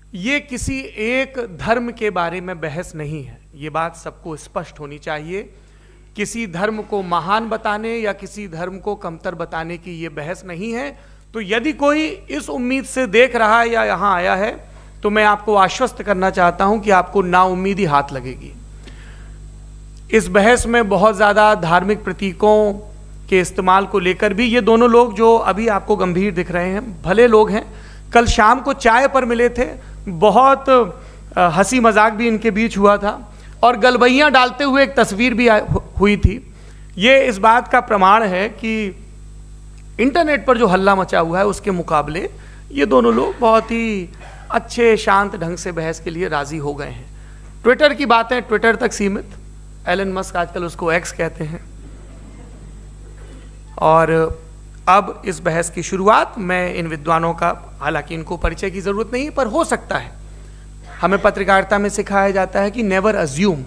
ये किसी एक धर्म के बारे में बहस नहीं है, ये बात सबको स्पष्ट होनी चाहिए। किसी धर्म को महान बताने या किसी धर्म को कमतर बताने की ये बहस नहीं है। तो यदि कोई इस उम्मीद से देख रहा है या यहाँ आया है तो मैं आपको आश्वस्त करना चाहता हूं कि आपको नाउम्मीदी हाथ लगेगी। इस बहस में बहुत ज़्यादा धार्मिक प्रतीकों के इस्तेमाल को लेकर भी ये दोनों लोग जो अभी आपको गंभीर दिख रहे हैं भले लोग हैं, कल शाम को चाय पर मिले थे, बहुत हंसी मजाक भी इनके बीच हुआ था और गलबैयाँ डालते हुए एक तस्वीर भी हुई थी। ये इस बात का प्रमाण है कि इंटरनेट पर जो हल्ला मचा हुआ है उसके मुकाबले ये दोनों लोग बहुत ही अच्छे शांत ढंग से बहस के लिए राजी हो गए हैं। ट्विटर की बातें ट्विटर तक सीमित, एलन मस्क आजकल उसको एक्स कहते हैं। और अब इस बहस की शुरुआत मैं इन विद्वानों का, हालांकि इनको परिचय की जरूरत नहीं पर हो सकता है, हमें पत्रकारिता में सिखाया जाता है कि नेवर अज्यूम,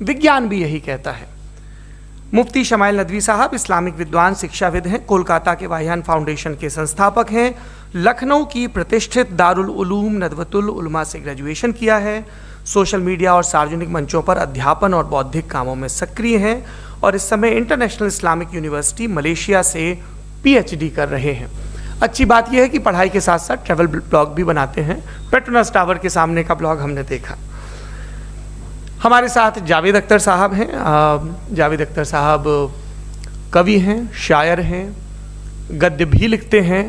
विज्ञान भी यही कहता है। मुफ्ती शमाइल नदवी साहब इस्लामिक विद्वान, शिक्षाविद हैं, कोलकाता के वाहियान फाउंडेशन के संस्थापक हैं, लखनऊ की प्रतिष्ठित दारुल उलूम नदवतुल उलमा से ग्रेजुएशन किया है, सोशल मीडिया और सार्वजनिक मंचों पर अध्यापन और बौद्धिक कामों में सक्रिय हैं और इस समय इंटरनेशनल इस्लामिक यूनिवर्सिटी मलेशिया से पीएचडी कर रहे हैं। अच्छी बात यह है कि पढ़ाई के साथ साथ ट्रैवल ब्लॉग भी बनाते हैं। पेट्रोनस टावर के सामने का ब्लॉग हमने देखा। हमारे साथ जावेद अख्तर साहब हैं। जावेद अख्तर साहब कवि हैं, शायर हैं, गद्य भी लिखते हैं,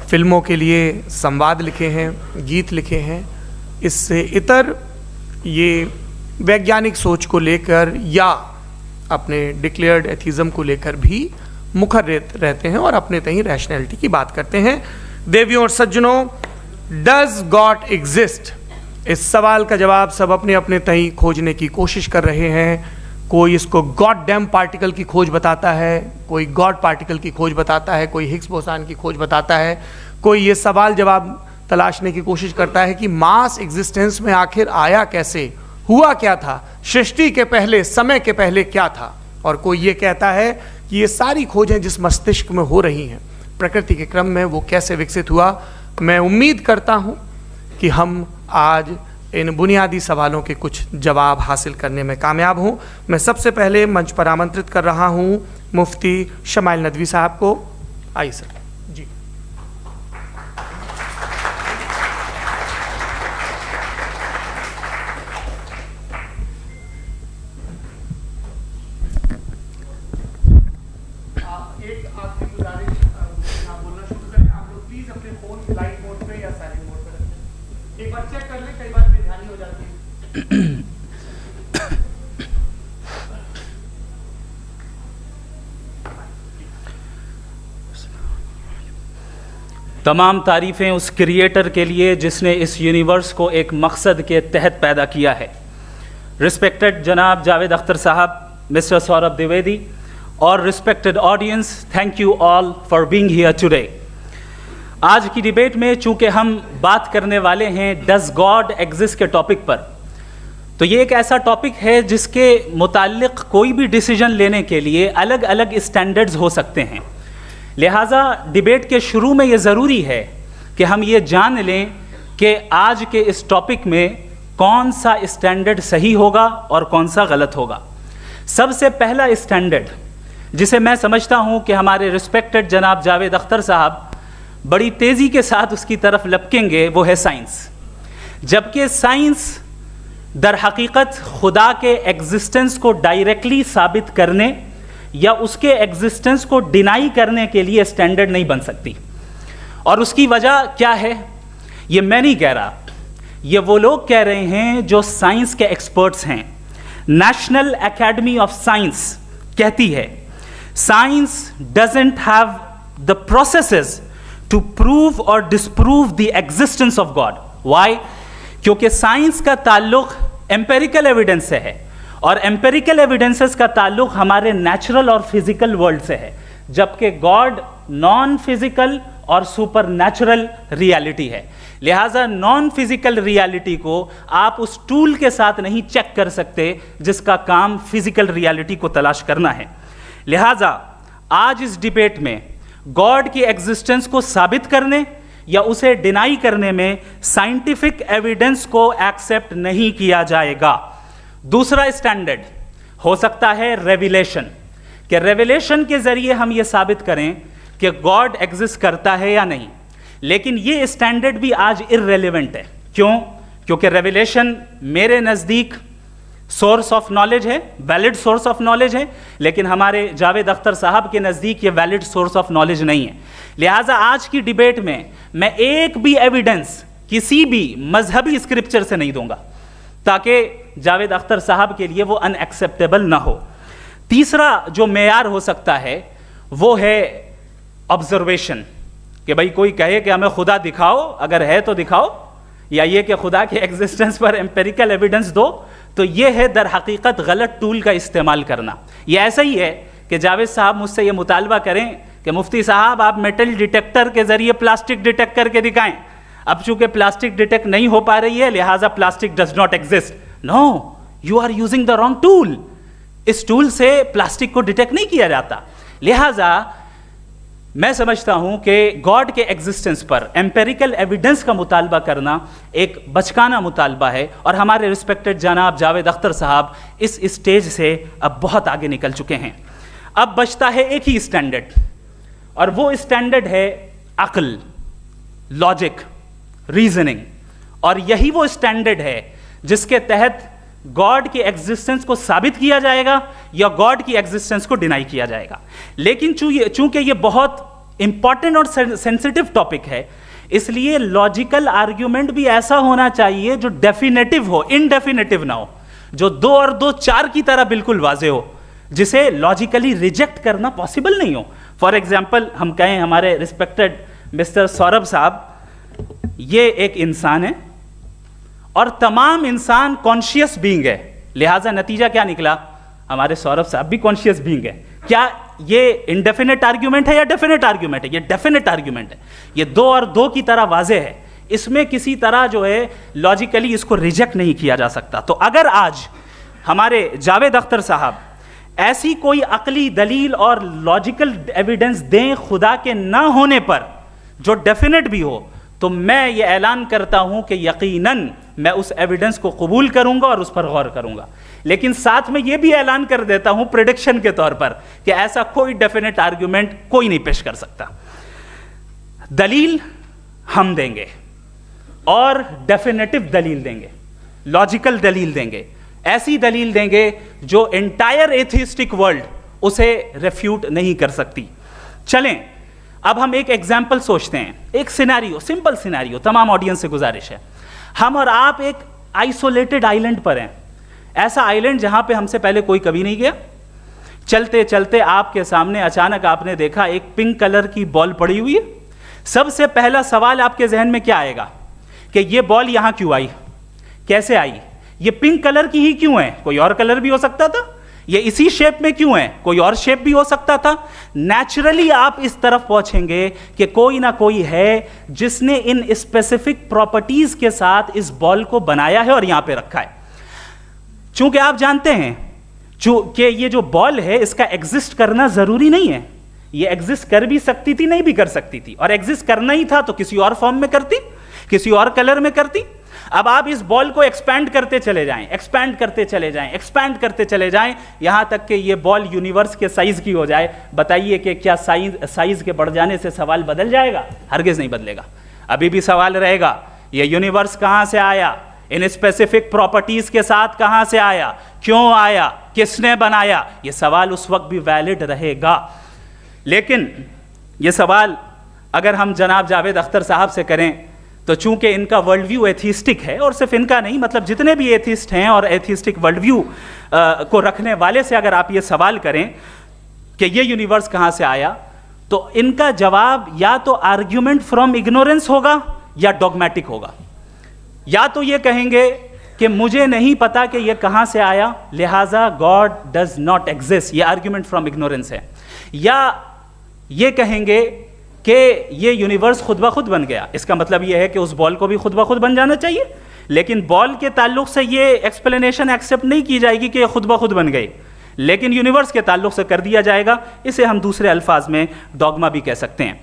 फिल्मों के लिए संवाद लिखे हैं, गीत लिखे हैं। इससे इतर ये वैज्ञानिक सोच को लेकर या अपने डिक्लेयर्ड एथिज्म को लेकर भी मुखर रहते हैं और अपने तहीं रैशनैलिटी की बात करते हैं। देवियों और सज्जनों, डज गॉड एग्जिस्ट, इस सवाल का जवाब सब अपने अपने तहीं खोजने की कोशिश कर रहे हैं। कोई इसको गॉड डैम पार्टिकल की खोज बताता है, कोई गॉड पार्टिकल की खोज बताता है, कोई हिग्स बोसान की खोज बताता है, कोई ये सवाल जवाब तलाशने की कोशिश करता है कि मास एग्जिस्टेंस में आखिर आया कैसे, हुआ क्या था, सृष्टि के पहले, समय के पहले क्या था। और कोई ये कहता है कि ये सारी खोजें जिस मस्तिष्क में हो रही हैं प्रकृति के क्रम में, वो कैसे विकसित हुआ। मैं उम्मीद करता हूँ कि हम आज इन बुनियादी सवालों के कुछ जवाब हासिल करने में कामयाब हूँ। मैं सबसे पहले मंच पर आमंत्रित कर रहा हूँ मुफ्ती शमाइल नदवी साहब को। आइए सर जी। एक आखिरी गुजारिश, बोलना शुरू करें आप लोग प्लीज अपने फोन फ्लाइट मोड पे या साइलेंट मोड पे रखें। एक बार चेक कर लें, कई बार बेध्यानी हो जाती है। तमाम तारीफ़ें उस क्रिएटर के लिए जिसने इस यूनिवर्स को एक मकसद के तहत पैदा किया है। रिस्पेक्टेड जनाब जावेद अख्तर साहब, मिस्टर सौरभ द्विवेदी और respected audience, thank you all for being here today. आज की डिबेट में चूंकि हम बात करने वाले हैं डज गॉड एग्जिस्ट के टॉपिक पर, तो ये एक ऐसा टॉपिक है जिसके मुताल्लिक कोई भी डिसीजन लेने के लिए अलग अलग स्टैंडर्ड्स हो सकते हैं। लिहाजा डिबेट के शुरू में ये ज़रूरी है कि हम ये जान लें कि आज के इस टॉपिक में कौन सा स्टैंडर्ड सही होगा और कौन सा गलत होगा। सबसे पहला स्टैंडर्ड जिसे मैं समझता हूँ कि हमारे रिस्पेक्टेड जनाब जावेद अख्तर साहब बड़ी तेज़ी के साथ उसकी तरफ लपकेंगे, वो है साइंस। जबकि साइंस दर हकीकत खुदा के एग्जिस्टेंस को डायरेक्टली साबित करने या उसके एग्जिस्टेंस को डिनाई करने के लिए स्टैंडर्ड नहीं बन सकती। और उसकी वजह क्या है, ये मैं नहीं कह रहा, ये वो लोग कह रहे हैं जो साइंस के एक्सपर्ट्स हैं। नेशनल एकेडमी ऑफ साइंस कहती है science doesn't have the processes to prove और disprove the existence of God. Why? क्योंकि साइंस का ताल्लुक एम्पेरिकल एविडेंस से है और एम्पेरिकल एविडेंसेस का ताल्लुक हमारे नेचुरल और फिजिकल वर्ल्ड से है, जबकि गॉड नॉन फिजिकल और सुपर नेचुरल रियलिटी है। लिहाजा नॉन फिजिकल रियलिटी को आप उस टूल के साथ नहीं चेक कर सकते जिसका काम फिजिकल रियलिटी को तलाश करना है। लिहाजा आज इस डिबेट में गॉड की एग्जिस्टेंस को साबित करने या उसे डिनाई करने में साइंटिफिक एविडेंस को एक्सेप्ट नहीं किया जाएगा। दूसरा स्टैंडर्ड हो सकता है रेविलेशन, कि रेविलेशन के जरिए हम ये साबित करें कि गॉड एग्जिस्ट करता है या नहीं। लेकिन ये स्टैंडर्ड भी आज इररेलेवेंट है। क्यों? क्योंकि रेविलेशन मेरे नज़दीक सोर्स ऑफ नॉलेज है, वैलिड सोर्स ऑफ नॉलेज है, लेकिन हमारे जावेद अख्तर साहब के नज़दीक ये वैलिड सोर्स ऑफ नॉलेज नहीं है। लिहाजा आज की डिबेट में मैं एक भी एविडेंस किसी भी मजहबी स्क्रिप्चर से नहीं दूंगा, ताकि जावेद अख्तर साहब के लिए वो अनएक्सेप्टेबल ना हो। तीसरा जो मेयार हो सकता है वो है ऑब्जर्वेशन, कि भाई कोई कहे कि हमें खुदा दिखाओ, अगर है तो दिखाओ, या ये कि खुदा के एग्जिस्टेंस पर एम्पेरिकल एविडेंस दो, तो ये है दर हकीकत गलत टूल का इस्तेमाल करना। ये ऐसा ही है कि जावेद साहब मुझसे ये मुतालबा करें कि मुफ्ती साहब आप मेटल डिटेक्टर के जरिए प्लास्टिक डिटेक्ट करके दिखाएं। अब चूंकि प्लास्टिक डिटेक्ट नहीं हो पा रही है, लिहाजा plastic does not exist. No, you are using the wrong tool. इस टूल से प्लास्टिक को डिटेक्ट नहीं किया जाता। लिहाजा मैं समझता हूं कि गॉड के एग्जिस्टेंस पर एम्पेरिकल एविडेंस का मुतालबा करना एक बचकाना मुतालबा है, और हमारे रिस्पेक्टेड जनाब जावेद अख्तर साहब इस स्टेज से अब बहुत आगे निकल चुके हैं। अब बचता है एक ही स्टैंडर्ड, और वो स्टैंडर्ड है अक्ल, लॉजिक, रीजनिंग। और यही वो स्टैंडर्ड है जिसके तहत गॉड की एग्जिस्टेंस को साबित किया जाएगा या गॉड की एग्जिस्टेंस को डिनाई किया जाएगा। लेकिन चूंकि ये बहुत इंपॉर्टेंट और सेंसिटिव टॉपिक है, इसलिए लॉजिकल आर्ग्यूमेंट भी ऐसा होना चाहिए जो डेफिनेटिव हो, इनडेफिनेटिव ना हो, जो 2 और 2 4 की तरह बिल्कुल वाजे हो, जिसे लॉजिकली रिजेक्ट करना पॉसिबल नहीं हो। फॉर एग्जाम्पल हम कहें हमारे रिस्पेक्टेड मिस्टर सौरभ साहब, ये एक इंसान है और तमाम इंसान कॉन्शियस बीइंग है, लिहाजा नतीजा क्या निकला, हमारे सौरभ साहब भी कॉन्शियस बीइंग है। क्या ये इनडेफिनेट आर्ग्यूमेंट है या डेफिनेट आर्ग्यूमेंट है? ये डेफिनेट आर्ग्यूमेंट है। ये 2 और 2 की तरह वाजे है, इसमें किसी तरह जो है लॉजिकली इसको रिजेक्ट नहीं किया जा सकता। तो अगर आज हमारे जावेद अख्तर साहब ऐसी कोई अकली दलील और लॉजिकल एविडेंस दें खुदा के ना होने पर जो डेफिनेट भी हो, तो मैं ये ऐलान करता हूं कि यकीनन मैं उस एविडेंस को कबूल करूंगा और उस पर गौर करूंगा। लेकिन साथ में यह भी ऐलान कर देता हूं प्रेडिक्शन के तौर पर कि ऐसा कोई डेफिनेट आर्ग्यूमेंट कोई नहीं पेश कर सकता। दलील हम देंगे और डेफिनेटिव दलील देंगे, लॉजिकल दलील देंगे, ऐसी दलील देंगे जो एंटायर एथिस्टिक वर्ल्ड उसे रेफ्यूट नहीं कर सकती। चलें अब हम एक एग्जाम्पल सोचते हैं, एक सिनेरियो, सिंपल सिनेरियो, तमाम ऑडियंस से गुजारिश है, हम और आप एक आइसोलेटेड आइलैंड पर हैं, ऐसा आइलैंड जहां पे हमसे पहले कोई कभी नहीं गया। चलते चलते आपके सामने अचानक आपने देखा एक पिंक कलर की बॉल पड़ी हुई है। सबसे पहला सवाल आपके जहन में क्या आएगा कि ये बॉल यहां क्यों आई, कैसे आई, ये पिंक कलर की ही क्यों है, कोई और कलर भी हो सकता था, ये इसी शेप में क्यों है, कोई और शेप भी हो सकता था। नेचुरली आप इस तरफ पहुंचेंगे कि कोई ना कोई है जिसने इन स्पेसिफिक प्रॉपर्टीज के साथ इस बॉल को बनाया है और यहां पे रखा है। चूंकि आप जानते हैं कि ये जो बॉल है इसका एग्जिस्ट करना जरूरी नहीं है, ये एग्जिस्ट कर भी सकती थी, नहीं भी कर सकती थी, और एग्जिस्ट करना ही था तो किसी और फॉर्म में करती, किसी और कलर में करती। अब आप इस बॉल को एक्सपैंड करते चले जाएं, एक्सपैंड करते चले जाएं, एक्सपैंड करते चले जाएं, यहां तक कि ये बॉल यूनिवर्स के साइज की हो जाए। बताइए कि क्या साइज के बढ़ जाने से सवाल बदल जाएगा? हरगिज नहीं बदलेगा। अभी भी सवाल रहेगा, ये यूनिवर्स कहां से आया, इन स्पेसिफिक प्रॉपर्टीज के साथ कहां से आया, क्यों आया, किसने बनाया, ये सवाल उस वक्त भी वैलिड रहेगा। लेकिन ये सवाल अगर हम जनाब जावेद अख्तर साहब से करें तो चूंकि इनका वर्ल्ड व्यू एथिस्टिक है, और सिर्फ इनका नहीं, मतलब जितने भी एथिस्ट हैं और एथिस्टिक वर्ल्ड व्यू को रखने वाले से अगर आप ये सवाल करें कि ये यूनिवर्स कहां से आया, तो इनका जवाब या तो आर्ग्यूमेंट फ्रॉम इग्नोरेंस होगा या डॉगमेटिक होगा। या तो ये कहेंगे कि मुझे नहीं पता कि ये कहां से आया, लिहाजा गॉड डज नॉट एग्जिस्ट, ये आर्ग्यूमेंट फ्रॉम इग्नोरेंस है, या ये कहेंगे कि ये यूनिवर्स खुद ब खुद बन गया। इसका मतलब ये है कि उस बॉल को भी खुद ब खुद बन जाना चाहिए, लेकिन बॉल के ताल्लुक से ये एक्सप्लेनेशन एक्सेप्ट नहीं की जाएगी कि ये खुद ब खुद बन गई, लेकिन यूनिवर्स के ताल्लुक से कर दिया जाएगा। इसे हम दूसरे अल्फाज में डॉगमा भी कह सकते हैं।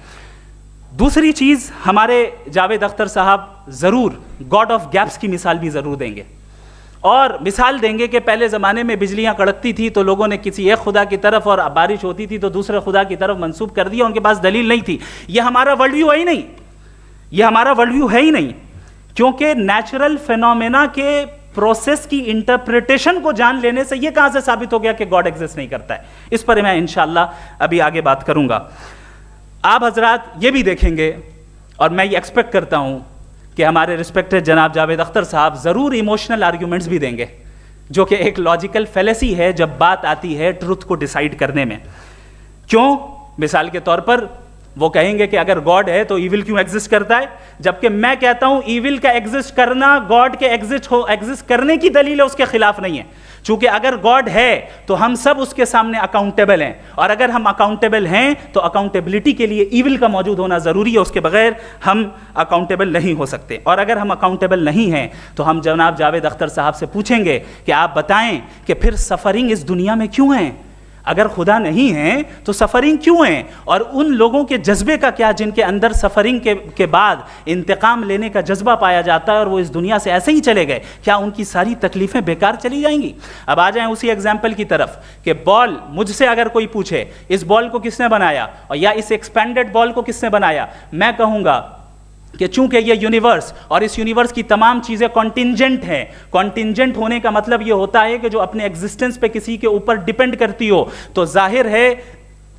दूसरी चीज़, हमारे जावेद अख्तर साहब ज़रूर गॉड ऑफ गैप्स की मिसाल भी ज़रूर देंगे, और मिसाल देंगे कि पहले ज़माने में बिजलियाँ कड़कती थी तो लोगों ने किसी एक खुदा की तरफ, और बारिश होती थी तो दूसरे खुदा की तरफ मंसूब कर दिया, उनके पास दलील नहीं थी। ये हमारा वर्ल्ड व्यू है ही नहीं, ये हमारा वर्ल्ड व्यू है ही नहीं, क्योंकि नेचुरल फिनोमेना के प्रोसेस की इंटरप्रिटेशन को जान लेने से ये कहाँ से साबित हो गया कि गॉड एग्जिस्ट नहीं करता है। इस पर मैं इंशाअल्लाह अभी आगे बात करूँगा। आप हजरात ये भी देखेंगे, और मैं ये एक्सपेक्ट करता हूँ कि हमारे रिस्पेक्टेड जनाब जावेद अख्तर साहब ज़रूर इमोशनल आर्ग्यूमेंट्स भी देंगे, जो कि एक लॉजिकल फेलेसी है जब बात आती है ट्रुथ को डिसाइड करने में। क्यों? मिसाल के तौर पर वो कहेंगे कि अगर गॉड है तो ईविल क्यों एग्जिस्ट करता है, जबकि मैं कहता हूं ईविल का एग्जिस्ट करना गॉड के एग्जिस्ट करने की दलील है, उसके खिलाफ नहीं है। चूंकि अगर गॉड है तो हम सब उसके सामने अकाउंटेबल हैं, और अगर हम अकाउंटेबल हैं तो अकाउंटेबिलिटी के लिए ईविल का मौजूद होना ज़रूरी है, उसके बगैर हम अकाउंटेबल नहीं हो सकते। और अगर हम अकाउंटेबल नहीं हैं तो हम जनाब जावेद अख्तर साहब से पूछेंगे कि आप बताएं कि फिर सफ़रिंग इस दुनिया में क्यों है? अगर खुदा नहीं है तो सफ़रिंग क्यों है? और उन लोगों के जज्बे का क्या जिनके अंदर सफ़रिंग के बाद इंतकाम लेने का जज्बा पाया जाता है और वो इस दुनिया से ऐसे ही चले गए, क्या उनकी सारी तकलीफ़ें बेकार चली जाएंगी? अब आ जाएं उसी एग्जाम्पल की तरफ कि बॉल, मुझसे अगर कोई पूछे इस बॉल को किसने बनाया, और या इस एक्सपेंडेड बॉल को किसने बनाया, मैं कहूँगा कि चूंकि ये यूनिवर्स और इस यूनिवर्स की तमाम चीज़ें कॉन्टिंजेंट हैं। कॉन्टिंजेंट होने का मतलब ये होता है कि जो अपने एग्जिस्टेंस पे किसी के ऊपर डिपेंड करती हो, तो जाहिर है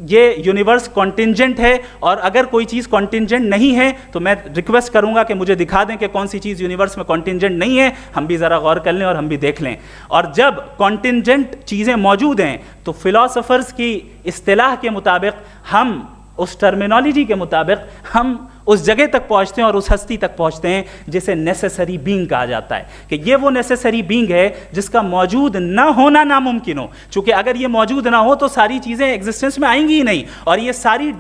ये यूनिवर्स कॉन्टिंजेंट है। और अगर कोई चीज़ कॉन्टिंजेंट नहीं है तो मैं रिक्वेस्ट करूंगा कि मुझे दिखा दें कि कौन सी चीज़ यूनिवर्स में कॉन्टिंजेंट नहीं है, हम भी ज़रा गौर कर लें और हम भी देख लें। और जब कॉन्टिंजेंट चीज़ें मौजूद हैं तो फिलोसोफर्स की इस्तिलाह के मुताबिक, हम उस टर्मिनोलॉजी के मुताबिक हम उस जगह तक पहुंचते हैं और उस हस्ती तक पहुंचते हैं जिसे नेसेसरी बीइंग कहा जाता है, कि ये वो नेसेसरी बीइंग है जिसका मौजूद ना होना नामुमकिन हो। चूंकि अगर ये मौजूद ना हो तो सारी चीज़ें एग्जिस्टेंस में आएंगी ही नहीं, और ये सारी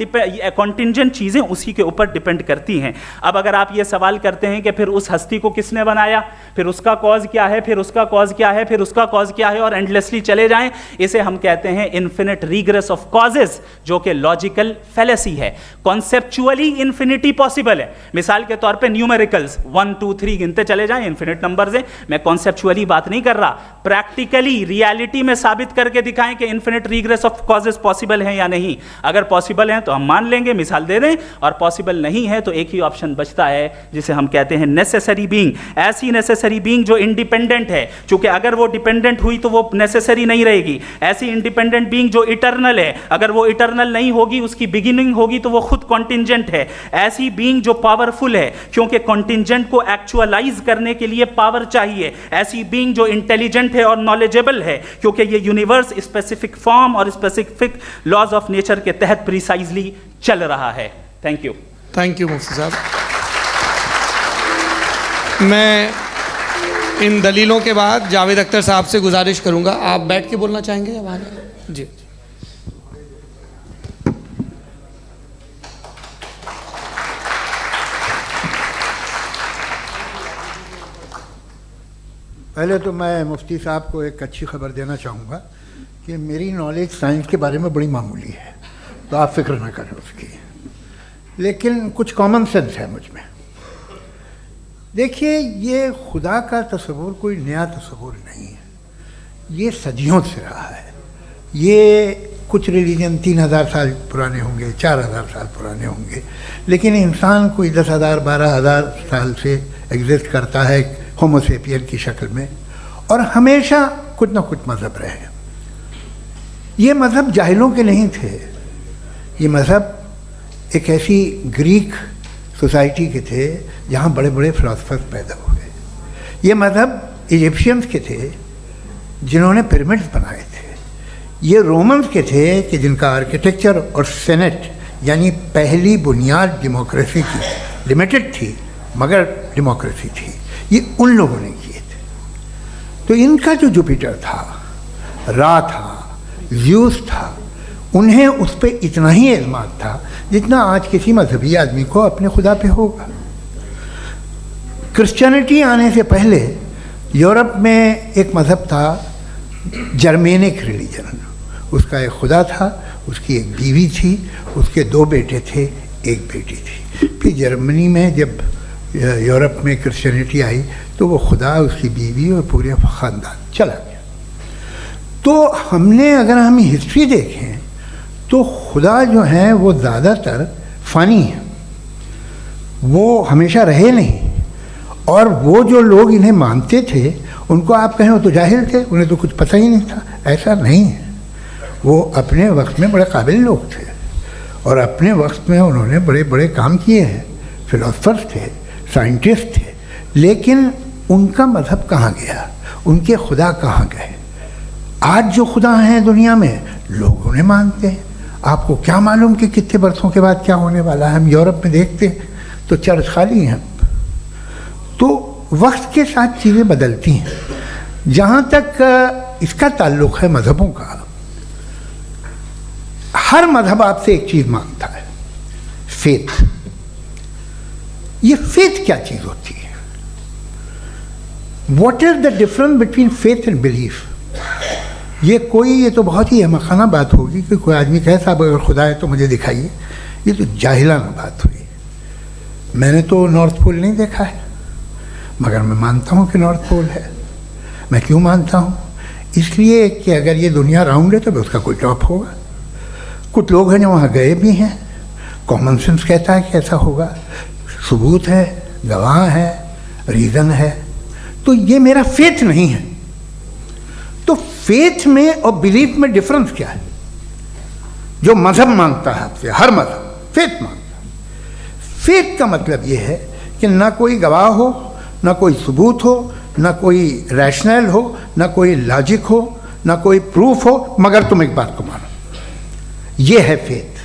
कॉन्टिंजेंट चीज़ें उसी के ऊपर डिपेंड करती हैं। अब अगर आप ये सवाल करते हैं कि फिर उस हस्ती को किसने बनाया, फिर उसका कॉज क्या है, फिर उसका कॉज क्या है, फिर उसका कॉज क्या है, और एंडलेसली चले जाएं, इसे हम कहते हैं इन्फिनिट रीग्रेस ऑफ कॉजेज, जो कि लॉजिकल फेलेसी है। कॉन्सेप्चुअली इन्फिनिटी पॉसिबल है। मिसाल के तौर पे न्यूमेरिकल्स 1 2 3 गिनते चले जाएं, इन्फिनिट नंबर्स हैं। मैं कॉन्सेप्चुअली बात नहीं कर रहा, प्रैक्टिकली रियलिटी में साबित करके दिखाएं कि infinite regress of causes possible हैं या नहीं। अगर पॉसिबल हैं तो हम मान लेंगे, मिसाल दे दें, और पॉसिबल नहीं है तो एक ही ऑप्शन बचता है जिसे हम कहते हैं नेसेसरी बीइंग। ऐसी नेसेसरी बीइंग जो इंडिपेंडेंट है, क्योंकि अगर वो डिपेंडेंट हुई तो वो नेसेसरी नहीं रहेगी। ऐसी इंडिपेंडेंट बीइंग जो इटर्नल है, अगर वो इटर्नल नहीं होगी, उसकी बिगिनिंग होगी तो वो खुद कॉन्टिंजेंट है। ऐसी बीइंग जो पावरफुल है, क्योंकि कॉन्टिंजेंट को एक्चुअलाइज करने के लिए पावर चाहिए। ऐसी बीइंग जो इंटेलिजेंट है और नॉलेजेबल है, क्योंकि ये यूनिवर्स स्पेसिफिक फॉर्म और स्पेसिफिक लॉज ऑफ नेचर के तहत प्रिसाइजली चल रहा है। थैंक यू मुफ्ती साहब। मैं इन दलीलों के बाद जावेद अख्तर साहब से गुजारिश करूंगा, आप बैठ के बोलना चाहेंगे या वहां? जी। पहले तो मैं मुफ्ती साहब को एक अच्छी खबर देना चाहूँगा कि मेरी नॉलेज साइंस के बारे में बड़ी मामूली है, तो आप फिक्र ना करें उसकी, लेकिन कुछ कॉमन सेंस है मुझ में। देखिए, ये खुदा का तस्वुर कोई नया तस्वुर नहीं है, ये सदियों से रहा है। ये कुछ रिलीजन 3000 साल पुराने होंगे, 4000 साल पुराने होंगे, लेकिन इंसान कोई 10,000 12,000 साल से एग्जिस्ट करता है होमोसेपियन की शक्ल में, और हमेशा कुछ ना कुछ मज़हब रहे। ये मज़हब जाहिलों के नहीं थे, ये मज़हब एक ऐसी ग्रीक सोसाइटी के थे जहाँ बड़े बड़े फिलोसफर्स पैदा हुए। ये मज़हब इजिप्शियंस के थे जिन्होंने पिरामिड्स बनाए थे। ये रोमन्स के थे कि जिनका आर्किटेक्चर और सेनेट यानी पहली बुनियाद डेमोक्रेसी की, लिमिटेड थी मगर डेमोक्रेसी थी, ये उन लोगों ने किए थे। तो इनका जो जुपिटर था, रा था, ज़्यूस था, उन्हें उस पर इतना ही एतमाद था जितना आज किसी मजहबी आदमी को अपने खुदा पे होगा। क्रिश्चियनिटी आने से पहले यूरोप में एक मज़हब था, जर्मेनिक रिलीजन। उसका एक खुदा था, उसकी एक बीवी थी, उसके 2 बेटे थे, एक बेटी थी। फिर जर्मनी में जब यूरोप में क्रिश्चियनिटी आई तो वो खुदा, उसकी बीवी और पूरे ख़ानदान चला गया। तो हमने, अगर हम हिस्ट्री देखें तो खुदा जो हैं वो ज़्यादातर फ़नी है, वो हमेशा रहे नहीं। और वो जो लोग इन्हें मानते थे उनको आप कहें वो तो जाहिल थे, उन्हें तो कुछ पता ही नहीं था, ऐसा नहीं है। वो अपने वक्त में बड़े काबिल लोग थे और अपने वक्त में उन्होंने बड़े बड़े काम किए हैं, फिलोसफर्स थे, साइंटिस्ट थे। लेकिन उनका मज़हब कहाँ गया, उनके खुदा कहाँ गए? आज जो खुदा हैं दुनिया में लोग उन्हें मानते हैं। आपको क्या मालूम कि कितने बरसों के बाद क्या होने वाला है? हम यूरोप में देखते हैं तो चर्च खाली हैं। तो वक्त के साथ चीज़ें बदलती हैं। जहाँ तक इसका ताल्लुक़ है मज़हबों का, हर मज़हब आपसे एक चीज़ मांगता है, फेथ। ये फेथ क्या चीज़ होती है? What is the difference between faith and belief? ये तो बहुत ही अहमखाना बात होगी कि कोई आदमी कहे साहब अगर खुदा है तो मुझे दिखाइए। ये तो जाहिलाना बात हुई। मैंने तो नॉर्थ पोल नहीं देखा है, मगर मैं मानता हूँ कि नॉर्थ पोल है। मैं क्यों मानता हूँ? इसलिए कि अगर ये दुनिया राउंड है तो उसका कोई टॉप होगा। कुछ लोग हैं जो वहाँ गए भी हैं, कॉमन सेंस कहता है कि ऐसा होगा, सबूत है, गवाह है, रीज़न है। तो ये मेरा फेथ नहीं है। तो फेथ में और बिलीफ में डिफरेंस क्या है? जो मज़हब मांगता है आपसे, हर मज़हब फेथ मांगता है। फेथ का मतलब ये है कि ना कोई गवाह हो, ना कोई सबूत हो, ना कोई रैशनल हो, ना कोई लॉजिक हो, ना कोई प्रूफ हो, मगर तुम एक बात को मानो। ये है फेथ।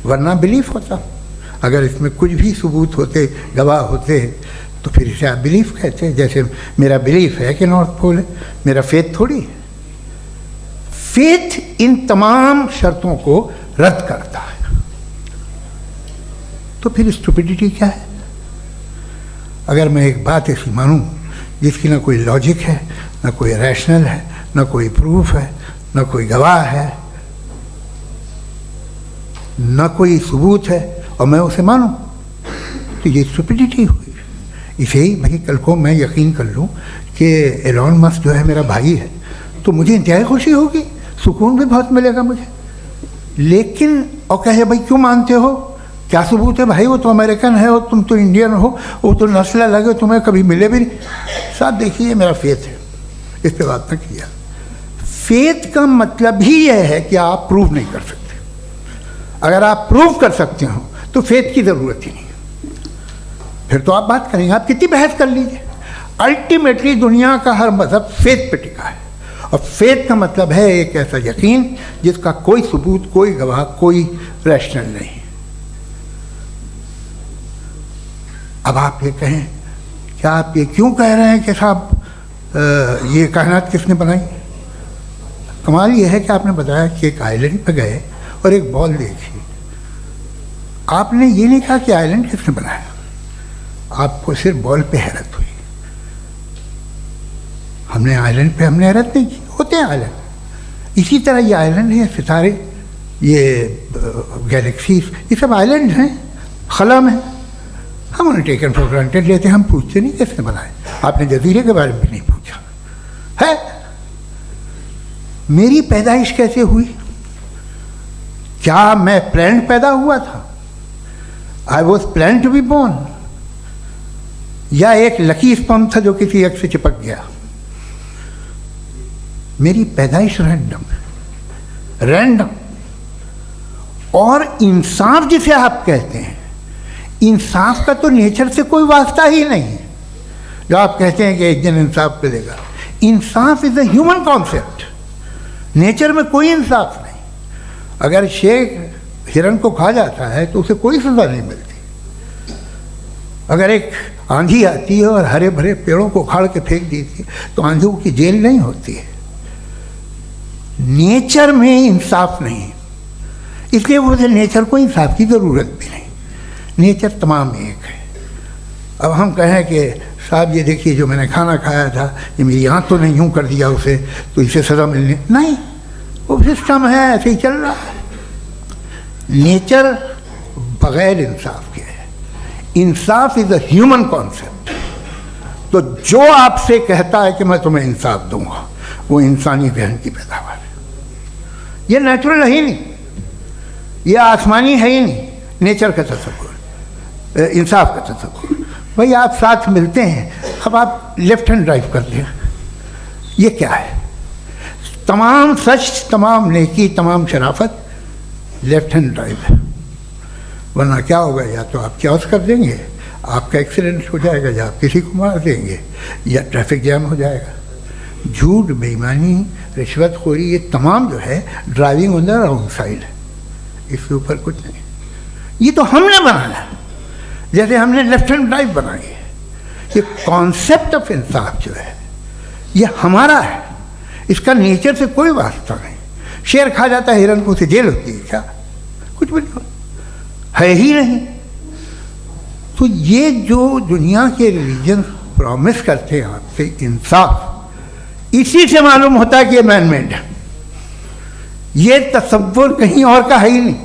वरना बिलीफ होता। अगर इसमें कुछ भी सबूत होते, गवाह होते, तो फिर इसे आप बिलीफ कहते। जैसे मेरा बिलीफ है कि नॉर्थ पोल है, मेरा फेथ थोड़ी है। फेथ इन तमाम शर्तों को रद्द करता है। तो फिर स्टुपिडिटी क्या है? अगर मैं एक बात ऐसी मानूं जिसकी ना कोई लॉजिक है, ना कोई रैशनल है, ना कोई प्रूफ है, ना कोई गवाह है, ना कोई सबूत है, और मैं उसे मानूं, तो ये स्टुपिडिटी हुई। इसे ही भाई कल को मैं यकीन कर लूँ कि एलॉन मस्क जो है मेरा भाई है, तो मुझे इंतहाई खुशी होगी, सुकून भी बहुत मिलेगा मुझे। लेकिन और कहे भाई क्यों मानते हो, क्या सबूत है भाई, वो तो अमेरिकन है और तुम तो इंडियन हो, वो तो नस्ल अलग है, तुम्हें कभी मिले भी नहीं। साहब देखिए मेरा फेथ है, इस पर बात न किया। फेथ का मतलब ही यह है कि आप प्रूव नहीं कर सकते। अगर आप प्रूव कर सकते हो तो फेथ की ज़रूरत ही नहीं, फिर तो आप बात करेंगे, आप कितनी बहस कर लीजिए। अल्टीमेटली दुनिया का हर मज़हब फेथ पे टिका है, और फेथ का मतलब है एक ऐसा यकीन जिसका कोई सबूत, कोई गवाह, कोई रैशनल नहीं। अब आप ये कहें, क्या आप ये क्यों कह रहे हैं कि साहब ये कायनात किसने बनाई? कमाल ये है कि आपने बताया कि एक आइलैंड पर गए और एक बॉल देखी। आपने ये नहीं कहा कि आइलैंड किसने बनाया, आपको सिर्फ बॉल पे हैरत हुई। हमने आइलैंड पे हमने हैरत नहीं की, होते हैं आइलैंड। इसी तरह ये आइलैंड है, सितारे, ये गैलेक्सीज, ये सब आइलैंड हैं, खला में। हम उन्हें टेकन फॉर ग्रांटेड लेते हैं, हम पूछते नहीं किसने बनाए। आपने जजीरे के बारे में भी नहीं पूछा है। मेरी पैदाइश कैसे हुई? क्या मैं प्लान्ड पैदा हुआ था? I was plan to be born, या एक लकी स्पर्म था जो किसी एक से चिपक गया? मेरी पैदाइश रैंडम। और इंसाफ जिसे आप कहते हैं, इंसाफ का तो नेचर से कोई वास्ता ही नहीं है। जो आप कहते हैं कि एक दिन इंसाफ मिलेगा, इंसाफ is a human concept, nature में कोई इंसाफ नहीं। अगर शेर हिरन को खा जाता है तो उसे कोई सजा नहीं मिलती। अगर एक आंधी आती है और हरे भरे पेड़ों को उखाड़ के फेंक देती है तो आंधियों की जेल नहीं होती है। नेचर में इंसाफ नहीं, इसलिए वो नेचर को इंसाफ की ज़रूरत भी नहीं। नेचर तमाम एक है। अब हम कहें कि साहब ये देखिए जो मैंने खाना खाया था, ये मेरी आँख तो नहीं यूँ कर दिया उसे, तो इसे सज़ा मिलने नहीं, वो सिस्टम है, ऐसे ही चल रहा है। नेचर बगैर इंसाफ के है। इंसाफ इज अ ह्यूमन कॉन्सेप्ट। तो जो आपसे कहता है कि मैं तुम्हें इंसाफ दूंगा, वो इंसानी जहन की पैदावार है। ये नेचुरल है ही नहीं, ये आसमानी है ही नहीं। नेचर का तसव्वुर, इंसाफ का तसव्वुर। भाई आप साथ मिलते हैं, अब आप लेफ्ट हैंड ड्राइव करते हैं, ये क्या है? तमाम सच, तमाम नेकी, तमाम शराफत लेफ्ट हैंड ड्राइव है। वरना क्या होगा, या तो आप क्रॉस कर देंगे, आपका एक्सीडेंट हो जाएगा, या आप किसी को मार देंगे, या ट्रैफिक जैम हो जाएगा। झूठ, बेईमानी, रिश्वतखोरी, ये तमाम जो है driving on the wrong side है। इसके ऊपर कुछ नहीं। ये तो हमने बनाया, जैसे हमने लेफ्ट हैंड ड्राइव बनाई है। ये कॉन्सेप्ट ऑफ इंसाफ जो है ये हमारा है, इसका नेचर से कोई वास्ता नहीं। शेर खा जाता है हिरन को, उसे जेल होती है क्या? कुछ भी नहीं, है ही नहीं। तो ये जो दुनिया के रिलीजन प्रॉमिस करते हैं आपसे इंसाफ, इसी से मालूम होता है कि ये मैन मेड है। ये तसव्वुर कहीं और का है ही नहीं।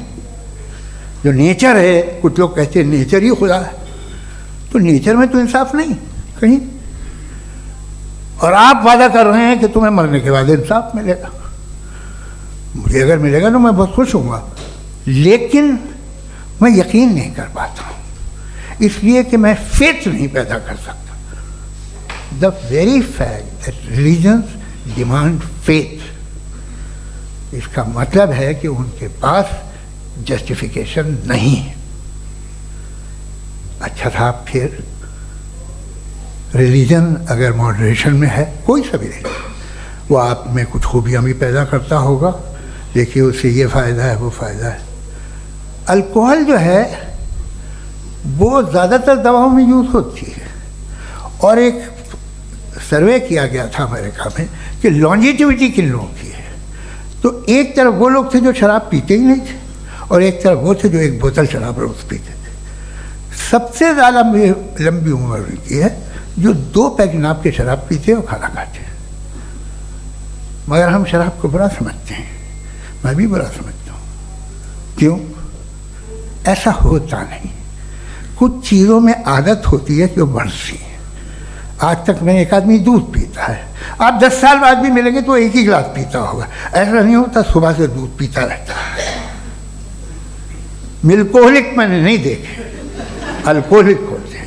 जो नेचर है, कुछ लोग कहते हैं नेचर ही खुदा है, तो नेचर में तो इंसाफ नहीं कहीं। और आप वादा कर रहे हैं कि तुम्हें मरने के बाद इंसाफ मिलेगा। मुझे अगर मिलेगा तो मैं बहुत खुश होऊंगा, लेकिन मैं यकीन नहीं कर पाता हूँ, इसलिए कि मैं फेथ नहीं पैदा कर सकता। The very fact that religions demand faith, इसका मतलब है कि उनके पास जस्टिफिकेशन नहीं है। अच्छा साहब, फिर रिलीजन अगर मॉडरेशन में है, कोई सा भी नहीं, वो आप में कुछ खूबियाँ भी पैदा करता होगा, देखिए उससे ये फ़ायदा है, वो फ़ायदा है। अल्कोहल जो है वो ज़्यादातर दवाओं में यूज़ होती है, और एक सर्वे किया गया था अमेरिका में कि लॉन्जिटिविटी किन लोगों की है। तो एक तरफ वो लोग थे जो शराब पीते ही नहीं थे, और एक तरफ वो थे जो एक बोतल शराब रोज़ पीते थे। सबसे ज़्यादा लंबी उम्र की है जो 2 पैक नाप के शराब पीते हैं और खाना खाते हैं। मगर हम शराब को बुरा समझते हैं, मैं भी बुरा समझता हूँ। क्यों? ऐसा होता नहीं। कुछ चीज़ों में आदत होती है कि वो बढ़ती है। आज तक में एक आदमी दूध पीता है, आप 10 साल बाद भी मिलेंगे तो एक ही गिलास पीता होगा। ऐसा नहीं होता, सुबह से दूध पीता रहता है। मिल्कोहलिक मैंने नहीं देखे, अल्कोहलिक होते हैं।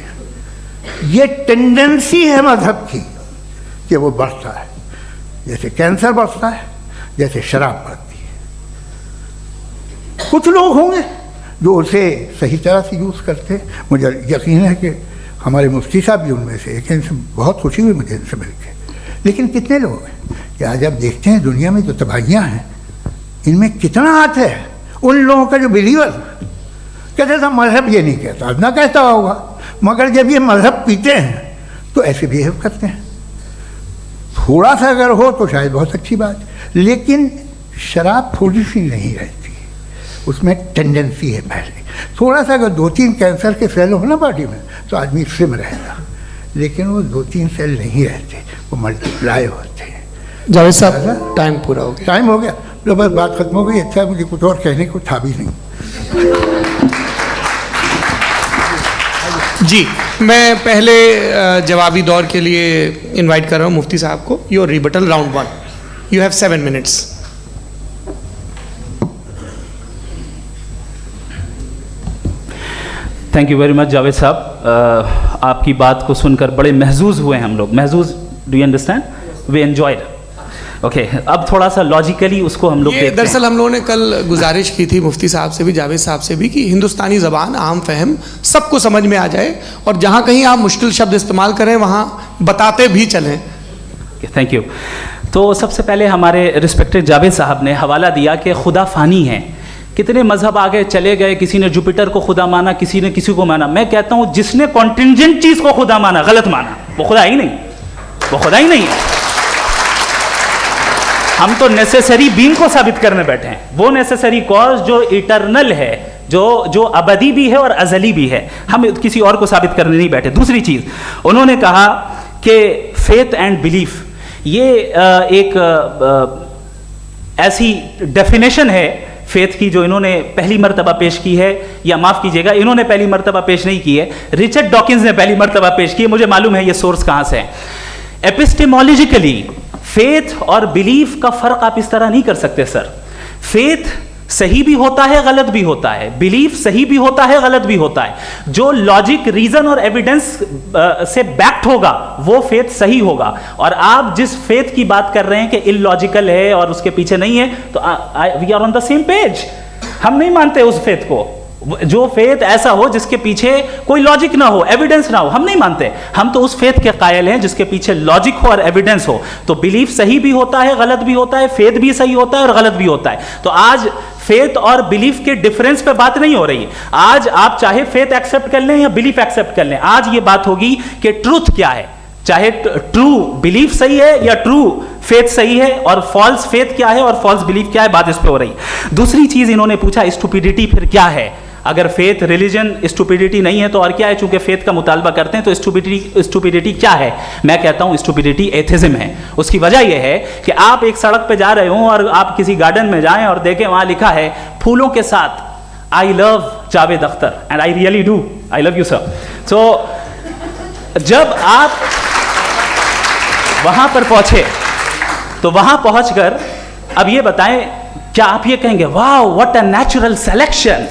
ये टेंडेंसी है मजहब की कि वो बढ़ता है, जैसे कैंसर बढ़ता है, जैसे शराब बढ़ती है। कुछ लोग होंगे जो उसे सही तरह से यूज़ करते हैं। मुझे यकीन है कि हमारे मुफ्ती साहब भी उनमें से एक, इनसे बहुत खुशी हुई मुझे इनसे मिलकर। लेकिन कितने लोग हैं कि आज आप देखते हैं दुनिया में जो तबाहियाँ हैं, इनमें कितना हाथ है उन लोगों का जो बिलीवर कहते थे मजहब ये नहीं कहता, ना कहता होगा, मगर जब ये मजहब पीते हैं तो ऐसे बिहेव करते हैं। थोड़ा सा अगर हो तो शायद बहुत अच्छी बात, लेकिन शराब थोड़ी सी नहीं रहती, उसमें टेंडेंसी है पहले। थोड़ा सा अगर 2-3 कैंसर के सेल हो ना बॉडी में तो आदमी स्लिम रहेगा, लेकिन वो 2-3 सेल नहीं रहते, वो मल्टीप्लाई होते हैं। जावेद साहब, टाइम पूरा हो गया। टाइम हो गया, तो बस बात खत्म हो गई। अच्छा, मुझे कुछ और कहने को था भी नहीं। जी, मैं पहले जवाबी दौर के लिए इनवाइट कर रहा हूँ मुफ्ती साहब को। Your rebuttal round 1, you have 7 minutes. Thank you very much Javed साहब, आपकी बात को सुनकर बड़े महजूज हुए हम लोग। महजूज, do you understand? We enjoyed. Okay, अब थोड़ा सा लॉजिकली उसको हम लोग देखते हैं। दरअसल हम लोगों ने कल गुजारिश की थी मुफ्ती साहब से भी, जावेद साहब से भी, कि हिंदुस्तानी ज़बान आम फहम सबको समझ में आ जाए, और जहाँ कहीं आप मुश्किल शब्द इस्तेमाल करें वहाँ बताते भी चलें। Thank you. तो सबसे पहले हमारे रिस्पेक्टेड जावेद साहब ने हवाला दिया कि खुदा फ़ानी है। कितने मजहब आगे चले गए, किसी ने जुपिटर को खुदा माना, किसी ने किसी को माना। मैं कहता हूँ जिसने कॉन्टिंजेंट चीज़ को खुदा माना, गलत माना, वो खुदा ही नहीं, वो खुदा ही नहीं है। हम तो नेसेसरी बीइंग को साबित करने बैठे हैं, वो नेसेसरी कॉज जो इटरनल है, जो अबदी भी है और अजली भी है। हम किसी और को साबित करने नहीं बैठे। दूसरी चीज़, उन्होंने कहा कि फेथ एंड बिलीफ, ये एक ऐसी डेफिनेशन है फेथ की जो इन्होंने पहली मर्तबा पेश की है, या माफ कीजिएगा इन्होंने पहली मर्तबा पेश नहीं की है, रिचर्ड डॉकिंस ने पहली मर्तबा पेश की है। मुझे मालूम है ये सोर्स कहां से है। एपिस्टेमोलॉजिकली फेथ और बिलीफ का फर्क आप इस तरह नहीं कर सकते सर। फेथ सही भी होता है, गलत भी होता है, बिलीफ सही भी होता है, गलत भी होता है। जो लॉजिक, रीजन और एविडेंस से बैक्ड होगा वो फेथ सही होगा। और आप जिस फेथ की बात कर रहे हैं कि इलॉजिकल है और उसके पीछे नहीं है, तो we are on the same page. हम नहीं मानते उस फेथ को, जो फेथ ऐसा हो जिसके पीछे कोई लॉजिक ना हो, एविडेंस ना हो, हम नहीं मानते। हम तो उस फेथ के कायल हैं जिसके पीछे लॉजिक हो और एविडेंस हो। तो बिलीफ सही भी होता है, गलत भी होता है, फेथ भी सही होता है और गलत भी होता है। तो आज फेथ और बिलीफ के डिफरेंस पे बात नहीं हो रही। आज आप चाहे फेथ एक्सेप्ट कर लें या बिलीफ एक्सेप्ट कर लें, आज ये बात होगी कि ट्रूथ क्या है, चाहे ट्रू बिलीफ सही है या ट्रू फेथ सही है, और फॉल्स फेथ क्या है और फॉल्स बिलीफ क्या है, बात इस पे हो रही। दूसरी चीज इन्होंने पूछा स्टुपिडिटी फिर क्या है। अगर फेथ रिलीजन स्टुपिडिटी नहीं है तो और क्या है? चूंकि फेथ का मुतालबा करते हैं तो स्टुपिडिटी क्या है? मैं कहता हूं स्टुपिडिटी एथिज्म है। उसकी वजह यह है कि आप एक सड़क पे जा रहे हो और आप किसी गार्डन में जाएं और देखें वहां लिखा है फूलों के साथ I love Javed Akhtar, and I really do, I love you sir. So जब आप वहां पर पहुंचे तो वहां पहुंचकर अब ये बताएं, क्या आप ये कहेंगे वाह व्हाट अ नेचुरल सिलेक्शन?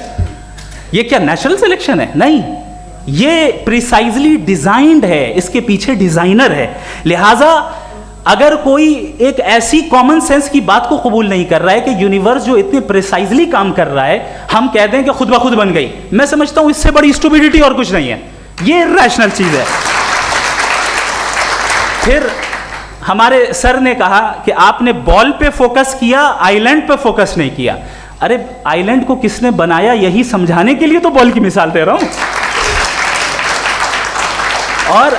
ये क्या नेचुरल सिलेक्शन है? नहीं, ये प्रिसाइजली डिजाइंड है, इसके पीछे डिजाइनर है। लिहाजा अगर कोई एक ऐसी कॉमन सेंस की बात को कबूल नहीं कर रहा है कि यूनिवर्स जो इतने प्रिसाइजली काम कर रहा है, हम कह दें कि खुद ब खुद बन गई, मैं समझता हूं इससे बड़ी स्टुपिडिटी और कुछ नहीं है। ये रैशनल चीज है। फिर हमारे सर ने कहा कि आपने बॉल पे फोकस किया, आइलैंड पे फोकस नहीं किया। अरे आइलैंड को किसने बनाया यही समझाने के लिए तो बॉल की मिसाल दे रहा हूं। और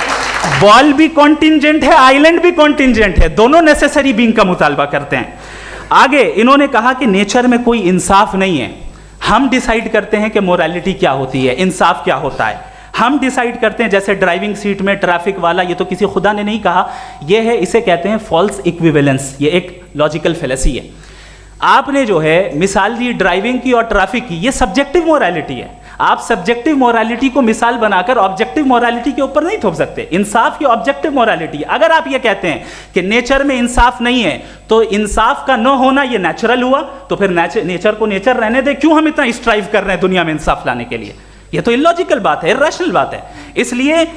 बॉल भी कॉन्टिंजेंट है, आइलैंड भी कॉन्टिंजेंट है, दोनों नेसेसरी बीइंग का मुतालबा करते हैं। आगे इन्होंने कहा कि नेचर में कोई इंसाफ नहीं है। हम डिसाइड करते हैं कि मोरालिटी क्या होती है, इंसाफ क्या होता है। हम डिसाइड करते हैं, जैसे ड्राइविंग सीट में ट्रैफिक वाला, ये तो किसी खुदा ने नहीं कहा, ये है, इसे कहते हैं फॉल्स इक्विवेलेंस। ये एक लॉजिकल फेलेसी है। आपने जो है मिसाल दी ड्राइविंग की और ट्रैफिक की, ये सब्जेक्टिव मोरालिटी है। आप सब्जेक्टिव मोरालिटी को मिसाल बनाकर ऑब्जेक्टिव मोरालिटी के ऊपर नहीं थोप सकते। इंसाफ की ऑब्जेक्टिव मोरालिटी। अगर आप ये कहते हैं कि नेचर में इंसाफ नहीं है तो इंसाफ का न होना ये नेचुरल हुआ, तो फिर नेचर को नेचर रहने दे, क्यों हम इतना स्ट्राइव कर रहे हैं दुनिया में इंसाफ लाने के लिए? ये तो इलॉजिकल बात है, इरैशनल बात है। इसलिए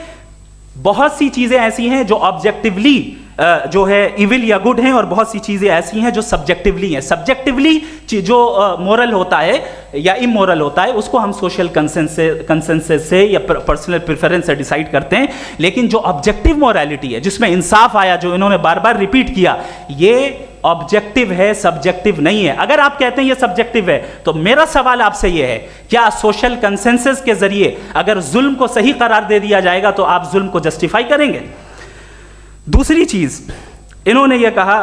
बहुत सी चीजें ऐसी हैं जो ऑब्जेक्टिवली जो है इविल या गुड हैं, और बहुत सी चीजें ऐसी हैं जो सब्जेक्टिवली हैं। सब्जेक्टिवली जो मोरल होता है या इमोरल होता है उसको हम सोशल कंसेंसस से या पर्सनल प्रेफरेंस से डिसाइड करते हैं। लेकिन जो ऑब्जेक्टिव मोरालिटी है जिसमें इंसाफ आया, जो इन्होंने बार बार रिपीट किया, ये ऑब्जेक्टिव है, सब्जेक्टिव नहीं है। अगर आप कहते हैं ये सब्जेक्टिव है तो मेरा सवाल आपसे ये है, क्या सोशल कंसेंसस के जरिए अगर जुल्म को सही करार दे दिया जाएगा तो आप जुल्म को जस्टिफाई करेंगे? दूसरी चीज इन्होंने ये कहा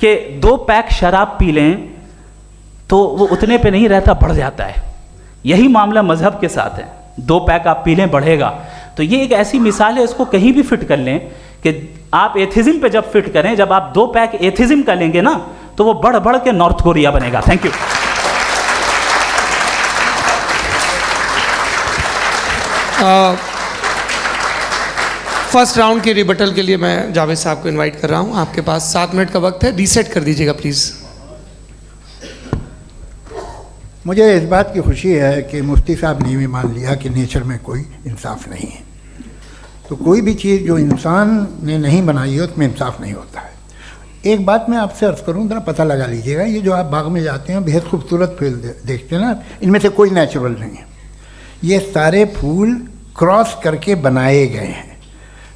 कि 2 पैक शराब पी लें तो वो उतने पे नहीं रहता, बढ़ जाता है। यही मामला मजहब के साथ है। 2 पैक आप पी लें बढ़ेगा। तो ये एक ऐसी मिसाल है, इसको कहीं भी फिट कर लें कि आप एथिज्म पे जब फिट करें, जब आप 2 पैक एथिज्म का लेंगे ना तो वो बढ़ बढ़ के नॉर्थ कोरिया बनेगा। Thank you. फर्स्ट राउंड के रिबटल के लिए मैं जावेद साहब को इनवाइट कर रहा हूं। आपके पास 7 मिनट का वक्त है, रीसेट कर दीजिएगा प्लीज। मुझे इस बात की खुशी है कि मुफ्ती साहब ने भी मान लिया कि नेचर में कोई इंसाफ नहीं है। तो कोई भी चीज़ जो इंसान ने नहीं बनाई है उसमें इंसाफ नहीं होता है। एक बात मैं आपसे अर्ज़ करूं, ज़रा पता लगा लीजिएगा, ये जो आप बाग में जाते हैं बेहद खूबसूरत फूल देखते हैं ना, इनमें से कोई नेचुरल नहीं है। ये सारे फूल क्रॉस करके बनाए गए हैं।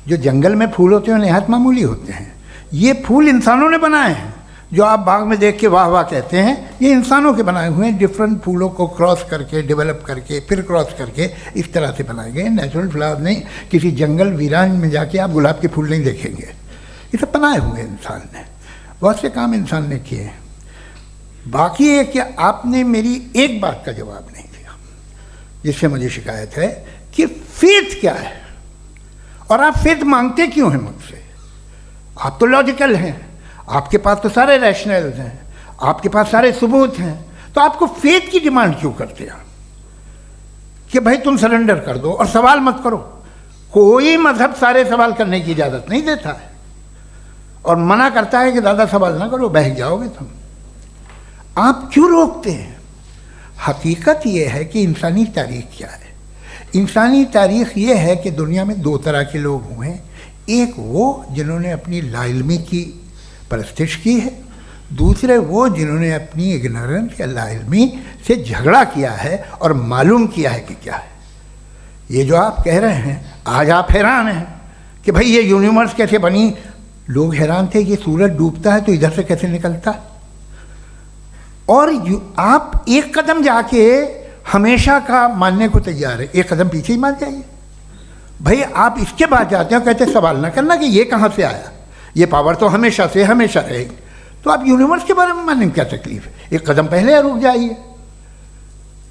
जो जंगल में फूल होते हैं नहायत मामूली होते हैं। ये फूल इंसानों ने बनाए हैं। जो आप बाग में देख के वाह वाह कहते हैं, ये इंसानों के बनाए हुए हैं। डिफरेंट फूलों को क्रॉस करके, डेवलप करके, फिर क्रॉस करके इस तरह से बनाए गए। नेचुरल फ्लावर नहीं। किसी जंगल वीरान में जाके आप गुलाब के फूल नहीं देखेंगे। ये सब बनाए हुए इंसान ने, बहुत से काम इंसान ने किए हैं। बाकी है कि आपने मेरी एक बात का जवाब नहीं दिया, जिससे मुझे शिकायत है कि फेथ क्या है और आप फेथ मांगते क्यों हैं मुझसे? आप तो लॉजिकल हैं, आपके पास तो सारे रैशनल्स हैं, आपके पास सारे सबूत हैं, तो आपको फेथ की डिमांड क्यों करते हैं कि भाई तुम सरेंडर कर दो और सवाल मत करो? कोई मजहब सारे सवाल करने की इजाज़त नहीं देता है और मना करता है कि ज़्यादा सवाल ना करो, बह जाओगे तुम। आप क्यों रोकते हैं? हकीकत यह है कि इंसानी तारीख क्या है। इंसानी तारीख ये है कि दुनिया में दो तरह के लोग हुए हैं। एक वो जिन्होंने अपनी लाइल्मी की परस्तिश की है, दूसरे वो जिन्होंने अपनी इग्नोरेंस या लाइल्मी से झगड़ा किया है और मालूम किया है कि क्या है। ये जो आप कह रहे हैं, आज आप हैरान हैं कि भाई ये यूनिवर्स कैसे बनी। लोग हैरान थे कि सूरज डूबता है तो इधर से कैसे निकलता, और आप एक कदम जाके हमेशा का मानने को तैयार है, एक कदम पीछे ही मान जाइए। भाई आप इसके बाद जाते हो, कहते सवाल ना करना कि ये कहाँ से आया, ये पावर तो हमेशा से हमेशा रहेगी। तो आप यूनिवर्स के बारे में मानने में क्या तकलीफ है? एक कदम पहले रुक जाइए,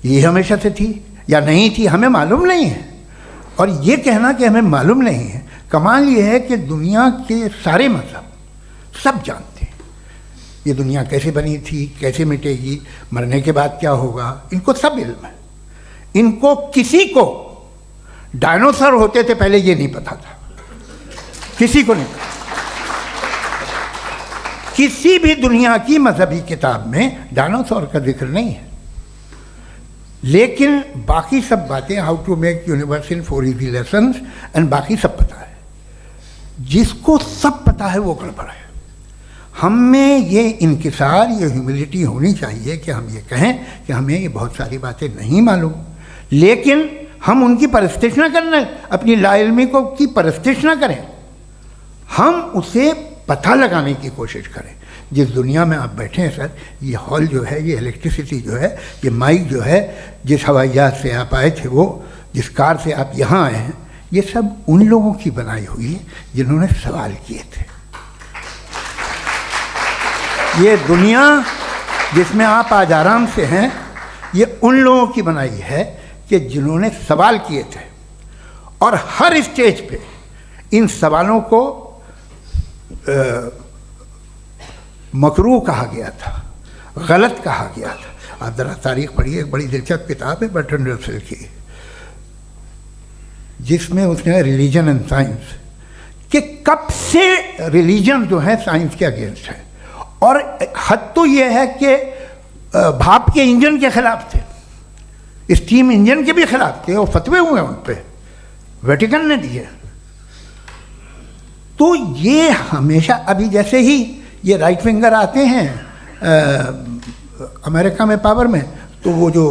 ये हमेशा से थी या नहीं थी हमें मालूम नहीं है। और ये कहना कि हमें मालूम नहीं है, कमाल ये है कि दुनिया के सारे मजहब सब जानते हैं ये दुनिया कैसे बनी थी, कैसे मिटेगी, मरने के बाद क्या होगा, इनको सब इल्म है। इनको किसी को डायनासोर होते थे पहले ये नहीं पता था, किसी को नहीं पता। किसी भी दुनिया की मजहबी किताब में डायनासोर का जिक्र नहीं है, लेकिन बाकी सब बातें, how to make universe in 4 easy lessons and बाकी सब पता है। जिसको सब पता है वो गड़बड़ है। हम में ये इनकिसार, ये ह्यूमिलिटी होनी चाहिए कि हम ये कहें कि हमें ये बहुत सारी बातें नहीं मालूम, लेकिन हम उनकी परस्तिश ना करना, अपनी लाइल्मी को की परस्तिश ना करें, हम उसे पता लगाने की कोशिश करें। जिस दुनिया में आप बैठे हैं सर, ये हॉल जो है, ये इलेक्ट्रिसिटी जो है, ये माइक जो है, जिस हवाई जहाज से आप आए थे, वो जिस कार से आप यहाँ आए हैं, ये सब उन लोगों की बनाई हुई है जिन्होंने सवाल किए थे। ये दुनिया जिसमें आप आज आराम से हैं, ये उन लोगों की बनाई है कि जिन्होंने सवाल किए थे, और हर स्टेज पे इन सवालों को मकरूह कहा गया था, गलत कहा गया था। आप ज़रा तारीख पढ़िए, एक बड़ी दिलचस्प किताब है बर्ट्रैंड रसेल की, जिसमें उसने रिलीजन एंड साइंस कि कब से रिलीजन जो है साइंस के अगेंस्ट है, और हद तो ये है कि भाप के इंजन के खिलाफ थे, स्टीम इंजन के भी खिलाफ थे, और फतवे हुए उन पर, वेटिकन ने दिए। तो ये हमेशा, अभी जैसे ही ये राइट विंगर आते हैं अमेरिका में पावर में, तो वो जो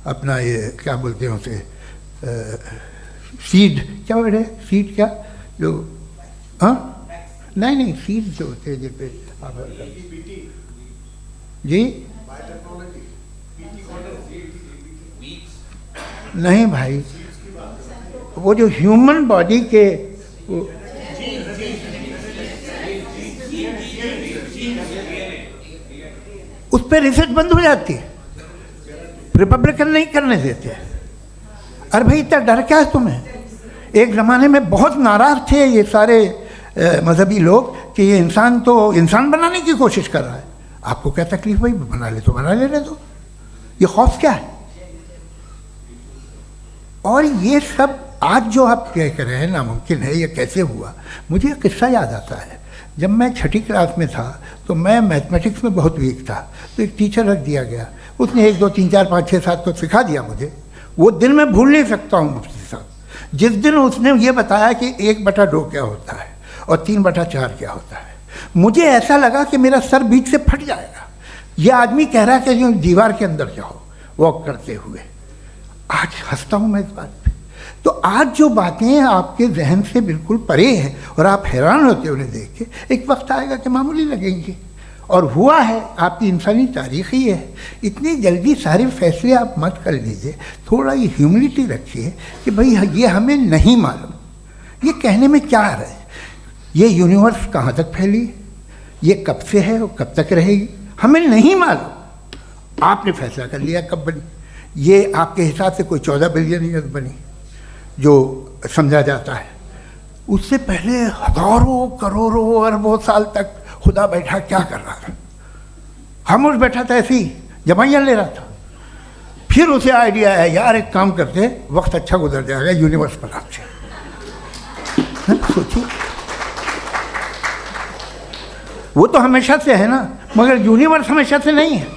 अपना ये क्या बोलते हैं उसे, सीड क्या बोलते हैं, सीड क्या जो, हाँ नहीं सीड जो होते हैं जिन पे जी, नहीं भाई, वो जो ह्यूमन बॉडी के उस पर रिसर्च बंद हो जाती है, रिपब्लिकन नहीं करने देते। अरे भाई इतना डर क्या है तुम्हें? एक ज़माने में बहुत नाराज़ थे ये सारे मजहबी लोग कि ये इंसान तो इंसान बनाने की कोशिश कर रहा है। आपको क्या तकलीफ भाई, बना ले तो बना ले दो, ये खौफ क्या है? और ये सब आज जो आप कह रहे हैं नामुमकिन है, ये कैसे हुआ? मुझे एक किस्सा याद आता है। जब मैं 6ठी क्लास में था तो मैं मैथमेटिक्स में बहुत वीक था, तो एक टीचर रख दिया गया, उसने 1 2 3 4 5 6 7 को सिखा दिया मुझे। वो दिन मैं भूल नहीं सकता हूँ मुफ्ती साहब, जिस दिन उसने ये बताया कि 1/2 क्या होता है और 3/4 क्या होता है। मुझे ऐसा लगा कि मेरा सर बीच से फट जाएगा। ये आदमी कह रहा है कि जो दीवार के अंदर जाओ वॉक करते हुए। आज हंसता हूँ मैं इस बात पे। तो आज जो बातें आपके जहन से बिल्कुल परे हैं और आप हैरान होते हो उन्हें देख के, एक वक्त आएगा कि मामूली लगेंगे। और हुआ है, आपकी इंसानी तारीख ही है। इतनी जल्दी सारे फैसले आप मत कर लीजिए, थोड़ा ये ह्यूमिलिटी रखिए कि भाई ये हमें नहीं मालूम। ये कहने में क्या आ रहा है? ये यूनिवर्स कहाँ तक फैली, ये कब से है और कब तक रहेगी, हमें नहीं मालूम। आपने फैसला कर लिया कब बनी। ये आपके हिसाब से कोई 14 बिलियन ईयर बनी जो समझा जाता है। उससे पहले हजारों करोड़ों अरबों साल तक खुदा बैठा क्या कर रहा था? खामोश बैठा था ऐसे ही, जमाइयाँ ले रहा था। फिर उसे आइडिया आया, यार एक काम करते, वक्त अच्छा गुजर जाएगा, यूनिवर्स बनाते हैं। सोचिए, वो तो हमेशा से है ना, मगर यूनिवर्स हमेशा से नहीं है,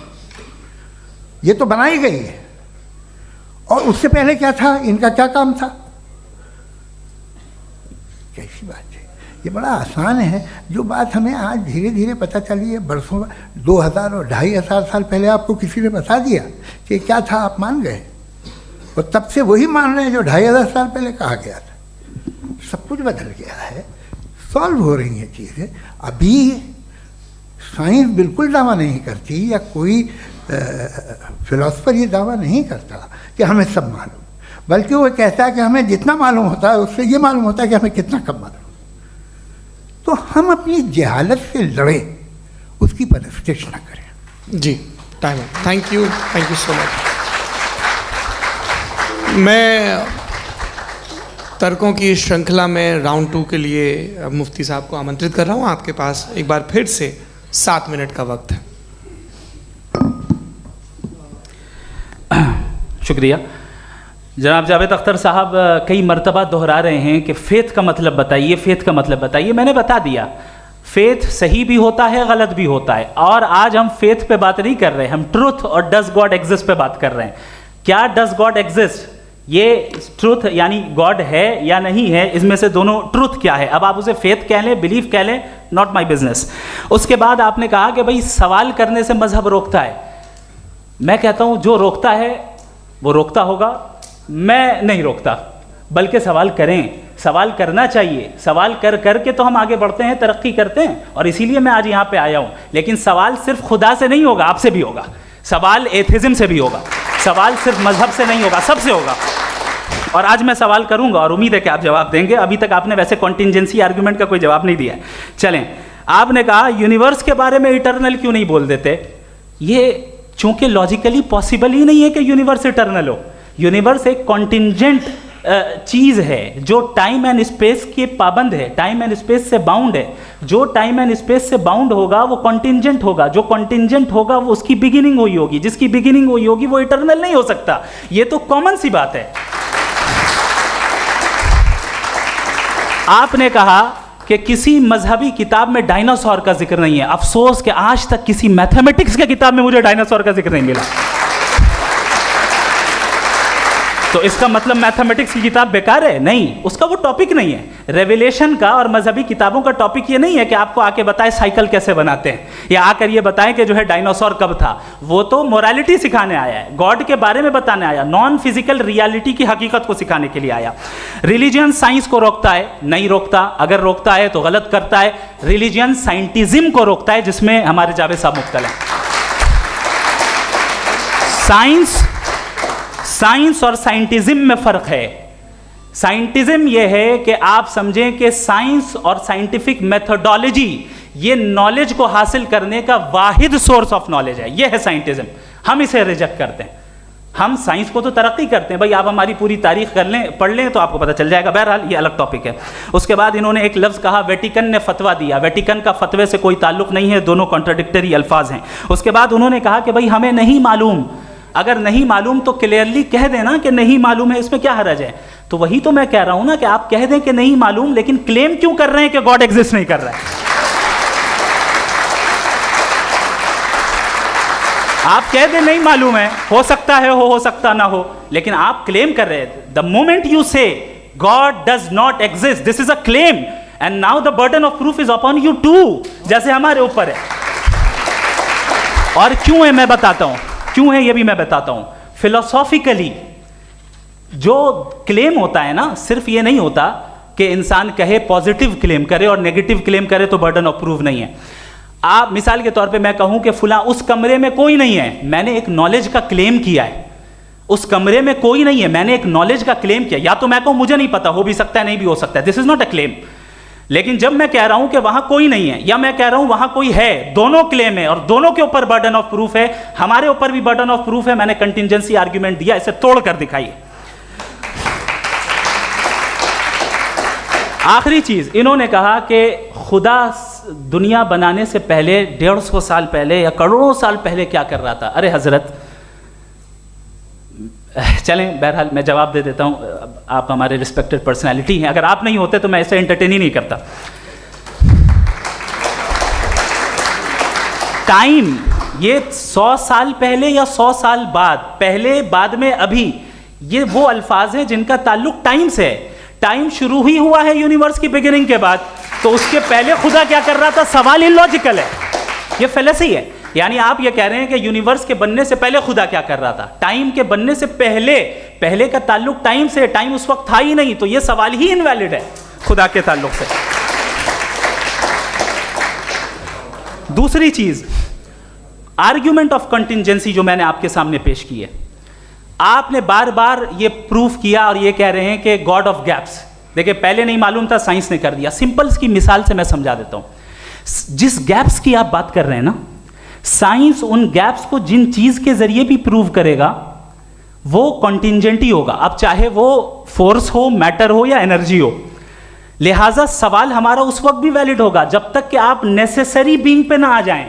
ये तो बनाई गई है। और उससे पहले क्या था, इनका क्या काम था? कैसी बात है, ये बड़ा आसान है। जो बात हमें आज धीरे धीरे पता चली है, बरसों 2000 और 2500 साल पहले आपको किसी ने बता दिया कि क्या था, आप मान गए, और तब से वही मान रहे हैं जो 2500 साल पहले कहा गया था। सब कुछ बदल गया है, सॉल्व हो रही हैं चीज़ें। अभी साइंस बिल्कुल दावा नहीं करती, या कोई फिलोसफर ये दावा नहीं करता कि हमें सब मालूम, बल्कि वो कहता है कि हमें जितना मालूम होता है उससे ये मालूम होता है कि हमें कितना कम मालूम। तो हम अपनी जहालत से लड़ें, उसकी परस्तिश न करें। जी, टाइम है। Thank you so much. मैं तर्कों की श्रृंखला में राउंड 2 के लिए मुफ्ती साहब को आमंत्रित कर रहा हूँ। आपके पास एक बार फिर से 7 मिनट का वक्त है। शुक्रिया। जनाब जावेद अख्तर साहब कई मरतबा दोहरा रहे हैं कि फ़ेथ का मतलब बताइए, फ़ेथ का मतलब बताइए। मैंने बता दिया, फ़ेथ सही भी होता है, गलत भी होता है। और आज हम फ़ेथ पे बात नहीं कर रहे, हम ट्रुथ और डज गॉड एग्जिस्ट पे बात कर रहे हैं। क्या डज गॉड एग्जिस्ट, ये ट्रुथ यानी गॉड है या नहीं है, इसमें से दोनों ट्रुथ क्या है। अब आप उसे फेथ कह लें, बिलीफ कह लें, नॉट माई बिजनेस। उसके बाद आपने कहा कि भाई सवाल करने से मजहब रोकता है। मैं कहता हूं जो रोकता है वो रोकता होगा, मैं नहीं रोकता, बल्कि सवाल करें, सवाल करना चाहिए। सवाल कर करके तो हम आगे बढ़ते हैं, तरक्की करते हैं, और इसीलिए मैं आज यहां पे आया हूं। लेकिन सवाल सिर्फ खुदा से नहीं होगा, आपसे भी होगा। सवाल एथिज्म से भी होगा, सवाल सिर्फ मजहब से नहीं होगा, सबसे होगा। और आज मैं सवाल करूंगा और उम्मीद है कि आप जवाब देंगे। अभी तक आपने वैसे कॉन्टिंजेंसी आर्गुमेंट का कोई जवाब नहीं दिया है। चलें, आपने कहा यूनिवर्स के बारे में इटर्नल क्यों नहीं बोल देते। ये चूंकि लॉजिकली पॉसिबल ही नहीं है कि यूनिवर्स इटर्नल हो। यूनिवर्स एक कॉन्टिंजेंट चीज़ है जो टाइम एंड स्पेस के पाबंद है, टाइम एंड स्पेस से बाउंड है। जो टाइम एंड स्पेस से बाउंड होगा वो कॉन्टिंजेंट होगा, जो कॉन्टिंजेंट होगा वो उसकी बिगिनिंग हुई होगी, जिसकी बिगिनिंग हुई होगी वो इटर्नल नहीं हो सकता। ये तो कॉमन सी बात है। आपने कहा कि किसी मजहबी किताब में डायनासोर का जिक्र नहीं है। अफसोस कि आज तक किसी मैथमेटिक्स के किताब में मुझे डायनासोर का जिक्र नहीं मिला। तो इसका मतलब मैथमेटिक्स की किताब बेकार है? नहीं, उसका वो टॉपिक नहीं है। रेवलेशन का और मजहबी किताबों का टॉपिक ये नहीं है कि आपको आके बताए साइकिल कैसे बनाते हैं, या आकर ये बताएं कि जो है डायनासोर कब था। वो तो मोरालिटी सिखाने आया है, गॉड के बारे में बताने आया, नॉन फिजिकल रियलिटी की हकीकत को सिखाने के लिए आया। रिलीजियन साइंस को रोकता है? नहीं रोकता। अगर रोकता है तो गलत करता है। रिलीजियन साइंटिज्म को रोकता है, जिसमें हमारे जावेद साहब मुब्तला हैं। साइंस और साइंटिज्म में फर्क है। साइंटिज्म यह है कि आप समझें कि साइंस और साइंटिफिक मेथोडोलॉजी ये नॉलेज को हासिल करने का वाहिद सोर्स ऑफ नॉलेज है। यह है साइंटिज्म। हम इसे रिजेक्ट करते हैं। हम साइंस को तो तरक्की करते हैं, भाई आप हमारी पूरी तारीख कर लें, पढ़ लें तो आपको पता चल जाएगा। बहरहाल ये अलग टॉपिक है। उसके बाद इन्होंने एक लफ्ज़ कहा, वेटिकन ने फतवा दिया। वेटिकन का फतवे से कोई ताल्लुक नहीं है, दोनों कॉन्ट्राडिक्टरी अल्फाज हैं। उसके बाद उन्होंने कहा कि भाई हमें नहीं मालूम। अगर नहीं मालूम तो क्लियरली कह देना कि नहीं मालूम है, इसमें क्या हर्ज है। तो वही तो मैं कह रहा हूं ना कि आप कह दें कि नहीं मालूम, लेकिन क्लेम क्यों कर रहे हैं कि गॉड एग्जिस्ट नहीं कर रहा है। आप कह दें नहीं मालूम है, हो सकता है हो सकता ना हो, लेकिन आप क्लेम कर रहे हैं। The moment you say God does not exist, this is a claim, and now the burden of proof is upon you too, जैसे हमारे ऊपर है। और क्यों है मैं बताता हूं, क्यों है ये भी मैं बताता हूं। फिलोसॉफिकली जो क्लेम होता है ना, सिर्फ ये नहीं होता कि इंसान कहे पॉजिटिव क्लेम करे और नेगेटिव क्लेम करे तो बर्डन ऑफ प्रूफ नहीं है। आप मिसाल के तौर पे मैं कहूं कि फुला उस कमरे में कोई नहीं है, मैंने एक नॉलेज का क्लेम किया है। उस कमरे में कोई नहीं है, मैंने एक नॉलेज का क्लेम किया। या तो मैं कहूं मुझे नहीं पता, हो भी सकता है नहीं भी हो सकता है, this is not a claim. लेकिन जब मैं कह रहा हूं कि वहां कोई नहीं है, या मैं कह रहा हूं वहां कोई है, दोनों क्लेम है और दोनों के ऊपर बर्डन ऑफ प्रूफ है। हमारे ऊपर भी बर्डन ऑफ प्रूफ है। मैंने कंटिंजेंसी आर्ग्यूमेंट दिया, इसे तोड़कर दिखाइए। आखिरी चीज, इन्होंने कहा कि खुदा दुनिया बनाने से पहले 150 साल पहले या करोड़ों साल पहले क्या कर रहा था? अरे हजरत, चलें, बहरहाल मैं जवाब दे देता हूं, आप हमारे रिस्पेक्टेड पर्सनैलिटी हैं, अगर आप नहीं होते तो मैं ऐसे एंटरटेन ही नहीं करता। टाइम, ये 100 साल पहले या 100 साल बाद, पहले बाद में अभी, ये वो अल्फाज हैं जिनका ताल्लुक टाइम से है। टाइम शुरू ही हुआ है यूनिवर्स की बिगिनिंग के बाद, तो उसके पहले खुदा क्या कर रहा था? सवाल इलॉजिकल है, ये फेलेसी है। यानी आप ये कह रहे हैं कि यूनिवर्स के बनने से पहले खुदा क्या कर रहा था? टाइम के बनने से पहले, पहले का ताल्लुक टाइम से, टाइम उस वक्त था ही नहीं, तो ये सवाल ही इनवैलिड है खुदा के ताल्लुक से। दूसरी चीज, आर्ग्यूमेंट ऑफ कंटिंजेंसी जो मैंने आपके सामने पेश की है, आपने बार बार ये प्रूफ किया और ये कह रहे हैं कि गॉड ऑफ गैप्स। देखिए, पहले नहीं मालूम था, साइंस ने कर दिया। सिंपल्स की मिसाल से मैं समझा देता हूं। जिस गैप्स की आप बात कर रहे हैं ना, साइंस उन गैप्स को जिन चीज के जरिए भी प्रूव करेगा वो कॉन्टिंजेंट ही होगा, अब चाहे वो फोर्स हो, मैटर हो या एनर्जी हो। लिहाजा सवाल हमारा उस वक्त भी वैलिड होगा जब तक कि आप नेसेसरी बीइंग पे ना आ जाएं,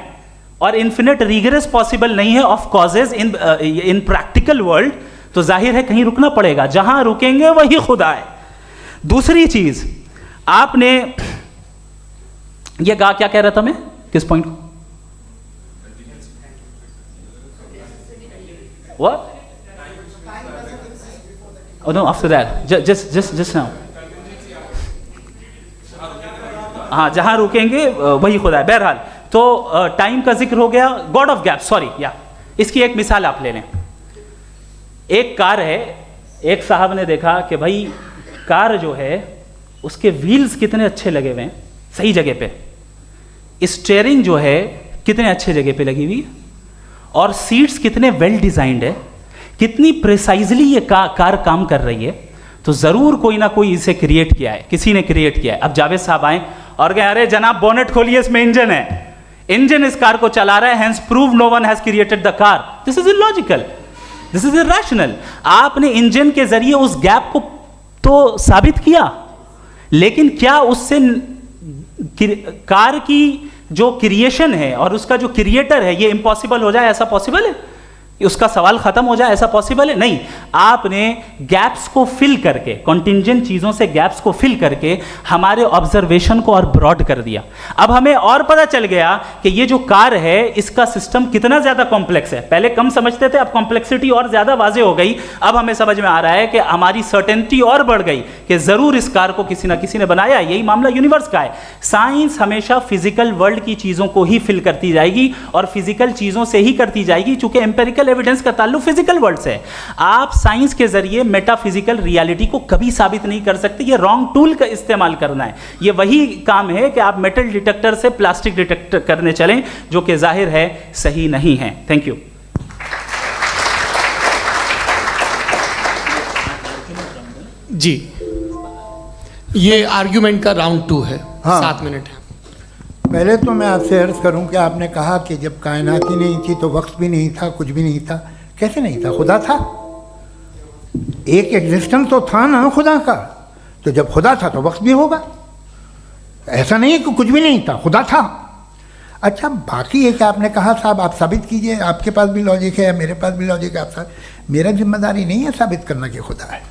और इन्फिनिट रिगरेस पॉसिबल नहीं है of causes in practical world, तो जाहिर है कहीं रुकना पड़ेगा, जहां रुकेंगे वही खुदा है। दूसरी चीज, आपने ये कहा, क्या कह रहा था मैं, किस पॉइंट को? What? Oh no, after that, just now. हाँ, जहां रुकेंगे वही खुदा है। बहरहाल, तो टाइम का जिक्र हो गया, गॉड ऑफ गैप, सॉरी, या इसकी एक मिसाल आप ले लें। एक कार है, एक साहब ने देखा कि भाई कार जो है उसके व्हील्स कितने अच्छे लगे हुए हैं, सही जगह पे, स्टीयरिंग जो है कितने अच्छे जगह पे लगी हुई है, और सीट्स कितने वेल डिजाइंड है, कितनी प्रिसाइजली ये कार काम कर रही है, तो जरूर कोई ना कोई इसे क्रिएट किया है, किसी ने क्रिएट किया है। अब जावेद साहब आए और कहे, अरे जनाब बोनेट खोलिए, इसमें इंजन है, इंजन इस कार को चला रहा है, hence prove no one has created the car. This is illogical, this is irrational. आपने इंजन के जरिए उस गैप को तो साबित किया, लेकिन क्या उससे कार की जो क्रिएशन है और उसका जो क्रिएटर है ये इम्पॉसिबल हो जाए? ऐसा पॉसिबल है? उसका सवाल खत्म हो जाए, ऐसा पॉसिबल है? नहीं। आपने गैप्स को फिल करके, कॉन्टिंजेंट चीजों से गैप्स को फिल करके हमारे ऑब्जर्वेशन को और ब्रॉड कर दिया। अब हमें और पता चल गया कि ये जो कार है इसका सिस्टम कितना ज्यादा कॉम्प्लेक्स है। पहले कम समझते थे, अब कॉम्प्लेक्सिटी और ज्यादा वाजे हो गई। अब हमें समझ में आ रहा है कि हमारी सर्टेनिटी और बढ़ गई कि जरूर इस कार को किसी ना किसी ने बनाया। यही मामला यूनिवर्स का है। साइंस हमेशा फिजिकल वर्ल्ड की चीजों को ही फिल करती जाएगी और फिजिकल चीजों से ही करती जाएगी, चूंकि एम्पेरिकल एविडेंस का ताल्लुक फिजिकल वर्ल्ड से है। आप साइंस के जरिए मेटाफिजिकल रियलिटी को कभी साबित नहीं कर सकते। ये रॉन्ग टूल का इस्तेमाल करना है। ये वही काम है कि आप मेटल डिटेक्टर से प्लास्टिक डिटेक्टर करने चलें, जो कि जाहिर है सही नहीं है। Thank you. जी, ये आर्ग्यूमेंट का राउंड 2 है। हाँ। 7 मिनट है। पहले तो मैं आपसे अर्ज करूं कि आपने कहा कि जब कायनात ही नहीं थी तो वक्त भी नहीं था, कुछ भी नहीं था। कैसे नहीं था? खुदा था, एक एग्जिस्टेंस तो था ना खुदा का। तो जब खुदा था तो वक्त भी होगा। ऐसा नहीं है कि कुछ भी नहीं था, खुदा था। अच्छा, बाकी एक आपने कहा साहब आप साबित कीजिए, आपके पास भी लॉजिक है या मेरे पास भी लॉजिक है। आप मेरा जिम्मेदारी नहीं है साबित करना कि खुदा है।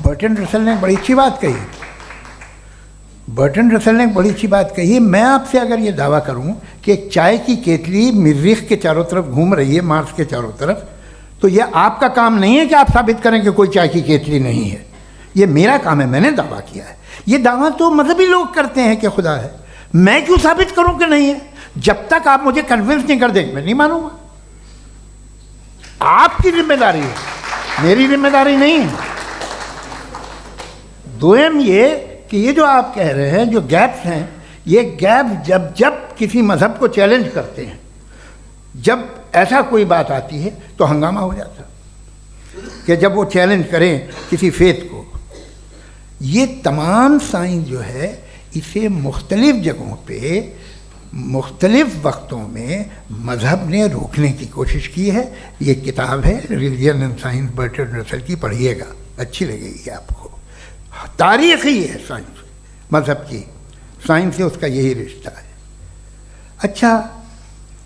बर्टन रसल ने बड़ी अच्छी बात कही। बर्टन रसल ने बड़ी अच्छी बात कही। मैं आपसे अगर ये दावा करूं कि एक चाय की केतली मरीख के चारों तरफ घूम रही है, मार्स के चारों तरफ, तो ये आपका काम नहीं है कि आप साबित करें कि कोई चाय की केतली नहीं है। ये मेरा काम है, मैंने दावा किया है। ये दावा तो मजहबी लोग करते हैं कि खुदा है। मैं क्यों साबित करूं कि नहीं है? जब तक आप मुझे कन्विंस नहीं कर देंगे मैं नहीं मानूंगा। आपकी जिम्मेदारी है, मेरी जिम्मेदारी नहीं है। दोयम ये कि ये जो आप कह रहे हैं, जो गैप्स हैं, ये गैप जब जब किसी मजहब को चैलेंज करते हैं, जब ऐसा कोई बात आती है तो हंगामा हो जाता कि जब वो चैलेंज करें किसी फेथ को। ये तमाम साइंस जो है इसे मुख्तलिफ जगहों पे मुख्तलिफ वक्तों में मजहब ने रोकने की कोशिश की है। ये किताब है religion and science, Burton Russell की, पढ़िएगा, अच्छी लगेगी आपको। तारीख ही है साइंस, मजहब की साइंस से उसका यही रिश्ता है। अच्छा,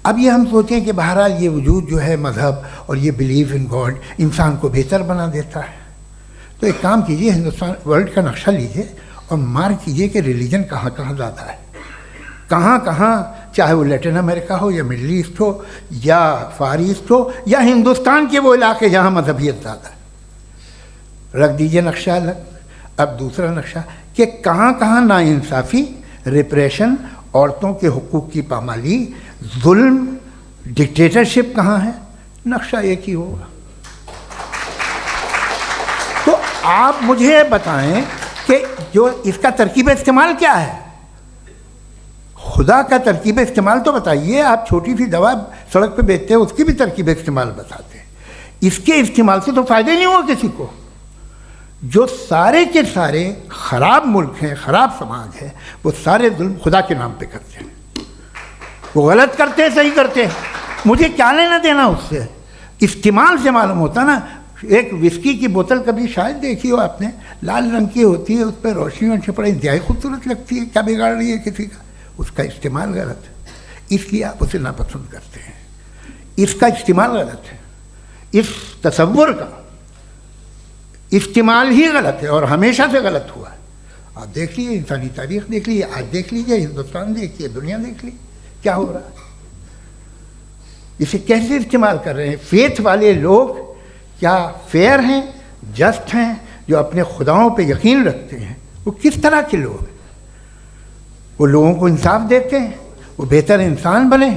अब ये हम सोचें कि बहरहाल ये वजूद जो है मज़हब और ये बिलीव इन गॉड इंसान को बेहतर बना देता है, तो एक काम कीजिए, हिंदुस्तान वर्ल्ड का नक्शा लीजिए और मार्क कीजिए कि रिलीजन कहाँ कहाँ ज़्यादा है, कहाँ कहाँ, चाहे वो लैटिन अमेरिका हो या मिडल ईस्ट हो या फार ईस्ट हो या हिंदुस्तान के वो इलाके जहाँ मजहबियत ज़्यादा है। रख दीजिए नक्शा अलग। अब दूसरा नक्शा कि कहाँ कहाँ नाइंसाफ़ी, रिप्रेशन, औरतों के हुकूक की पामाली, जुल्म, डिक्टेटरशिप कहाँ है, नक्शा एक ही होगा। तो आप मुझे बताएं कि जो इसका तरकीब इस्तेमाल क्या है, खुदा का तरकीब इस्तेमाल तो बताइए। आप छोटी सी दवा सड़क पे बेचते हैं, उसकी भी तरकीब इस्तेमाल बताते हैं। इसके इस्तेमाल से तो फ़ायदा नहीं हुआ किसी को। जो सारे के सारे ख़राब मुल्क हैं, ख़राब समाज है, वो सारे जुल्म खुदा के नाम पे करते हैं। वो गलत करते हैं, सही करते हैं, मुझे क्या लेना देना उससे। इस्तेमाल से मालूम होता ना। एक विस्की की बोतल कभी शायद देखी हो आपने, लाल रंग की होती है, उस पर रोशनी और छपड़ा इंतहाई खूबसूरत लगती है, क्या बिगाड़ रही है किसी का, उसका इस्तेमाल गलत है, इसलिए आप उसे नापसंद करते हैं। इसका इस्तेमाल गलत है, इस तसव्वुर का इस्तेमाल ही गलत है और हमेशा से गलत हुआ है। आप देख लीजिए, इंसानी तारीख देख लीजिए, आज देख लीजिए, हिंदुस्तान देखिए, दुनिया देख लीजिए क्या हो रहा है। इसे कैसे इस्तेमाल कर रहे हैं। फेथ वाले लोग क्या फेयर हैं, जस्ट हैं, जो अपने खुदाओं पे यकीन रखते हैं, वो किस तरह के लोग हैं। वो लोगों को इंसाफ देते हैं, वो बेहतर इंसान बने।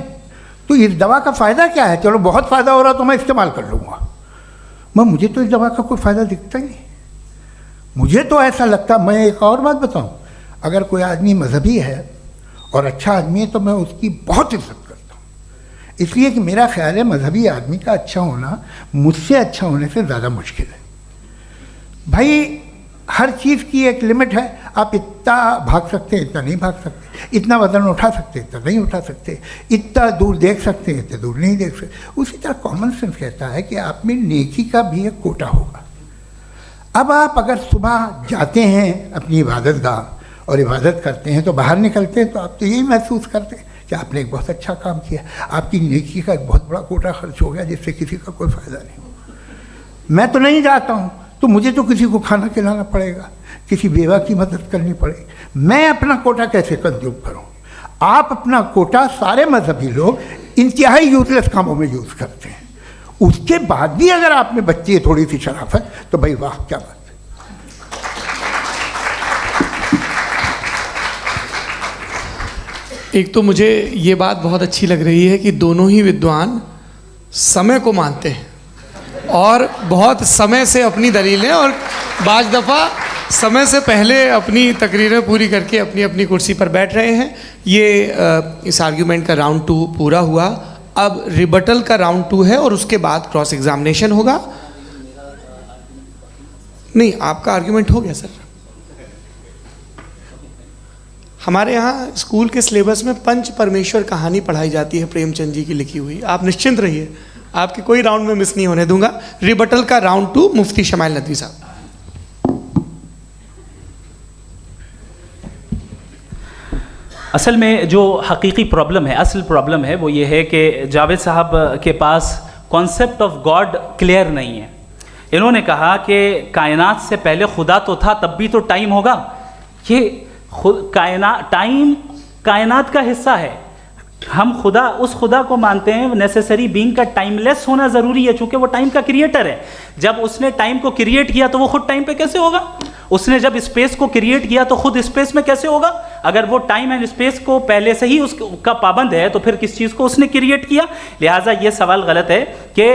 तो इस दवा का फ़ायदा क्या है। चलो बहुत फ़ायदा हो रहा तो मैं इस्तेमाल कर लूँगा, मुझे तो इस दवा का कोई फ़ायदा दिखता ही नहीं। मुझे तो ऐसा लगता, मैं एक और बात बताऊं, अगर कोई आदमी मजहबी है और अच्छा आदमी है तो मैं उसकी बहुत इज्जत करता हूँ, इसलिए कि मेरा ख्याल है मजहबी आदमी का अच्छा होना मुझसे अच्छा होने से ज़्यादा मुश्किल है। भाई हर चीज़ की एक लिमिट है। आप इतना भाग सकते हैं, इतना नहीं भाग सकते, इतना वज़न उठा सकते, इतना नहीं उठा सकते, इतना दूर देख सकते हैं, इतना दूर नहीं देख सकते। उसी तरह कॉमन सेंस कहता है कि आप में नेकी का भी एक कोटा होगा। अब आप अगर सुबह जाते हैं अपनी इबादत गाह और इबादत करते हैं, तो बाहर निकलते हैं तो आप तो यही महसूस करते हैं कि आपने एक बहुत अच्छा काम किया, आपकी नेकी का एक बहुत बड़ा कोटा खर्च हो गया जिससे किसी का कोई फ़ायदा नहीं हो। मैं तो नहीं जाता हूँ तो मुझे तो किसी को खाना खिलाना पड़ेगा, किसी बेवा की मदद करनी पड़ेगी। मैं अपना कोटा कैसे कंज्यूम करूं। आप अपना कोटा, सारे मजहबी लोग इंतहाई यूजलेस कामों में यूज़ करते हैं। उसके बाद भी अगर आप में बच्ची है थोड़ी सी शराफत, तो भाई वाह क्या बात है। एक तो मुझे ये बात बहुत अच्छी लग रही है कि दोनों ही विद्वान समय को मानते हैं और बहुत समय से अपनी दलीलें और बाज़ दफ़ा समय से पहले अपनी तकरीरें पूरी करके अपनी अपनी कुर्सी पर बैठ रहे हैं। ये इस आर्ग्यूमेंट का राउंड 2 पूरा हुआ। अब रिबटल का राउंड 2 है और उसके बाद क्रॉस एग्जामिनेशन होगा। नहीं, आपका आर्ग्यूमेंट हो गया सर। हमारे यहाँ स्कूल के सिलेबस में पंच परमेश्वर कहानी पढ़ाई जाती है, प्रेमचंद जी की लिखी हुई। आप निश्चिंत रहिए, आपके कोई राउंड में मिस नहीं होने दूंगा। रिबटल का राउंड 2, मुफ्ती शमाइल नदवी साहब। असल में जो हकीकी प्रॉब्लम है, असल प्रॉब्लम है, वो ये है कि जावेद साहब के पास कॉन्सेप्ट ऑफ गॉड क्लियर नहीं है। इन्होंने कहा कि कायनात से पहले खुदा तो था, तब भी तो टाइम होगा। ये टाइम कायनात का हिस्सा है। हम खुदा, उस खुदा को मानते हैं, नेसेसरी बीइंग का टाइमलेस होना ज़रूरी है, चूँकि वो टाइम का क्रिएटर है। जब उसने टाइम को क्रिएट किया तो वो खुद टाइम पे कैसे होगा। उसने जब स्पेस को क्रिएट किया तो खुद स्पेस में कैसे होगा। अगर वो टाइम एंड स्पेस को पहले से ही उसका पाबंद है तो फिर किस चीज़ को उसने क्रिएट किया। लिहाजा ये सवाल गलत है कि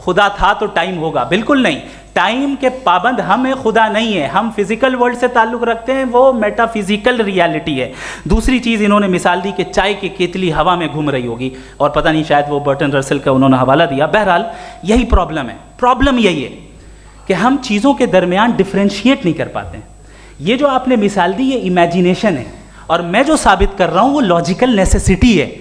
खुदा था तो टाइम होगा, बिल्कुल नहीं। टाइम के पाबंद हम हैं, खुदा नहीं है। हम फिजिकल वर्ल्ड से ताल्लुक़ रखते हैं, वो मेटाफिजिकल रियलिटी है। दूसरी चीज़ इन्होंने मिसाल दी कि चाय की केतली हवा में घूम रही होगी, और पता नहीं शायद वो बर्टन रसल का उन्होंने हवाला दिया। बहरहाल यही प्रॉब्लम है। प्रॉब्लम यही है कि हम चीज़ों के दरमियान डिफ्रेंशिएट नहीं कर पाते हैं। ये जो आपने मिसाल दी ये इमेजिनेशन है, और मैं जो साबित कर रहा हूँ वो लॉजिकल नेसेसिटी है।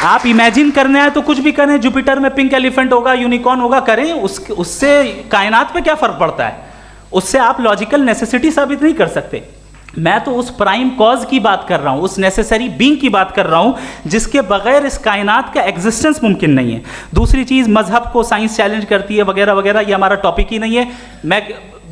आप इमेजिन करने आए तो कुछ भी करें, जुपिटर में पिंक एलिफेंट होगा, यूनिकॉर्न होगा, करें, उससे कायनात पे क्या फ़र्क पड़ता है। उससे आप लॉजिकल नेसेसिटी साबित नहीं कर सकते। मैं तो उस प्राइम कॉज की बात कर रहा हूं, उस नेसेसरी बीइंग की बात कर रहा हूं जिसके बगैर इस कायनात का एग्जिस्टेंस मुमकिन नहीं है। दूसरी चीज, मजहब को साइंस चैलेंज करती है वगैरह वगैरह, ये हमारा टॉपिक ही नहीं है।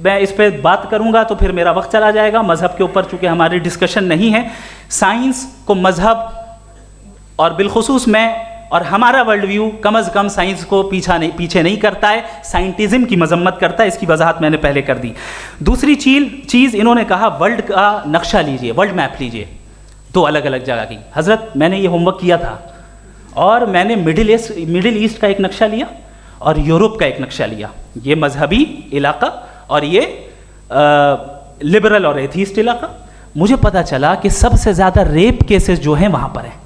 मैं इस पर बात करूंगा तो फिर मेरा वक्त चला जाएगा। मजहब के ऊपर चूंकि हमारी डिस्कशन नहीं है, साइंस को मजहब और बिलखुसूस मैं और हमारा वर्ल्ड व्यू कम अज़ कम साइंस को पीछे नहीं करता है, साइंटिज्म की मजम्मत करता है। इसकी वजाहत मैंने पहले कर दी। दूसरी चीज़ इन्होंने कहा वर्ल्ड का नक्शा लीजिए, वर्ल्ड मैप लीजिए, दो अलग अलग जगह की। हज़रत मैंने ये होमवर्क किया था और मैंने मिडिल ईस्ट का एक नक्शा लिया और यूरोप का एक नक्शा लिया, ये मजहबी इलाका और ये लिबरल और एथीस्ट इलाका। मुझे पता चला कि सबसे ज़्यादा रेप केसेस जो हैं वहाँ पर हैं।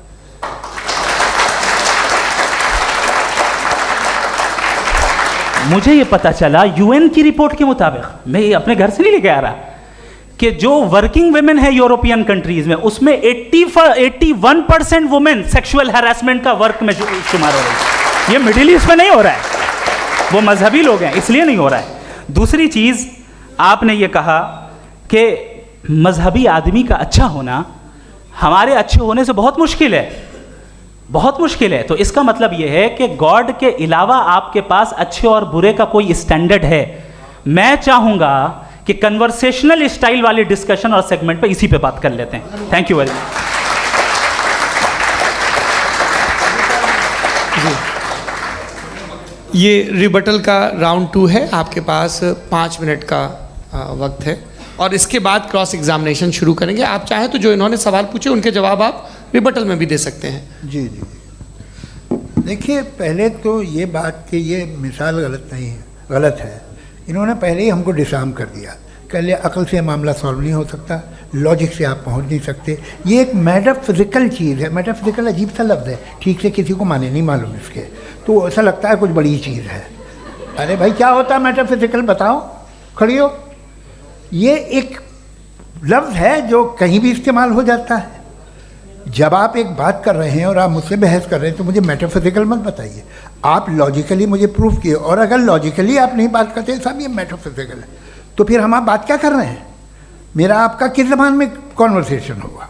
मुझे ये पता चला यूएन की रिपोर्ट के मुताबिक, मैं ये अपने घर से नहीं लेके आ रहा, कि जो वर्किंग वुमेन है यूरोपियन कंट्रीज में, उसमें 81% वुमेन सेक्सुअल हैरेसमेंट का वर्क में शुमार हो रही है। ये मिडिल ईस्ट में नहीं हो रहा है, वो मजहबी लोग हैं इसलिए नहीं हो रहा है। दूसरी चीज, आपने ये कहा कि मजहबी आदमी का अच्छा होना हमारे अच्छे होने से बहुत मुश्किल है, बहुत मुश्किल है। तो इसका मतलब यह है कि गॉड के अलावा आपके पास अच्छे और बुरे का कोई स्टैंडर्ड है। मैं चाहूंगा कि कन्वर्सेशनल स्टाइल वाली डिस्कशन और सेगमेंट पे इसी पे बात कर लेते हैं। Thank you very much. ये रिबटल का राउंड 2 है, आपके पास 5 मिनट का वक्त है और इसके बाद क्रॉस एग्जामिनेशन शुरू करेंगे। आप चाहें तो जो इन्होंने सवाल पूछे उनके जवाब आप रिबटल में भी दे सकते हैं। जी जी, देखिए पहले तो ये बात कि ये मिसाल गलत नहीं है, गलत है। इन्होंने पहले ही हमको डिसार्म कर दिया, कह लिया अकल से मामला सॉल्व नहीं हो सकता, लॉजिक से आप पहुंच नहीं सकते। ये एक मेटाफिजिकल चीज़ है। मेटाफिजिकल अजीब सा लफ्ज़ है, ठीक से किसी को माने नहीं मालूम इसके, तो ऐसा लगता है कुछ बड़ी चीज़ है। अरे भाई क्या होता है मेटाफिजिकल, बताओ, खड़ी हो। ये एक लफ्ज़ है जो कहीं भी इस्तेमाल हो जाता है। जब आप एक बात कर रहे हैं और आप मुझसे बहस कर रहे हैं तो मुझे मेटाफिजिकल मत बताइए, आप लॉजिकली मुझे प्रूफ किए। और अगर लॉजिकली आप नहीं बात करते साहब ये मेटाफिजिकल है, तो फिर हम आप बात क्या कर रहे हैं? मेरा आपका किस ज़बान में कॉन्वर्सेशन होगा?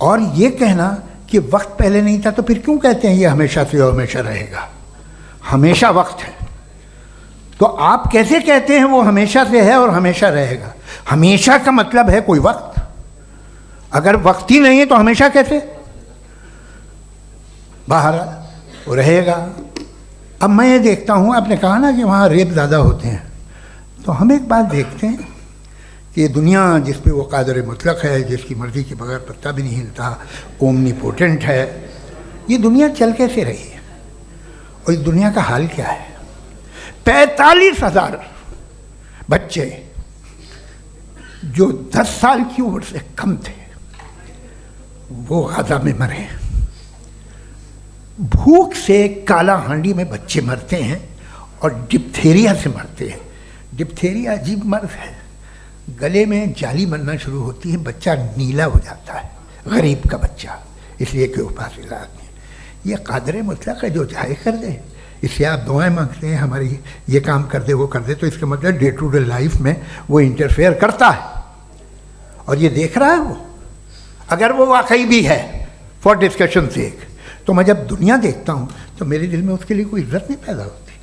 और ये कहना कि वक्त पहले नहीं था, तो फिर क्यों कहते हैं ये हमेशा से और हमेशा रहेगा? हमेशा वक्त है, तो आप कैसे कहते हैं वो हमेशा से है और हमेशा रहेगा? हमेशा का मतलब है कोई वक्त, अगर वक्त ही नहीं है तो हमेशा कैसे? बाहर वो रहेगा। अब मैं ये देखता हूँ, आपने कहा ना कि वहाँ रेप ज़्यादा होते हैं, तो हम एक बात देखते हैं कि ये दुनिया जिस पे वो कादर मुतलक है, जिसकी मर्ज़ी के बगैर पत्ता भी नहीं हिलता, ओमनीपोटेंट है, ये दुनिया चल कैसे रही है? और इस दुनिया का हाल क्या है? 45,000 बच्चे जो 10 साल की उम्र से कम थे वो गाजा में मरे। भूख से काला हांडी में बच्चे मरते हैं और डिप्थेरिया से मरते हैं। डिप्थेरिया अजीब मर्ज है, गले में जाली बनना शुरू होती है, बच्चा नीला हो जाता है, गरीब का बच्चा, इसलिए कि उपास इलाज नहीं। ये कादर मुतलक है जो चाहे कर दे, इससे आप दुआएं मांगते हैं हमारी ये काम कर दे वो कर दे, तो इसका मतलब डे टू डे लाइफ में वो इंटरफेयर करता है और ये देख रहा है वो। अगर वो वाकई भी है फॉर डिस्कशन सेक, तो मैं जब दुनिया देखता हूँ तो मेरे दिल में उसके लिए कोई इज्जत नहीं पैदा होती।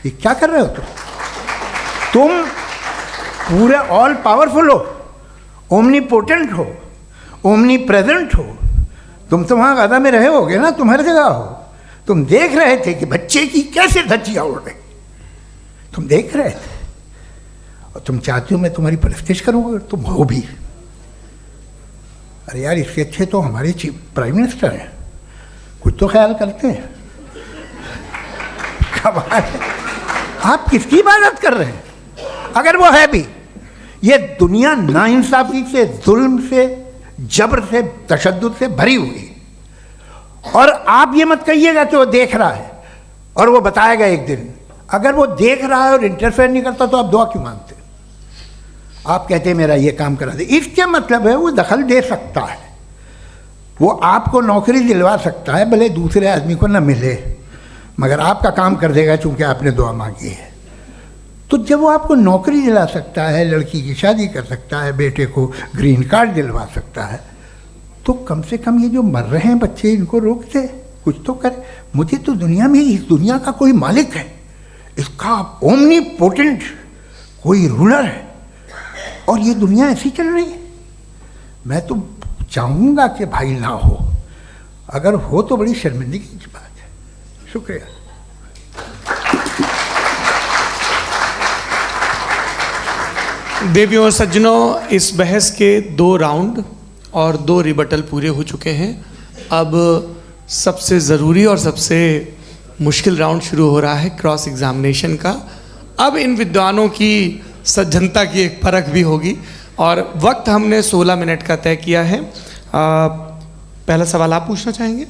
ये क्या कर रहे हो तुम पूरे ऑल पावरफुल हो, ओमनीपोटेंट हो, ओमनी प्रेजेंट हो। तुम तो वहाँ गाजा में रहे होगे ना, तुम हर जगह हो। तुम देख रहे थे कि बच्चे की कैसे धज्जियाँ उड़ रही, तुम देख रहे थे और तुम चाहते हो मैं तुम्हारी परस्तिश करूँगा, तुम हो भी। अरे यार, इसके अच्छे तो हमारे चीफ प्राइम मिनिस्टर हैं, कुछ तो ख्याल करते हैं। कमाल है, आप किसकी इबादत कर रहे हैं? अगर वो है भी, ये दुनिया नाइंसाफी से, जुल्म से, जबर से, तशद्दुद से भरी हुई। और आप ये मत कहिएगा कि वो देख रहा है और वो बताएगा एक दिन। अगर वो देख रहा है और इंटरफेयर नहीं करता तो आप दुआ क्यों मांगते? आप कहते हैं मेरा ये काम करा दे, इसके मतलब है वो दखल दे सकता है, वो आपको नौकरी दिलवा सकता है, भले दूसरे आदमी को न मिले, मगर आपका काम कर देगा चूंकि आपने दुआ मांगी है। तो जब वो आपको नौकरी दिला सकता है, लड़की की शादी कर सकता है, बेटे को ग्रीन कार्ड दिलवा सकता है, तो कम से कम ये जो मर रहे हैं बच्चे, इनको रोक दे, कुछ तो करे। मुझे तो दुनिया में, इस दुनिया का कोई मालिक है, इसका ओमनीपोटेंट कोई रूलर है, और ये दुनिया ऐसी चल रही है। मैं तो चाहूँगा कि भाई ना हो, अगर हो तो बड़ी शर्मिंदगी की बात है। शुक्रिया। देवियों और सज्जनों, इस बहस के 2 राउंड और 2 रिबटल पूरे हो चुके हैं। अब सबसे ज़रूरी और सबसे मुश्किल राउंड शुरू हो रहा है, क्रॉस एग्जामिनेशन का। अब इन विद्वानों की सज्जनता की एक परख भी होगी, और वक्त हमने 16 मिनट का तय किया है। पहला सवाल आप पूछना चाहेंगे?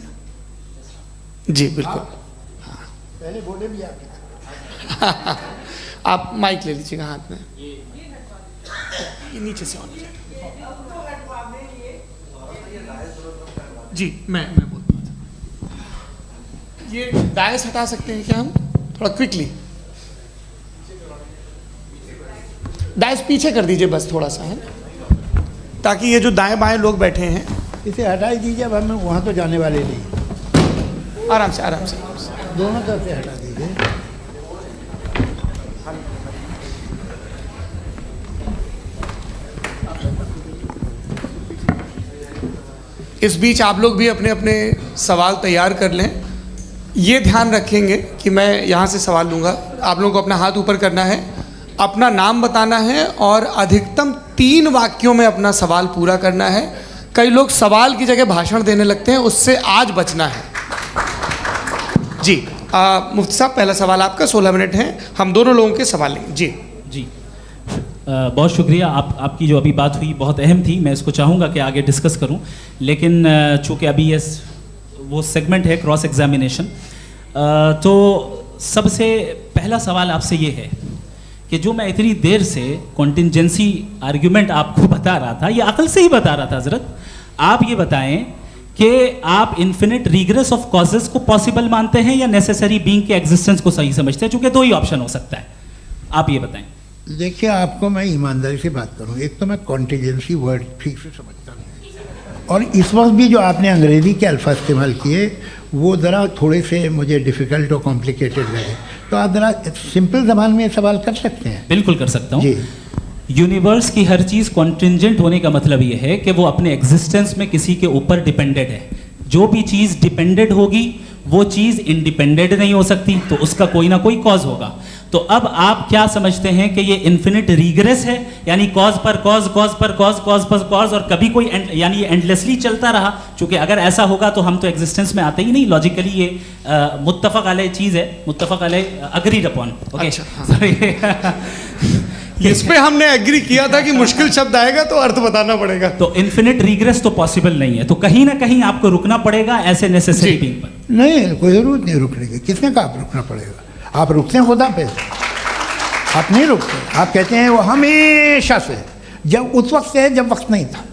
जी बिल्कुल। पहले बोले भी आप आप माइक ले लीजिएगा हाथ में, ये नीचे से ऑन हो जाएगा। जी मैं बोलता हूँ, ये डायस हटा सकते हैं क्या हम थोड़ा क्विकली? डायस पीछे कर दीजिए बस थोड़ा सा, है, ताकि ये जो दाएं बाएं लोग बैठे हैं, इसे हटा ही दीजिए। अब हम वहाँ तो जाने वाले नहीं। आराम से आराम से दोनों तरफ से हटा दीजिए। इस बीच आप लोग भी अपने अपने सवाल तैयार कर लें। ये ध्यान रखेंगे कि मैं यहाँ से सवाल लूँगा, आप लोगों को अपना हाथ ऊपर करना है, अपना नाम बताना है, और अधिकतम 3 वाक्यों में अपना सवाल पूरा करना है। कई लोग सवाल की जगह भाषण देने लगते हैं, उससे आज बचना है। जी मुफ्ती साहब, पहला सवाल आपका, 16 मिनट हैं, हम दोनों लोगों के सवाल लेंगे। जी बहुत शुक्रिया। आपकी जो अभी बात हुई बहुत अहम थी, मैं इसको चाहूँगा कि आगे डिस्कस करूँ, लेकिन चूँकि अभी ये वो सेगमेंट है क्रॉस एग्जामिनेशन, तो सबसे पहला सवाल आपसे ये है कि जो मैं इतनी देर से कॉन्टिंजेंसी आर्ग्यूमेंट आपको बता रहा था, ये अकल से ही बता रहा था हजरत, आप ये बताएं कि आप इन्फिनिट रिग्रेस ऑफ कॉजेस को पॉसिबल मानते हैं या नेसेसरी बीइंग के एग्जिस्टेंस को सही समझते हैं, चूँकि 2 ही ऑप्शन हो सकता है, आप ये बताएं। देखिए, आपको मैं ईमानदारी से बात करूं, एक तो मैं कॉन्टिजेंसी वर्ड ठीक से समझता नहीं, और इस वक्त भी जो आपने अंग्रेज़ी के अल्फाज इस्तेमाल किए वो ज़रा थोड़े से मुझे डिफ़िकल्ट और कॉम्प्लिकेटेड लगे, तो आप ज़रा सिंपल ज़बान में सवाल कर सकते हैं? बिल्कुल कर सकता हूँ जी। यूनिवर्स की हर चीज़ कॉन्टिंजेंट होने का मतलब ये है कि वो अपने एग्जिस्टेंस में किसी के ऊपर डिपेंडेड है। जो भी चीज़ डिपेंडेड होगी वो चीज़ इंडिपेंडेंट नहीं हो सकती, तो उसका कोई ना कोई कॉज होगा। तो अब आप क्या समझते हैं कि ये इन्फिनिट रिग्रेस है, यानी कॉज पर कॉज, कॉज पर कॉज, कॉज पर कॉज, और कभी कोई यानी ये एंडलेसली चलता रहा? क्योंकि अगर ऐसा होगा तो हम तो एग्जिस्टेंस में आते ही नहीं, लॉजिकली ये मुत्तफक अलैह चीज़ है, मुत्तफक अलैह अग्रीड अपॉन। ओके, इस पे हमने एग्री किया था कि मुश्किल शब्द आएगा तो अर्थ बताना पड़ेगा। तो इन्फिनिट रिग्रेस तो पॉसिबल नहीं है, तो कहीं ना कहीं आपको रुकना पड़ेगा ऐसे नेसेसरी बीइंग पर। नहीं, कोई ज़रूरत नहीं रुकने की। किसने कहा आप रुकना पड़ेगा? आप रुकते हैं खुदा पे, आप नहीं रुकते। आप कहते हैं वो हमेशा से, जब उस वक्त से है जब वक्त नहीं था।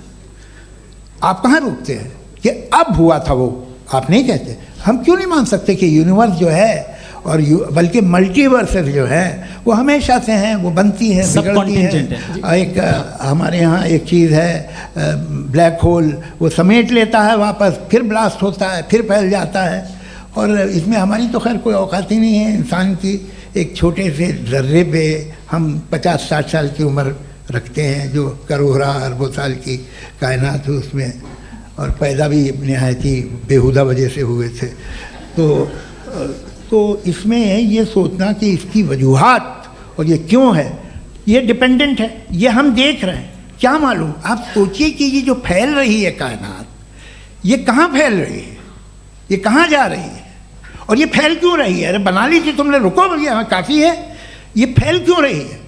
आप कहाँ रुकते हैं कि अब हुआ था वो? आप नहीं कहते। हम क्यों नहीं मान सकते कि यूनिवर्स जो है और बल्कि मल्टीवर्सेस जो है वो हमेशा से हैं, वो बनती है, बिगड़ती है। एक हमारे यहाँ एक चीज़ है ब्लैक होल, वो समेट लेता है वापस, फिर ब्लास्ट होता है, फिर फैल जाता है, और इसमें हमारी तो खैर कोई औकात ही नहीं है इंसान की। एक छोटे से ज़र्रे पे हम 50-60 साल की उम्र रखते हैं, जो करोड़ों अरबों साल की कायनात है उसमें, और पैदा भी नहायत ही बेहुदा वजह से हुए थे। तो इसमें ये सोचना कि इसकी वजूहात और ये क्यों है, ये डिपेंडेंट है, ये हम देख रहे हैं, क्या मालूम। आप सोचिए कि ये जो फैल रही है कायनात, ये कहाँ फैल रही है, ये कहाँ जा रही है, और ये फैल क्यों रही है? अरे बना ली थी तुमने, रुको भैया, काफ़ी है। ये फैल क्यों रही है?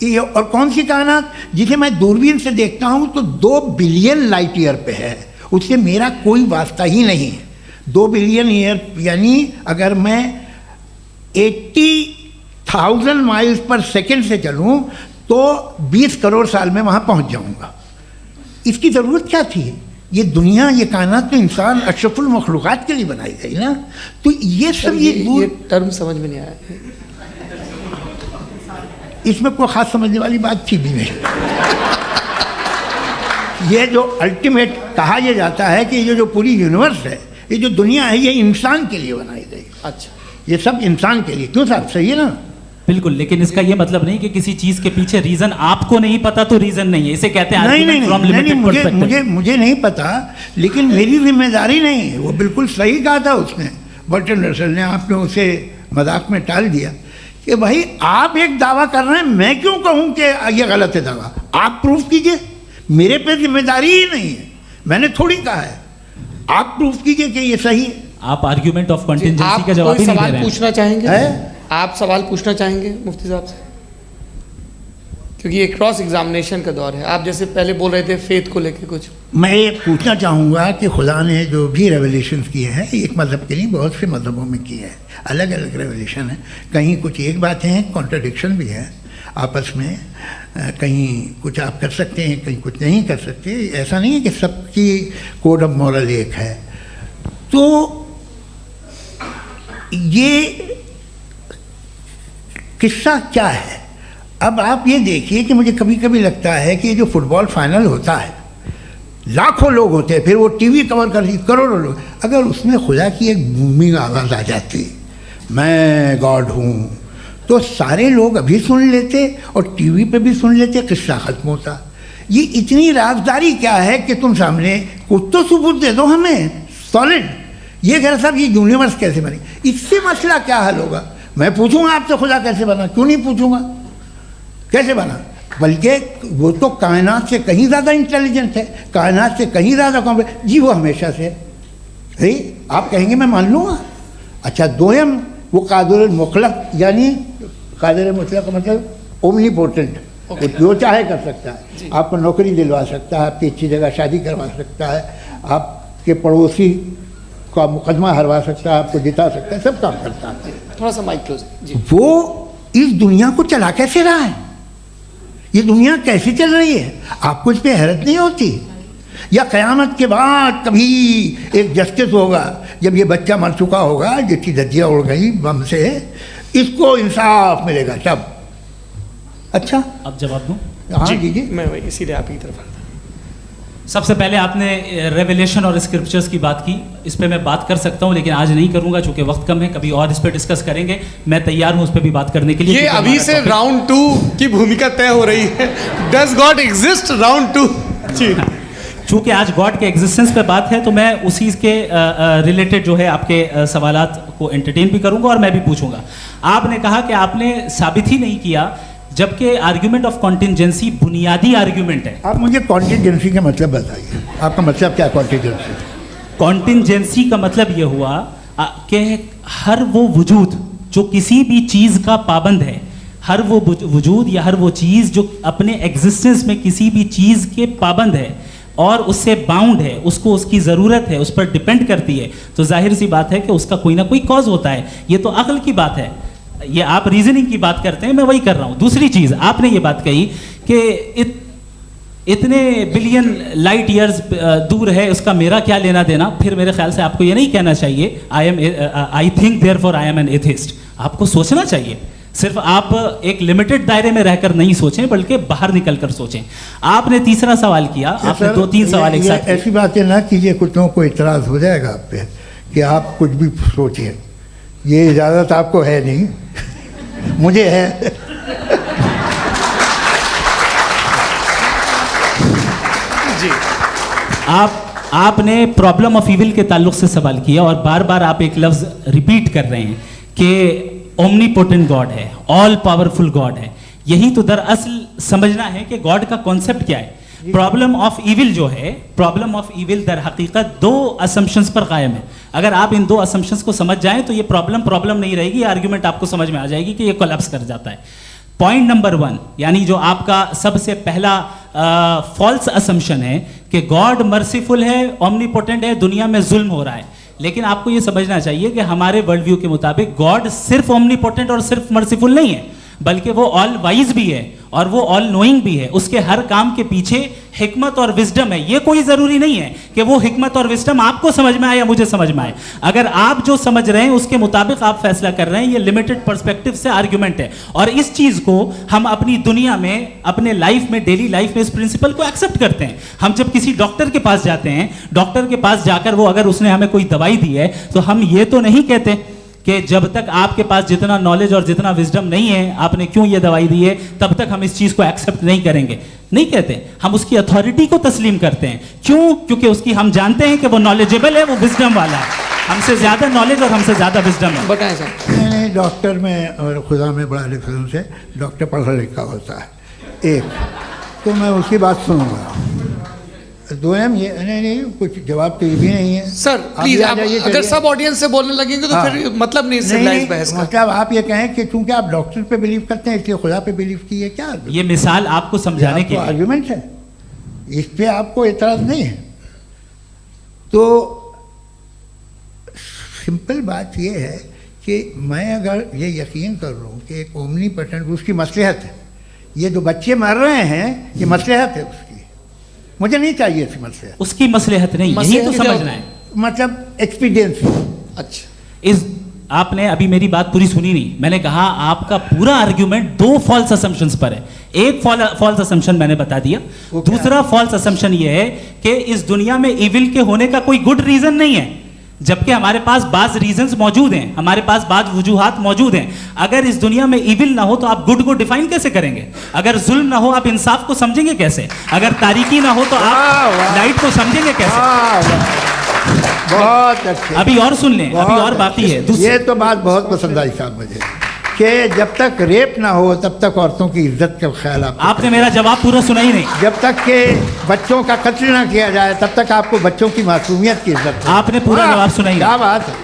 ये और कौन सी कायनात जिसे मैं दूरबीन से देखता हूँ तो 2 बिलियन लाइट ईयर पे है, उससे मेरा कोई वास्ता ही नहीं है। 2 बिलियन ईयर यानी अगर मैं 80,000 माइल्स पर सेकेंड से चलूँ तो 20 करोड़ साल में वहाँ पहुँच जाऊँगा। इसकी ज़रूरत क्या थी? ये दुनिया, ये कायनात तो इंसान अशरफुल मखलूक़ात के लिए बनाई गई ना। तो ये सब ये टर्म समझ में नहीं आया। इसमें कोई खास समझने वाली बात थी भी नहीं। ये जो अल्टीमेट कहा यह जाता है कि ये जो पूरी यूनिवर्स है, ये जो दुनिया है, ये इंसान के लिए बनाई गई। अच्छा, ये सब इंसान के लिए। क्यों साहब, सही है ना? बिल्कुल, लेकिन इसका ये मतलब नहीं कि किसी चीज के पीछे रीजन आपको नहीं पता तो रीजन नहीं है, इसे कहते हैं नहीं नहीं from नहीं, limited perspective। मुझे नहीं पता, लेकिन मेरी जिम्मेदारी नहीं है। वो बिल्कुल सही कहा था उसने, बर्टन रसल ने। आपने उसे मजाक में टाल दिया कि भाई आप एक दावा कर रहे हैं, मैं क्यों कहूं कि ये गलत है दावा? आप प्रूफ कीजिए, मेरे पे जिम्मेदारी ही नहीं है, मैंने थोड़ी कहा है। आप प्रूफ कीजिए कि ये सही है। आप आर्ग्यूमेंट ऑफ कंटिंजेंसी आप का जवाब कोई ही नहीं दे सवाल रहे हैं। पूछना चाहेंगे? है? आप सवाल पूछना चाहेंगे मुफ्ती साहब से? क्योंकि ये क्रॉस एग्जामिनेशन का दौर है। आप जैसे पहले बोल रहे थे फेथ को लेके कुछ। मैं ये पूछना चाहूँगा कि खुदा ने जो भी रेवलेशन किए हैं, एक मज़हब के लिए बहुत से मज़हबों में किए हैं, अलग अलग रेवलेशन है। कहीं कुछ एक बातें हैं, कॉन्ट्रडिक्शन भी है आपस में, कहीं कुछ आप कर सकते हैं, कहीं कुछ नहीं कर सकते। ऐसा नहीं है कि सबकी कोड ऑफ मॉरल एक है। तो ये किस्सा क्या है? अब आप ये देखिए कि मुझे कभी कभी लगता है कि जो फुटबॉल फाइनल होता है, लाखों लोग होते हैं, फिर वो टीवी कवर कर करोड़ों लोग, अगर उसमें खुदा की एक बूमिंग आवाज़ आ जाती, मैं गॉड हूँ, तो सारे लोग अभी सुन लेते और टीवी पे भी सुन लेते, किस्सा ख़त्म होता। ये इतनी राजदारी क्या है कि तुम सामने कुछ तो सबूत दे दो हमें सॉलिड। ये कह रहा साहब ये यूनिवर्स कैसे बनी, इससे मसला क्या हल होगा? मैं पूछूंगा आपसे खुदा कैसे बना? क्यों नहीं पूछूंगा कैसे बना? बल्कि वो तो कायनात से कहीं ज़्यादा इंटेलिजेंट है, कायनात से कहीं ज़्यादा कॉम्प्लेक्स। जी वो हमेशा से है। आप कहेंगे मैं मान लूँगा। अच्छा, दोयम वो कादिर मुतलक, यानी कादिर मुतलक का मतलब ओमनीपोटेंट, वो जो चाहे कर सकता है। आपको नौकरी दिलवा सकता है, आपकी अच्छी जगह शादी करवा सकता है, आपके पड़ोसी का मुकदमा हरवा सकता है, आपको जिता सकता है, सब काम करता है। थोड़ा सा माइक क्लोज जी। वो इस दुनिया को चला कैसे रहा है? ये दुनिया कैसे चल रही है? आपको इस पर हैरत नहीं होती? या क़यामत के बाद कभी एक जस्टिस होगा, जब ये बच्चा मर चुका होगा, जिसकी धज्जियाँ उड़ गई बम से, इसको इंसाफ मिलेगा तब? अच्छा, अब जवाब दूं? हाँ जी। मैं वही इसीलिए आप की तरफ आता। सबसे पहले आपने रेवलेशन और स्क्रिप्चर्स की बात की, इस पे मैं बात कर सकता हूं, लेकिन आज नहीं करूंगा चूंकि वक्त कम है। कभी और इस पे डिस्कस करेंगे, मैं तैयार हूं उस पे भी बात करने के लिए। ये अभी से राउंड 2 की भूमिका तय हो रही है। Does God exist round 2? जी, चूंकि आज गॉड के एग्जिस्टेंस पे बात है, तो मैं उसी के रिलेटेड जो है आपके सवालात को एंटरटेन भी करूंगा और मैं भी पूछूंगा। आपने कहा कि आपने साबित ही नहीं किया, जबकि आर्ग्यूमेंट ऑफ कॉन्टिंजेंसी बुनियादी आर्ग्यूमेंट है। आप मुझे कॉन्टिजेंसी का मतलब बताइए, आपका मतलब क्या कॉन्टिजेंसी? कॉन्टिंजेंसी का मतलब ये हुआ कि हर वो वजूद जो किसी भी चीज़ का पाबंद है, हर वो वजूद या हर वो चीज़ जो अपने एग्जिस्टेंस में किसी भी चीज़ के पाबंद है और उससे बाउंड है, उसको उसकी ज़रूरत है, उस पर डिपेंड करती है, तो जाहिर सी बात है कि उसका कोई ना कोई कॉज होता है। ये तो अक्ल की बात है। ये आप रीजनिंग की बात करते हैं, मैं वही कर रहा हूँ। दूसरी चीज़, आपने ये बात कही कि इतने बिलियन लाइट ईयर्स दूर है, उसका मेरा क्या लेना देना। फिर मेरे ख्याल से आपको ये नहीं कहना चाहिए I think therefore I am an atheist. आपको सोचना चाहिए। सिर्फ आप एक लिमिटेड दायरे में रहकर नहीं सोचें, बल्कि बाहर निकलकर सोचें। आपने तीसरा सवाल किया, आपने 2-3 सवाल एक साथ। ऐसी बातें ना कीजिए, कुछ लोगों को इतराज़ हो जाएगा आप पे कि आप कुछ भी सोचिए। ये इजाज़त आपको है नहीं, मुझे है। जी, आपने प्रॉब्लम ऑफ इविल के ताल्लुक से सवाल किया और बार बार आप एक लफ्ज़ रिपीट कर रहे हैं कि ओमनीपोटेंट गॉड है, ऑल पावरफुल गॉड है। यही तो दरअसल समझना है कि गॉड का कॉन्सेप्ट क्या है। प्रॉब्लम ऑफ इविल जो है, प्रॉब्लम ऑफ इविल दर हकीकत 2 असम्पशंस पर कायम है। अगर आप इन 2 असम्पशंस को समझ जाएं तो ये प्रॉब्लम नहीं रहेगी, आर्ग्यूमेंट आपको समझ में आ जाएगी कि ये कोलैप्स कर जाता है। पॉइंट नंबर 1, यानी जो आपका सबसे पहला फॉल्स असम्पशन है कि गॉड मर्सीफुल है, ओमनीपोटेंट है, दुनिया में जुल्म हो रहा है। लेकिन आपको ये समझना चाहिए कि हमारे वर्ल्ड व्यू के मुताबिक गॉड सिर्फ ओमनीपोटेंट और सिर्फ मर्सीफुल नहीं है। बल्कि वो ऑल वाइज भी है और वो ऑल नोइंग भी है। उसके हर काम के पीछे हिकमत और विजडम है। ये कोई ज़रूरी नहीं है कि वो हिकमत और विजडम आपको समझ में आए या मुझे समझ में आए। अगर आप जो समझ रहे हैं उसके मुताबिक आप फैसला कर रहे हैं, ये लिमिटेड पर्सपेक्टिव से आर्ग्यूमेंट है। और इस चीज़ को हम अपनी दुनिया में, अपने लाइफ में, डेली लाइफ में इस प्रिंसिपल को एक्सेप्ट करते हैं। हम जब किसी डॉक्टर के पास जाते हैं, डॉक्टर के पास जाकर वो अगर उसने हमें कोई दवाई दी है तो हम ये तो नहीं कहते कि जब तक आपके पास जितना नॉलेज और जितना विजडम नहीं है, आपने क्यों ये दवाई दी है, तब तक हम इस चीज़ को एक्सेप्ट नहीं करेंगे। नहीं कहते, हम उसकी अथॉरिटी को तस्लीम करते हैं। क्यों? क्योंकि उसकी हम जानते हैं कि वो नॉलेजेबल है, वो विजडम वाला है, हमसे ज़्यादा नॉलेज और हमसे ज़्यादा विजडम है। बताएं सर। नहीं, डॉक्टर में और खुदा में बड़ा डिफरेंस है। डॉक्टर पढ़ा लिखा होता है, एक तो मैं उसकी बात सुनूंगा। दो ये नहीं कुछ जवाब तो ये भी नहीं है सर। प्लीज आप अगर सब ऑडियंस से बोलने लगेंगे तो फिर मतलब नहीं सिविलाइज्ड बहस का। मतलब आप ये कहें कि चूंकि आप डॉक्टर पे बिलीव करते हैं इसलिए खुदा पे बिलीव किए, क्या ये मिसाल आपको समझाने के लिए आर्गुमेंट है, इस पे आपको एतराज नहीं है। तो सिंपल बात ये है कि मैं अगर ये यकीन कर लूँ कि एक ओमनीपोटेंट, उसकी मसलहत है, ये जो बच्चे मर रहे हैं ये मसलहत है उसकी, मुझे नहीं चाहिए थी मसलहत। उसकी मसलहत नहीं, यही तो समझना है, मतलब एक्सपीरियंस। अच्छा, इस आपने अभी मेरी बात पूरी सुनी नहीं। मैंने कहा आपका पूरा आर्ग्यूमेंट दो फॉल्स असम्पशंस पर है। एक फॉल्स असम्पशन मैंने बता दिया, दूसरा फॉल्स असम्पशन ये है कि इस दुनिया में इविल के होने का कोई गुड रीजन नहीं है, जबकि हमारे पास बाज रीजंस मौजूद हैं, हमारे पास बाज वजूहात मौजूद हैं। अगर इस दुनिया में इविल ना हो तो आप गुड को डिफाइन कैसे करेंगे? अगर जुल्म ना हो आप इंसाफ को समझेंगे कैसे? अगर तारीकी ना हो तो आप लाइट को समझेंगे कैसे? बहुत अच्छे। अभी और सुन लें, अभी और बाकी है। ये तो बात बहुत पसंद आई साहब मुझे कि जब तक रेप ना हो तब तक औरतों की इज्जत का ख्याल आपने मेरा जवाब पूरा सुना ही नहीं। जब तक के बच्चों का कत्ल ना किया जाए तब तक आपको बच्चों की मासूमियत की इज्जत। आपने पूरा जवाब सुना ही नहीं। क्या बात है,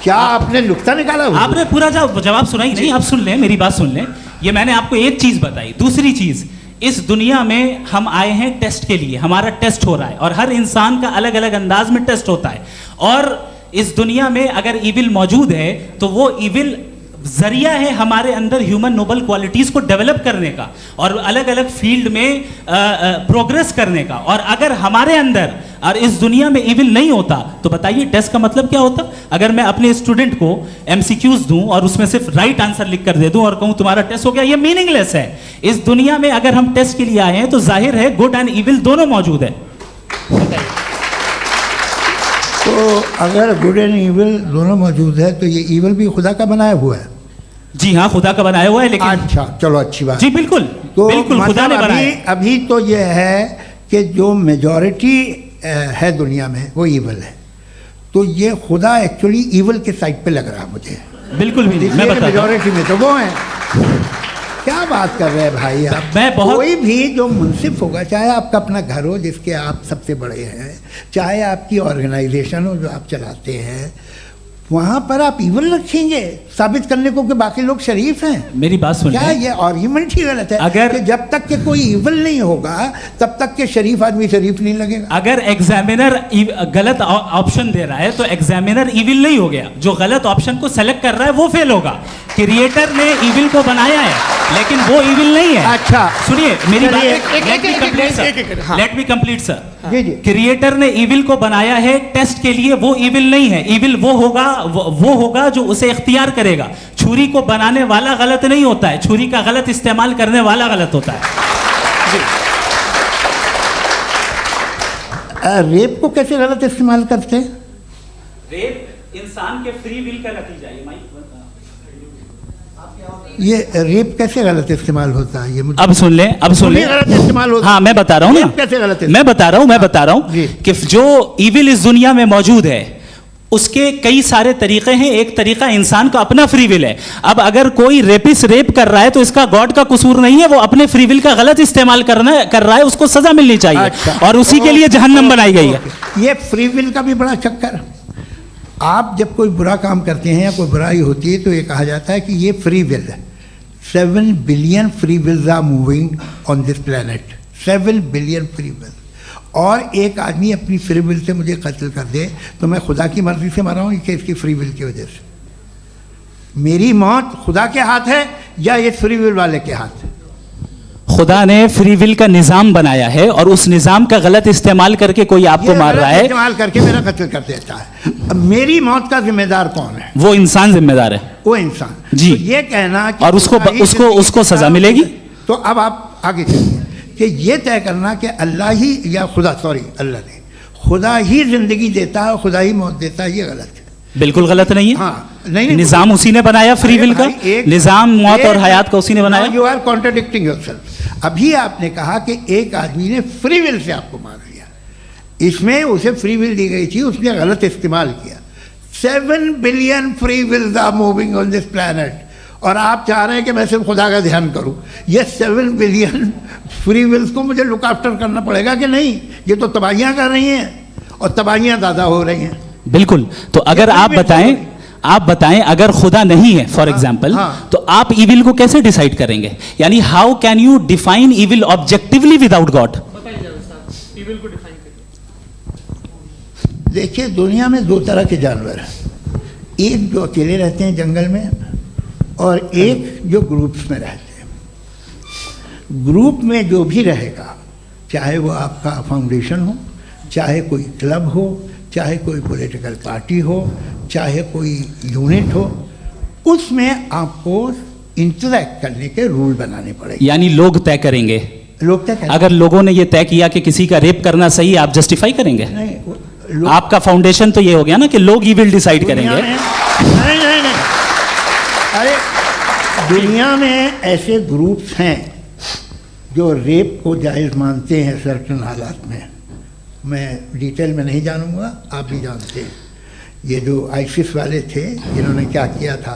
क्या आपने नुक्ता निकाला? आपने पूरा जवाब सुना ही नहीं। आप सुन लें, मेरी बात सुन लें। ये मैंने आपको एक चीज बताई। दूसरी चीज, इस दुनिया में हम आए हैं टेस्ट के लिए, हमारा टेस्ट हो रहा है और हर इंसान का अलग अलग अंदाज में टेस्ट होता है। और इस दुनिया में अगर इविल मौजूद है तो वो इविल जरिया है हमारे अंदर ह्यूमन नोबल क्वालिटीज को डेवलप करने का और अलग अलग फील्ड में प्रोग्रेस करने का। और अगर हमारे अंदर और इस दुनिया में इविल नहीं होता तो बताइए टेस्ट का मतलब क्या होता? अगर मैं अपने स्टूडेंट को MCQs दूं और उसमें सिर्फ राइट आंसर लिख कर दे दूं और कहूं तुम्हारा टेस्ट हो गया, ये मीनिंगलेस है। इस दुनिया में अगर हम टेस्ट के लिए आए हैं तो जाहिर है गुड एंड इविल दोनों मौजूद है। तो अगर गुड एंड इविल दोनों मौजूद है तो ये इविल भी खुदा का बनाया हुआ है? जी हाँ, खुदा का बनाया हुआ है। लेकिन अच्छा, चलो अच्छी बात। जी बिल्कुल, तो बिल्कुल खुदा ने बनाया। अभी तो ये है कि जो मेजॉरिटी है दुनिया में वो इविल है, तो ये खुदा एक्चुअली इविल के साइड पे लग रहा है मुझे। बिल्कुल भी नहीं, मैं बता मेजॉरिटी में तो वो है। क्या बात कर रहे हैं भाई आप? मैं बहुत कोई भी जो मुंसिफ होगा, चाहे आपका अपना घर हो जिसके आप सबसे बड़े हैं, चाहे आपकी ऑर्गेनाइजेशन हो जो आप चलाते हैं, वहाँ पर आप इविल रखेंगे साबित करने को कि बाकी लोग शरीफ हैं? मेरी बात सुनिए। क्या ये आर्ग्यूमेंट ही गलत है? अगर कि जब तक के कोई इविल नहीं होगा तब तक के शरीफ आदमी शरीफ नहीं लगेगा। अगर एग्जामिनर गलत ऑप्शन दे रहा है तो एग्जामिनर इविल नहीं हो गया, जो गलत ऑप्शन को सेलेक्ट कर रहा है वो फेल होगा। क्रिएटर ने इविल को बनाया है लेकिन वो इविल नहीं है। अच्छा सुनिए मेरी बात, लेट मी कंप्लीट सर। जी जी। क्रिएटर ने इविल को बनाया है टेस्ट के लिए, वो इविल नहीं है। इविल वो होगा जो उसे इख्तियार करेगा। छुरी को बनाने वाला गलत नहीं होता है, छुरी का गलत इस्तेमाल करने वाला गलत होता है। रेप को कैसे गलत इस्तेमाल करते हैं? रेप इंसान के फ्री विल का नतीजा है। ये रेप कैसे गलत इस्तेमाल होता है? ये मुझे अब सुन लें, अब सुन लें। गलत इस्तेमाल होता है। हाँ मैं बता रहा हूँ ना, कैसे गलत? मैं बता रहा हूँ कि जो इविल इस दुनिया में मौजूद है उसके कई सारे तरीके हैं। एक तरीका इंसान का अपना फ्री विल है। अब अगर कोई रेपिस्ट रेप कर रहा है तो इसका गॉड का कसूर नहीं है, वो अपने फ्री विल का गलत इस्तेमाल कर रहा है, उसको सजा मिलनी चाहिए। अच्छा, और उसी के लिए जहन्नम बनाई गई है। ये फ्री विल का भी बड़ा चक्कर। आप जब कोई बुरा काम करते हैं या कोई बुराई होती है तो ये कहा जाता है कि ये फ्री विल है। 7 billion free wills are moving on this planet. 7 billion free will. और एक आदमी अपनी फ्री विल से मुझे कत्ल कर दे तो मैं खुदा की मर्जी से मरा हूँ कि इसकी फ्री विल की वजह से? मेरी मौत खुदा के हाथ है या ये फ्री विल वाले के हाथ? खुदा ने फ्री विल का निजाम बनाया है और उस निजाम का गलत इस्तेमाल करके कोई आपको मार रहा है, इस्तेमाल करके मेरा कत्ल कर देता है। अब मेरी मौत का जिम्मेदार कौन है? वो इंसान जिम्मेदार है। वो इंसान। जी। तो ये कहना कि और उसको सजा मिलेगी। तो अब आप आगे चलिए कि ये तय करना कि अल्लाह ही या खुदा, सॉरी अल्लाह ने, खुदा ही जिंदगी देता है, खुदा ही मौत देता है, ये गलत है। बिल्कुल गलत नहीं है। हाँ, नहीं, निजाम उसी ने बनाया फ्री विल का, निजाम मौत और हयात का उसी ने बनाया। You are contradicting yourself. अभी आपने कहा कि एक आदमी ने फ्री विल से आपको मार दिया, इसमें उसे फ्री विल दी गई थी, उसने गलत इस्तेमाल किया। 7 billion free wills are moving on this planet, और आप चाह रहे हैं कि मैं सिर्फ खुदा का ध्यान करूं। ये 7 बिलियन फ्री विल्स को मुझे लुक आफ्टर करना पड़ेगा कि नहीं? ये तो तबाहियां कर रही हैं और तबाहियां ज़्यादा हो रही हैं। बिल्कुल। तो अगर आप बताएं अगर खुदा नहीं है फॉर एग्जाम्पल, तो आप इविल को कैसे डिसाइड करेंगे? यानी how can you define evil objectively without God? देखिए, दुनिया में 2 तरह के जानवर हैं। एक जो अकेले रहते हैं जंगल में, और एक जो ग्रुप्स में रहते हैं। ग्रुप में जो भी रहेगा, चाहे वो आपका फाउंडेशन हो, चाहे कोई क्लब हो, चाहे कोई पॉलिटिकल पार्टी हो, चाहे कोई यूनिट हो, उसमें आपको इंटरैक्ट करने के रूल बनाने पड़ेंगे। यानी लोग तय करेंगे। लोग तय करेंगे। अगर लोगों ने ये तय किया कि किसी का रेप करना सही, आप जस्टिफाई करेंगे? नहीं, आपका फाउंडेशन तो ये हो गया ना कि लोग ही विल डिसाइड करेंगे। नहीं, अरे दुनिया में ऐसे ग्रुप्स हैं जो रेप को जायज़ मानते हैं सर्टेन हालात में। मैं डिटेल में नहीं जानूंगा, आप भी जानते हैं। ये जो आईसिस वाले थे, इन्होंने क्या किया था,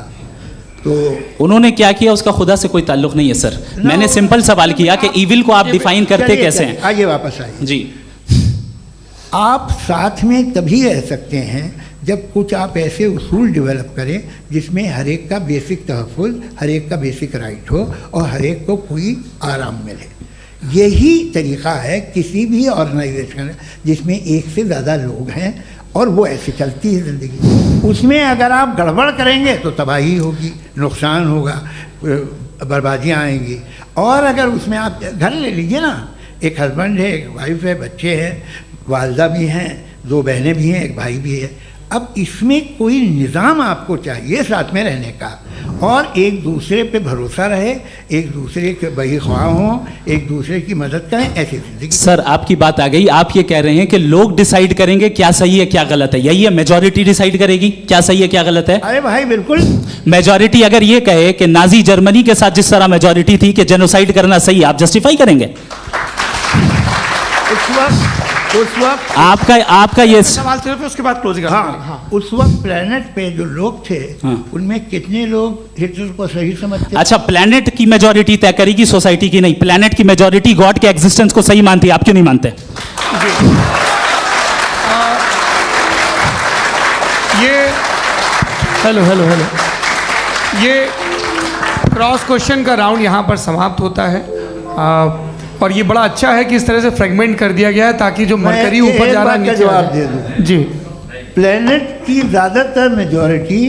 तो उन्होंने क्या किया उसका खुदा से कोई ताल्लुक नहीं है सर। मैंने सिंपल सवाल किया कि इविल को आप डिफाइन करते कैसे हैं? आइए वापस आइए जी। आप साथ में तभी रह सकते हैं जब कुछ आप ऐसे उसूल डेवलप करें जिसमें हर एक का बेसिक तहफ़्फ़ुज़, हर एक का बेसिक राइट हो और हर एक को कोई आराम मिले। यही तरीक़ा है किसी भी ऑर्गेनाइजेशन जिसमें एक से ज़्यादा लोग हैं और वो ऐसे चलती है ज़िंदगी। उसमें अगर आप गड़बड़ करेंगे तो तबाही होगी, नुकसान होगा, बर्बादियाँ आएंगी। और अगर उसमें आप घर ले लीजिए ना, एक हस्बैंड है, एक वाइफ है, बच्चे हैं, वालदा भी हैं, 2 बहनें भी हैं, एक भाई भी है। अब इसमें कोई निज़ाम आपको चाहिए साथ में रहने का, और एक दूसरे पे भरोसा रहे, एक दूसरे के बहीख्वाह हों, एक दूसरे की मदद करें, ऐसी जिंदगी। सर आपकी बात आ गई। आप ये कह रहे हैं कि लोग डिसाइड करेंगे क्या सही है क्या गलत है, यही है? मेजॉरिटी डिसाइड करेगी क्या सही है क्या गलत है? अरे भाई बिल्कुल। मेजॉरिटी अगर ये कहे कि नाजी जर्मनी के साथ जिस तरह मेजॉरिटी थी कि जेनोसाइड करना सही, आप जस्टिफाई करेंगे? उस वक्त आपका ये सवाल सिर्फ उसके बाद क्लोजिंग। हाँ, उस वक्त प्लेनेट पे जो लोग थे, उनमें कितने लोग हिटलर को सही समझते? अच्छा, प्लेनेट की मेजॉरिटी तय करेगी, सोसाइटी की नहीं। प्लेनेट की मेजॉरिटी गॉड के एग्जिस्टेंस को सही मानती है, आप क्यों नहीं मानते? हेलो ये क्रॉस क्वेश्चन का राउंड यहाँ पर समाप्त होता है। और ये बड़ा अच्छा है कि इस तरह से फ्रेगमेंट कर दिया गया है ताकि जो मरकरी ऊपर जा रहा है नीचे जवाब दे दूं जी। प्लेनेट की ज़्यादातर मेजॉरिटी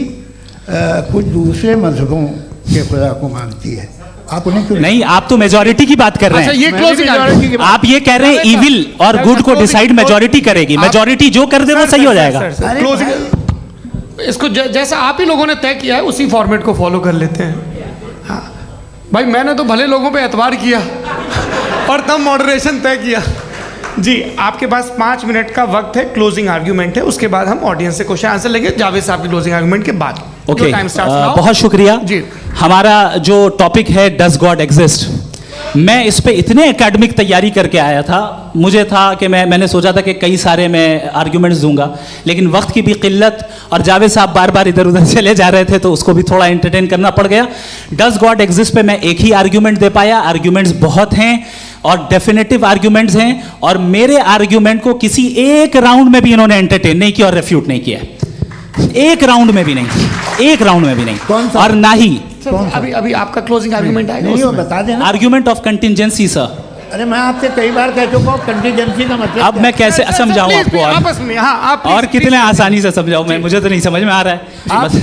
कुछ दूसरे मजहबों के खुदा को मानती है। आप उन्हें क्यों नहीं? आप तो मेजॉरिटी की बात कर रहे हैं। अच्छा, ये क्लोजिंग आप ये कह रहे हैं इविल और गुड को डिसाइड मेजॉरिटी करेगी। मेजॉरिटी जो कर दे वो सही हो जाएगा। क्लोजिंग इसको जैसा आप ही लोगों ने तय किया है उसी फॉर्मेट को फॉलो कर लेते हैं। हाँ भाई, मैंने तो भले लोगों पे एतबार किया और तब मॉडरेशन तय किया। जी, आपके पास 5 मिनट का वक्त है, क्लोजिंग आर्ग्यूमेंट है, उसके बाद हम ऑडियंस से क्वेश्चन आंसर लेंगे जावेद साहब की क्लोजिंग आर्ग्यूमेंट के बाद। ओके, बहुत शुक्रिया जी। हमारा जो टॉपिक है डज गॉड एग्जिस्ट, मैं इस पे इतने एकेडमिक तैयारी करके आया था। मुझे था कि मैंने सोचा था कि कई सारे मैं आर्ग्यूमेंट्स दूंगा, लेकिन वक्त की भी किल्लत और जावेद साहब बार बार इधर उधर चले जा रहे थे तो उसको भी थोड़ा एंटरटेन करना पड़ गया। डज गॉड एग्जिस्ट पे मैं एक ही आर्ग्यूमेंट दे पाया। आर्ग्यूमेंट्स बहुत हैं और डेफिनेटिव आर्ग्यूमेंट्स हैं, और मेरे आर्ग्यूमेंट को किसी एक राउंड में भी इन्होंने एंटरटेन नहीं किया और रेफ्यूट नहीं किया। एक राउंड में भी नहीं, एक राउंड में भी नहीं। और ना ही अभी आपका क्लोजिंग आर्ग्यूमेंट आएगा, नहीं, वो बता देना। Argument of contingency sir. अरे मैं आपसे कई बार कह चुका हूँ कंटिजेंसी का मतलब। अब मैं कैसे समझाऊं आपको? आपस में आप और कितने आसानी से समझाऊं मैं? मुझे तो नहीं समझ में आ रहा है।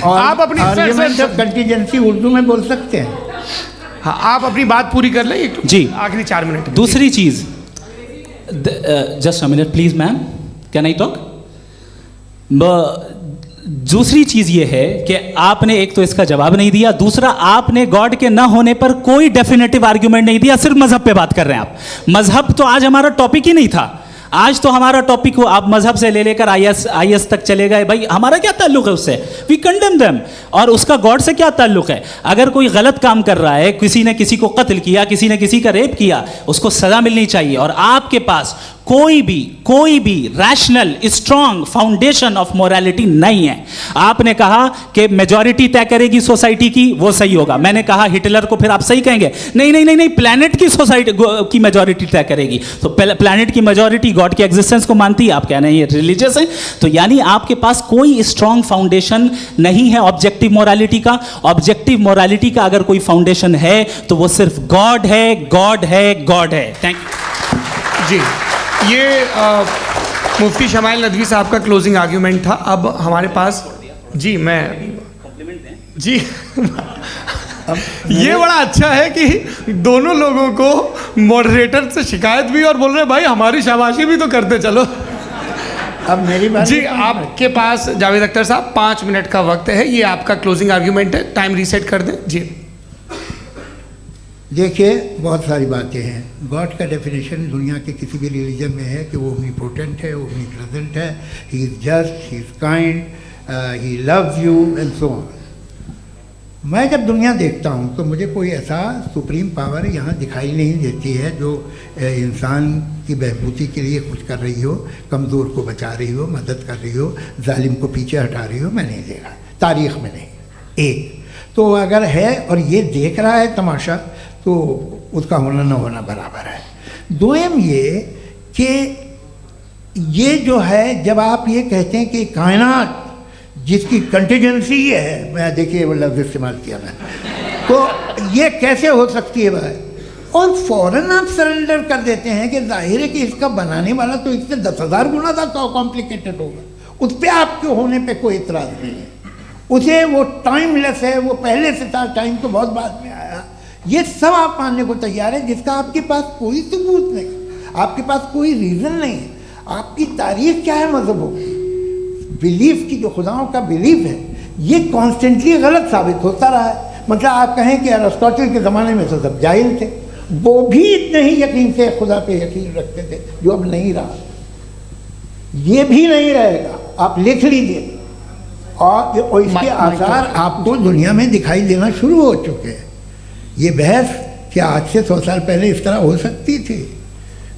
आप अपनी आर्ग्यूमेंट ऑफ कंटिजेंसी उर्दू में बोल सकते हैं। हाँ, आप अपनी बात पूरी कर लें एक जी। आखिरी 4 मिनट। दूसरी चीज, just a minute please ma'am, can I talk? दूसरी चीज ये है कि आपने एक तो इसका जवाब नहीं दिया, दूसरा आपने गॉड के ना होने पर कोई डेफिनेटिव आर्ग्यूमेंट नहीं दिया, सिर्फ मजहब पे बात कर रहे हैं आप। मजहब तो आज हमारा टॉपिक ही नहीं था। आज तो हमारा टॉपिक हो, आप मजहब से ले लेकर आईएस तक चले गए। भाई हमारा क्या ताल्लुक है उससे? We condemn them. और उसका गॉड से क्या ताल्लुक है? अगर कोई गलत काम कर रहा है, किसी ने किसी को कत्ल किया, किसी ने किसी का रेप किया, उसको सजा मिलनी चाहिए। और आपके पास कोई भी rational strong foundation of morality नहीं है। आपने कहा कि मेजॉरिटी तय करेगी सोसाइटी की, वो सही होगा। मैंने कहा हिटलर को फिर आप सही कहेंगे? नहीं, प्लैनेट की सोसाइटी की मेजॉरिटी तय करेगी। तो प्लैनेट की मेजॉरिटी गॉड के एग्जिस्टेंस को मानती है, आप कह रहे हैं ये रिलीजियस है। तो यानी आपके पास कोई स्ट्रॉन्ग फाउंडेशन नहीं है ऑब्जेक्टिव मोरालिटी का। ऑब्जेक्टिव मोरालिटी का अगर कोई फाउंडेशन है तो वो सिर्फ गॉड है, गॉड है, गॉड है। थैंक यू जी। ये मुफ्ती शमाइल नदवी साहब का क्लोजिंग आर्ग्यूमेंट था। अब हमारे पास जी जी ये बड़ा अच्छा है कि दोनों लोगों को मॉडरेटर से शिकायत भी और बोल रहे हैं भाई हमारी शाबाशी भी तो करते चलो। अब मेरी बात जी, आपके पास जावेद अख्तर साहब 5 मिनट का वक्त है। ये आपका क्लोजिंग आर्ग्यूमेंट है, टाइम रीसेट कर दें जी। देखिए, बहुत सारी बातें हैं। गॉड का डेफिनेशन दुनिया के किसी भी रिलीजन में है कि वो ओमनीपोटेंट है, ओमनीप्रेजेंट है, he is just, he is kind, he loves you and so on. मैं जब दुनिया देखता हूँ तो मुझे कोई ऐसा सुप्रीम पावर यहाँ दिखाई नहीं देती है जो इंसान की बहबूदी के लिए कुछ कर रही हो, कमज़ोर को बचा रही हो, मदद कर रही हो, जालिम को पीछे हटा रही हो। मैं नहीं देखा, तारीख़ में नहीं। एक तो अगर है और ये देख रहा है तमाशा, तो उसका होना न होना बराबर है। दोयम ये कि ये जो है, जब आप ये कहते हैं कि कायनात जिसकी कंटीजेंसी है, मैं देखिए वो लफ्ज़ इस्तेमाल किया मैं, तो ये कैसे हो सकती है भाई? और फ़ौरन आप सरेंडर कर देते हैं कि जाहिर है कि इसका बनाने वाला तो इससे 10,000 गुना था कॉम्प्लिकेटेड होगा। उस पर आपके होने पे कोई इतराज़ नहीं है। उसे वो टाइमलेस है, वो पहले से था, टाइम तो बहुत बाद में आया। ये सब आप मानने को तैयार है जिसका आपके पास कोई सबूत नहीं, आपके पास कोई रीज़न नहीं है। आपकी तारीख क्या है मज़हबों की? बिलीफ की, जो खुदाओं का बिलीफ है, ये कॉन्स्टेंटली गलत साबित होता रहा है। मतलब आप कहें कि अरिस्टोटल के ज़माने में तो सब जाहिल थे, वो भी इतने ही यकीन से खुदा पे यकीन रखते थे, जो अब नहीं रहा। ये भी नहीं रहेगा, आप लिख लीजिए। और इसके आसार आपको दुनिया में दिखाई देना शुरू हो चुके हैं। ये बहस क्या आज से 100 साल पहले इस तरह हो सकती थी?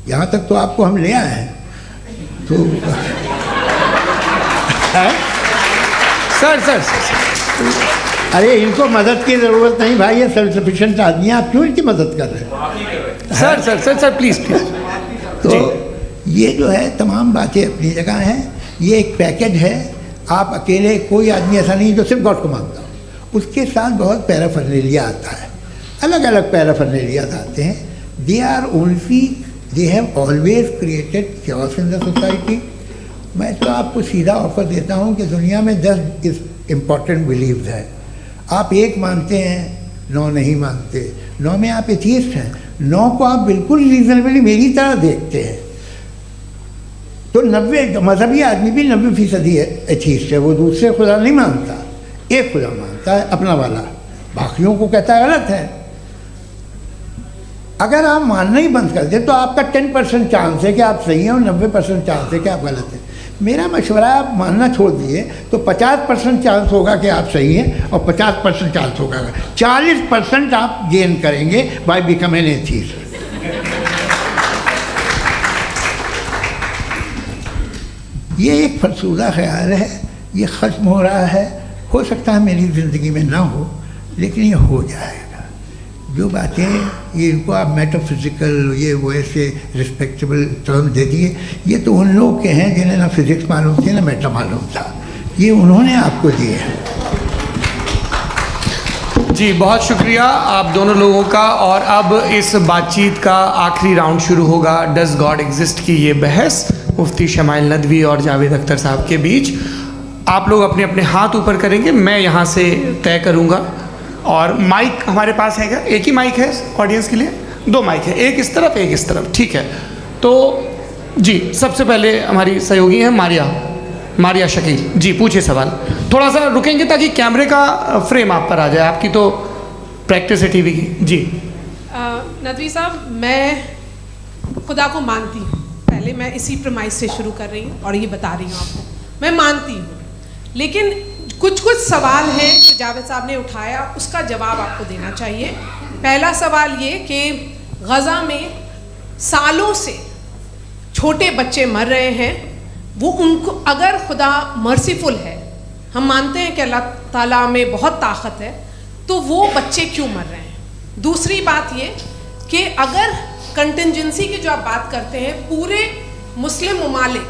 यहाँ तक तो आपको हम ले आए हैं। तो सर अरे इनको मदद की ज़रूरत नहीं भाई, ये सेल्फ सफिशिएंट आदमी है, आप क्यों इनकी मदद कर रहे हैं? Sir please. तो ये जो है तमाम बातें अपनी जगह हैं। ये एक पैकेज है। आप अकेले, कोई आदमी ऐसा नहीं जो सिर्फ गॉड को मानता हो, उसके साथ बहुत पैराफर्नेलिया आता है, अलग अलग पैराफर्नेलियाज आते हैं। They have always created chaos in the society. मैं तो आपको सीधा ऑफर देता हूँ कि दुनिया में 10 इम्पॉर्टेंट बिलीव्स हैं। आप 1 मानते हैं, 9 नहीं मानते, 9 में आप एथीस्ट हैं, 9 को आप बिल्कुल रीजनेबली मेरी तरह देखते हैं। तो 90 मजहबी आदमी भी 90% एथीस्ट है। वो दूसरे खुदा नहीं मानता, एक खुदा मानता है, अपना वाला, बाकियों को कहता है गलत है। अगर आप मानना ही बंद कर दें तो आपका 10% चांस है कि आप सही हैं और 90% चांस है कि आप गलत हैं। मेरा मशवरा है, आप मानना छोड़ दिए तो 50% चांस होगा कि आप सही हैं और 50% चांस होगा, 40% आप गेन करेंगे बाय बिकमिंग एथीस्ट। ये एक फरसूदा ख्याल है, ये ख़त्म हो रहा है। हो सकता है मेरी ज़िंदगी में ना हो, लेकिन ये हो जाएगा। जो बातें ये इनको आप मेटाफिज़िकल, ये वो ऐसे रिस्पेक्टेबल टर्म दे दिए, ये तो उन लोग के हैं जिन्हें ना फिज़िक्स मालूम थी ना मेटा मालूम था, ये उन्होंने आपको दिए हैं। जी बहुत शुक्रिया आप दोनों लोगों का। और अब इस बातचीत का आखिरी राउंड शुरू होगा, डज गॉड एग्जिस्ट की ये बहस मुफ्ती शमाइल नदवी और जावेद अख्तर साहब के बीच। आप लोग अपने अपने हाथ ऊपर करेंगे, मैं यहाँ से तय करूँगा और माइक हमारे पास है क्या? एक ही माइक है ऑडियंस के लिए? 2 माइक है, एक इस तरफ एक इस तरफ, ठीक है। तो जी सबसे पहले हमारी सहयोगी हैं मारिया शकील जी, पूछिए सवाल। थोड़ा सा रुकेंगे ताकि कैमरे का फ्रेम आप पर आ जाए, आपकी तो प्रैक्टिस है टीवी की। जी नदवी साहब, मैं खुदा को मानती हूँ, पहले मैं इसी प्रमाइस से शुरू कर रही हूँ और ये बता रही हूँ आपको, मैं मानती हूँ, लेकिन कुछ सवाल हैं जो जावेद साहब ने उठाया, उसका जवाब आपको देना चाहिए। पहला सवाल ये कि गज़ा में सालों से छोटे बच्चे मर रहे हैं, वो उनको, अगर खुदा मर्सीफुल है, हम मानते हैं कि अल्लाह ताला में बहुत ताकत है, तो वो बच्चे क्यों मर रहे हैं? दूसरी बात ये कि अगर कंटिजेंसी की जो आप बात करते हैं, पूरे मुस्लिम ममालिक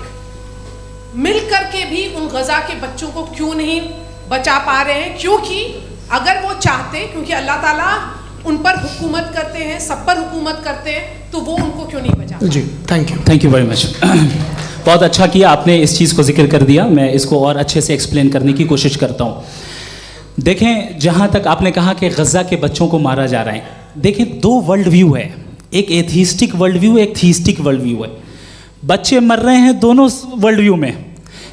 मिल कर के भी उन गज़ा के बच्चों को क्यों नहीं बचा पा रहे हैं? क्योंकि अगर वो चाहते, क्योंकि अल्लाह ताला उन पर हुकूमत करते हैं, सब पर हुकूमत करते हैं, तो वो उनको क्यों नहीं बचा? जी थैंक यू वेरी मच। बहुत अच्छा किया आपने इस चीज़ को जिक्र कर दिया, मैं इसको और अच्छे से एक्सप्लेन करने की कोशिश करता हूँ। देखें, जहाँ तक आपने कहा कि गज़ा के बच्चों को मारा जा रहा है, देखें 2 वर्ल्ड व्यू है, एक एथीस्टिक वर्ल्ड व्यू, एक थीस्टिक वर्ल्ड व्यू है। बच्चे मर रहे हैं दोनों वर्ल्ड व्यू में,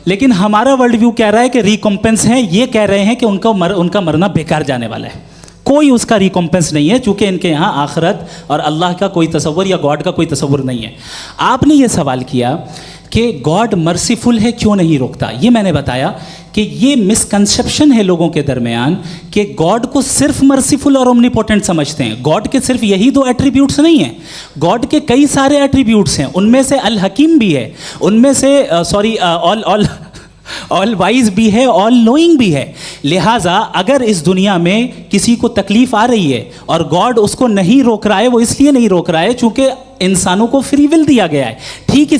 लेकिन हमारा वर्ल्ड व्यू कह रहा है कि रिकॉम्पेंस है, ये कह रहे हैं कि उनका मरना बेकार जाने वाला है, कोई उसका रिकॉम्पेंस नहीं है, चूँकि इनके यहाँ आखिरत और अल्लाह का कोई तसव्वुर या गॉड का कोई तसव्वुर नहीं है। आपने ये सवाल किया कि गॉड मर्सीफुल है, क्यों नहीं रोकता? ये मैंने बताया कि ये मिसकंसेप्शन है लोगों के दरमियान कि गॉड को सिर्फ मर्सीफुल और ओमनीपोटेंट समझते हैं। गॉड के सिर्फ यही 2 एट्रीब्यूट्स नहीं हैं, गॉड के कई सारे एट्रीब्यूट्स हैं, उनमें से अल हकीम भी है, उनमें से ऑल वाइज भी है, ऑल नोइंग भी है। लिहाजा अगर इस दुनिया में किसी को तकलीफ आ रही है और गॉड उसको नहीं रोक रहा है, वो इसलिए नहीं रोक रहा है चूंकि इंसानों को फ्री विल दिया गया है। ठीक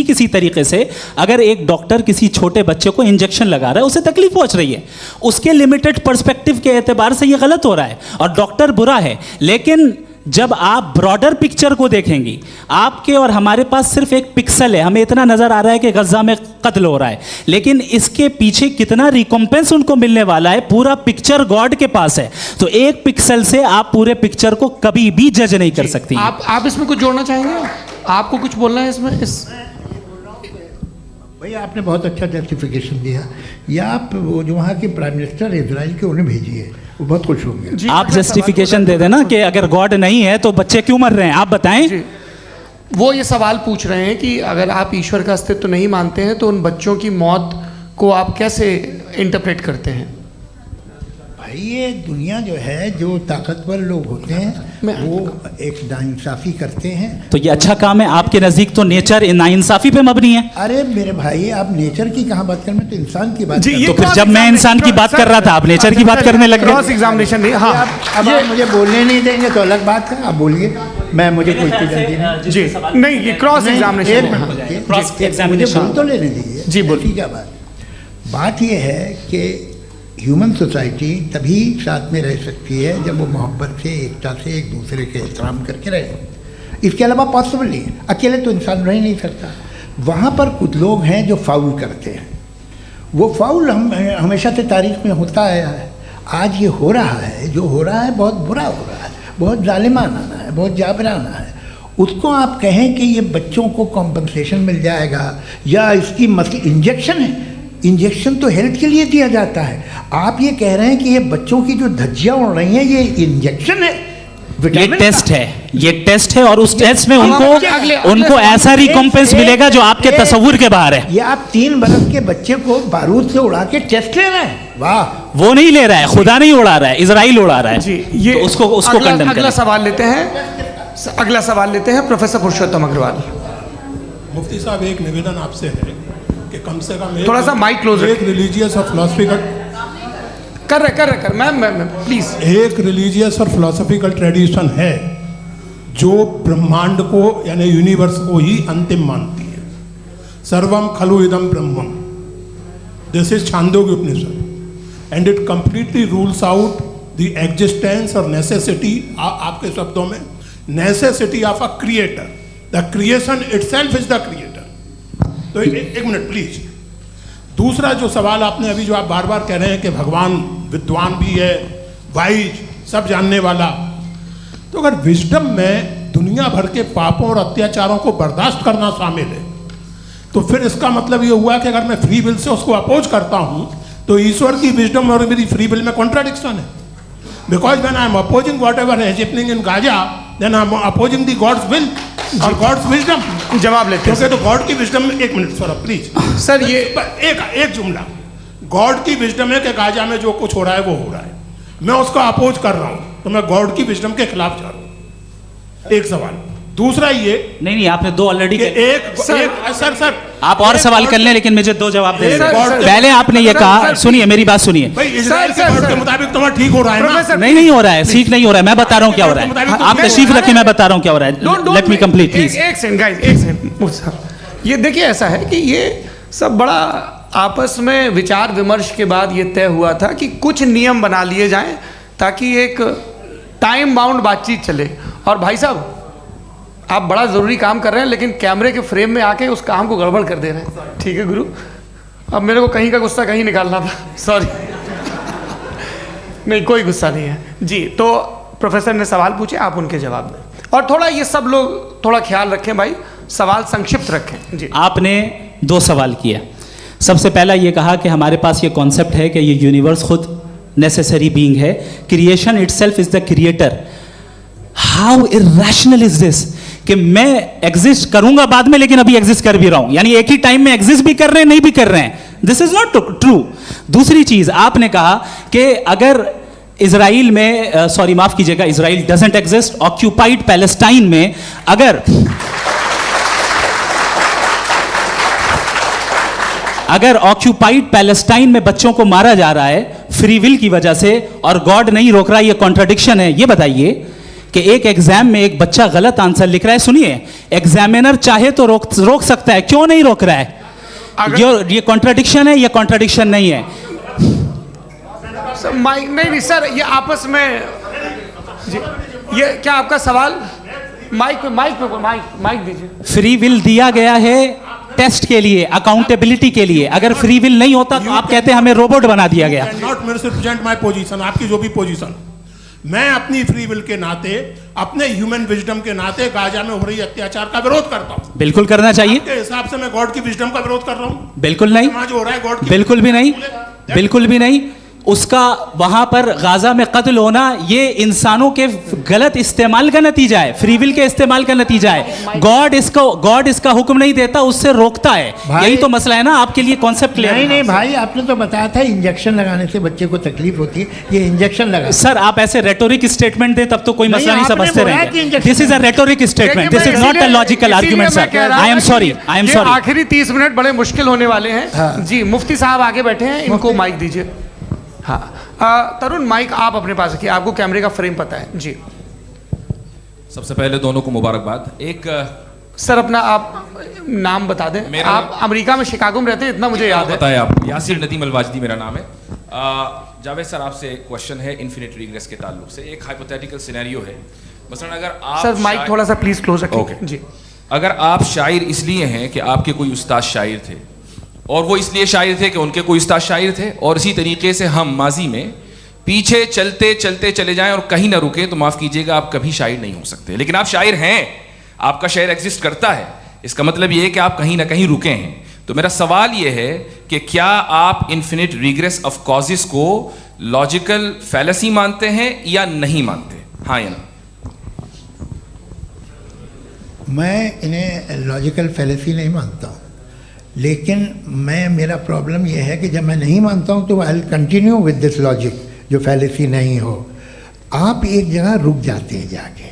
इसी तरीके से अगर एक डॉक्टर किसी छोटे बच्चे को इंजेक्शन लगा रहा है, उसे तकलीफ पहुंच रही है, उसके लिमिटेड पर्सपेक्टिव के एतबार से ये गलत हो रहा है और डॉक्टर बुरा है, लेकिन जब आप ब्रॉडर पिक्चर को देखेंगी, आपके और हमारे पास सिर्फ एक पिक्सल है, हमें इतना नज़र आ रहा है कि गज़ा में कत्ल हो रहा है, लेकिन इसके पीछे कितना रिकॉम्पेंस उनको मिलने वाला है, पूरा पिक्चर गॉड के पास है। तो एक पिक्सल से आप पूरे पिक्चर को कभी भी जज नहीं कर सकती। आप इसमें कुछ जोड़ना चाहेंगे? आपको कुछ बोलना है इसमें? भैया आपने बहुत अच्छा जस्टिफिकेशन दिया, या आप वो जो वहाँ के प्राइम मिनिस्टर इजराइल के उन्हें भेजिए, वो बहुत खुश होंगे। आप जस्टिफिकेशन दे देना कि अगर गॉड नहीं है तो बच्चे क्यों मर रहे हैं, आप बताएं। वो ये सवाल पूछ रहे हैं कि अगर आप ईश्वर का अस्तित्व नहीं मानते हैं तो उन बच्चों की मौत को आप कैसे इंटरप्रेट करते हैं? भाई ये दुनिया जो है, जो ताकतवर लोग होते हैं वो एक नाइंसाफ़ी करते हैं। तो ये अच्छा काम है, आपके नज़दीक तो नेचर नाइंसाफ़ी पे मबनी है। अरे मेरे भाई, आप नेचर की कहाँ बात कर रहे हैं, तो इंसान की बात कर रहे हैं। तो फिर जब मैं इंसान की बात कर रहा था, आप नेचर की बात करने लग गए। क्रॉस एग्जामिनेशन नहीं। हाँ, अब आप मुझे बोलने नहीं देंगे तो अलग बात है, आप बोलिए, मुझे कोई जल्दी नहीं। जी नहीं, ये क्रॉस एग्जामिनेशन मुझे बोल तो लेने दीजिए। जी बोलिए। क्या बात ये है कि ह्यूमन सोसाइटी तभी साथ में रह सकती है जब वो मोहब्बत से, एकता से, एक दूसरे के एहतराम करके रहे। इसके अलावा पॉसिबल नहीं है, अकेले तो इंसान रह नहीं सकता। वहाँ पर कुछ लोग हैं जो फाउल करते हैं, वो फाउल हमेशा से तारीख में होता आया है। आज ये हो रहा है, जो हो रहा है बहुत बुरा हो रहा है, बहुत जालिमाना है, बहुत जाबराना है। उसको आप कहें कि ये बच्चों को कॉम्पनसेशन मिल जाएगा या इसकी इंजेक्शन है, इंजेक्शन तो हेल्थ के लिए दिया जाता है। आप ये कह रहे हैं कि ये बच्चों की जो धज्जियाँ उड़ रही हैं ये इंजेक्शन है, ये टेस्ट है और उस टेस्ट में उनको ऐसा रिकॉम्पेंस मिलेगा जो आपके तसव्वुर के बाहर है। ये आप 3 बरस के बच्चे को बारूद से उड़ा के टेस्ट ले रहे हैं। वाह, वो नहीं ले रहा है, खुदा नहीं उड़ा रहा है, इजराइल उड़ा रहा है जी। ये तो उसको कंडेम अगला सवाल लेते हैं प्रोफेसर पुरुषोत्तम अग्रवाल। मुफ्ती साहब, एक निवेदन आपसे है कि कम से कम थोड़ा सा माइक क्लोज, एक रिलीजियस और फिलॉसफिकल कर मैं प्लीज, एक रिलीजियस और फिलॉसफिकल ट्रेडिशन है जो ब्रह्मांड को यानी यूनिवर्स को ही अंतिम मानती है। सर्वम खलु इदम ब्रह्मम, this is Chandogya Upanishad, and it completely rules out the existence और नेसेसिटी, आपके शब्दों में necessity of a creator. The creation itself is the creator. तो एक मिनट प्लीज। दूसरा जो सवाल आपने अभी, जो आप बार बार कह रहे हैं कि भगवान विद्वान भी है, वाइज, सब जानने वाला। तो अगर विजडम में दुनिया भर के पापों और अत्याचारों को बर्दाश्त करना शामिल है, तो फिर इसका मतलब ये हुआ कि अगर मैं फ्री विल से उसको अपोज करता हूँ तो ईश्वर की विजडम और मेरी फ्री विल में कॉन्ट्राडिक्शन है। Because when I am opposing whatever is happening in Gaza, then I am opposing the God's will और गॉड्स विजडम। जवाब लेते हैं क्योंकि तो गॉड की विजडम में, एक मिनट सौरभ प्लीज सर, ये एक जुमला, गॉड की विजडम है कि गाजा में जो कुछ हो रहा है वो हो रहा है, मैं उसका अपोज कर रहा हूँ, तो मैं गॉड की विजडम के खिलाफ जा रहा हूँ। एक सवाल। दूसरा ये नहीं, आपने दो ऑलरेडी। सर आप और सवाल कर लें, लेकिन मुझे दो जवाब दे सर, दीजिए। सर, पहले आपने ये कहा, सुनिए मेरी बात सुनिए। भाई इजराइल के गॉड के मुताबिक तुम्हारा ठीक हो रहा है ना? प्रोफेसर, नहीं हो रहा है, ठीक नहीं हो रहा है, मैं बता रहा हूँ क्या हो रहा है। आप तशरीफ रखिए, मैं बता रहा हूँ क्या हो रहा है। Let me complete please. एक सेकंड गाइस, एक सेकंड। ये देखिए, ऐसा है कि ये सब बड़ा आपस में विचार विमर्श के बाद ये तय हुआ था कि कुछ नियम बना लिए जाएं ताकि एक टाइम बाउंड बातचीत चले। और भाई साहब, आप बड़ा ज़रूरी काम कर रहे हैं, लेकिन कैमरे के फ्रेम में आके उस काम को गड़बड़ कर दे रहे हैं। ठीक है गुरु, अब मेरे को कहीं का गुस्सा कहीं निकालना था, सॉरी। नहीं, कोई गुस्सा नहीं है जी। तो प्रोफेसर ने सवाल पूछे, आप उनके जवाब दें, और थोड़ा ये सब लोग थोड़ा ख्याल रखें भाई, सवाल संक्षिप्त रखें जी। आपने दो सवाल किया। सबसे पहला ये कहा कि हमारे पास ये कॉन्सेप्ट है कि ये यूनिवर्स खुद नेसेसरी बीइंग है, creation itself is the creator. How irrational is this कि मैं एग्जिस्ट करूंगा बाद में, लेकिन अभी एग्जिस्ट कर भी रहा हूं, यानी एक ही टाइम में एग्जिस्ट भी कर रहे हैं, नहीं भी कर रहे हैं। This is not true. दूसरी चीज आपने कहा कि अगर इजराइल में, सॉरी माफ कीजिएगा, Israel doesn't exist, occupied Palestine में अगर ऑक्यूपाइड पैलेस्टाइन में बच्चों को मारा जा रहा है फ्री विल की वजह से और गॉड नहीं रोक रहा, ये कॉन्ट्रडिक्शन है। ये बताइए कि एक एग्जाम में एक बच्चा गलत आंसर लिख रहा है, सुनिए, एग्जामिनर चाहे तो रोक सकता है, क्यों नहीं रोक रहा है? ये कॉन्ट्रडिक्शन है, ये कॉन्ट्रडिक्शन नहीं है। माइक नहीं सर, ये आपस में जी, ये क्या आपका सवाल? माइक दीजिए। फ्री विल दिया गया है टेस्ट के लिए, अकाउंटेबिलिटी के लिए। अगर फ्री विल नहीं होता तो आप कहते हैं हमें रोबोट बना दिया गया। नॉट मिसरिप्रेजेंट माय पोजीशन, आपकी जो भी पोजीशन, मैं अपनी फ्री विल के नाते, अपने ह्यूमन विजडम के नाते गाजा में हो रही अत्याचार का विरोध करता हूं। बिल्कुल करना चाहिए। के हिसाब से मैं गॉड की विजडम का विरोध कर रहा हूं? बिल्कुल नहीं, जो हो रहा है गॉड, बिल्कुल भी नहीं, बिल्कुल भी नहीं। उसका वहां पर गाजा में कत्ल होना ये इंसानों के गलत इस्तेमाल का नतीजा है, फ्री विल के इस्तेमाल का नतीजा है। गॉड इसका हुक्म नहीं देता, उससे रोकता है। यही तो मसला है ना, आपके लिए कॉन्सेप्ट क्लियर है? नहीं भाई, आपने तो बताया था इंजेक्शन लगाने से बच्चे को तकलीफ होती है, ये इंजेक्शन लगा। सर आप ऐसे रेटोरिक स्टेटमेंट दे तब तो कोई मसला नहीं समझते रहेंगे। This is a rhetoric statement, this is not a logical argument sir. I am sorry. आखिरी 30 मिनट बड़े मुश्किल होने वाले हैं जी। मुफ्ती साहब आगे बैठे हैं, इनको माइक दीजिए। हाँ तरुण, माइक आप अपने पास रखिए, आपको कैमरे का फ्रेम पता है जी। सबसे पहले दोनों को मुबारकबाद। एक सर अपना आप नाम बता दें। आप अमेरिका में शिकागो में रहते हैं, इतना मुझे याद है। बताया आप, यासिर नदीम अलवाजदी मेरा नाम है। जावेद सर, आपसे एक क्वेश्चन है इन्फिनिट रिग्रेस के ताल्लुक से। एक हाइपोथेटिकल सिनेरियो है, मसलन अगर आप सर माइक थोड़ा सा प्लीज क्लोज रखिए जी। अगर आप शायर इसलिए हैं कि आपके कोई उस्ताद शायर थे, और वो इसलिए शायर थे कि उनके कोई उस्ताद शायर थे, और इसी तरीके से हम माजी में पीछे चलते चलते चले जाएं और कहीं ना रुके, तो माफ़ कीजिएगा आप कभी शायर नहीं हो सकते। लेकिन आप शायर हैं, आपका शायर एग्जिस्ट करता है, इसका मतलब ये है कि आप कहीं ना कहीं रुके हैं। तो मेरा सवाल ये है कि क्या आप इन्फिनिट रिग्रेस ऑफ कॉजेस को लॉजिकल फैलेसी मानते हैं या नहीं मानते? हाँ या ना? मैं इन्हें लॉजिकल फैलेसी नहीं मानता हूँ, लेकिन मेरा प्रॉब्लम यह है कि जब मैं नहीं मानता हूँ तो I will continue with this logic जो फैलेसी नहीं हो। आप एक जगह रुक जाते हैं जाके,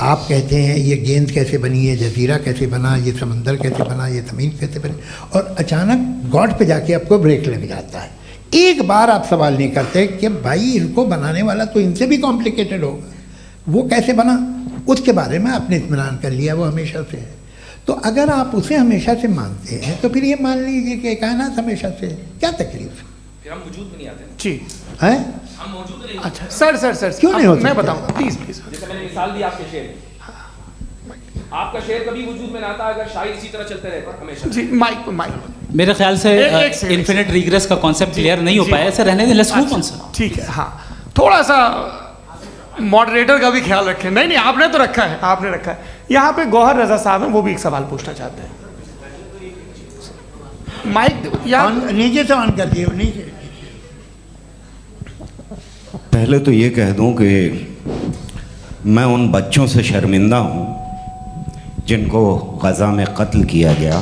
आप कहते हैं ये गेंद कैसे बनी, ये जजीरा कैसे बना, ये समंदर कैसे बना, ये ज़मीन कैसे बनी, और अचानक गॉड पे जाके आपको ब्रेक लग जाता है। एक बार आप सवाल नहीं करते कि भाई इनको बनाने वाला तो इनसे भी कॉम्प्लिकेटेड होगा, वो कैसे बना, उसके बारे में आपने इत्मीनान कर लिया, वो हमेशा से है। तो अगर आप उसे हमेशा से मानते हैं तो फिर ये मान लीजिए कि कायनात हमेशा से है, क्या तकलीफ है? फिर हम वजूद में नहीं आते जी हैं? हम मौजूद नहीं। अच्छा सर क्यों नहीं हो सकता? मैं बताऊं प्लीज। जैसे मैंने मिसाल दी आपके शेर, आपका शेर कभी वजूद में ना आता अगर शायर इसी तरह चलते रहते हमेशा जी। माइक मेरे ख्याल से एक इन्फिनिट रिग्रेस का कॉन्सेप्ट क्लियर नहीं हो पाया, ऐसे रहने दें, लेट्स मूव ऑन सर। ठीक है। हाँ थोड़ा सा मॉडरेटर का भी ख्याल रखें। नहीं नहीं, आपने तो रखा है, आपने रखा है। यहाँ पे गौहर रजा साहब हैं, वो भी एक सवाल पूछना चाहते हैं। माइक नीचे से ऑन कर दिए, नीचे। पहले तो ये कह दूं कि मैं उन बच्चों से शर्मिंदा हूं जिनको गज़ा में कत्ल किया गया,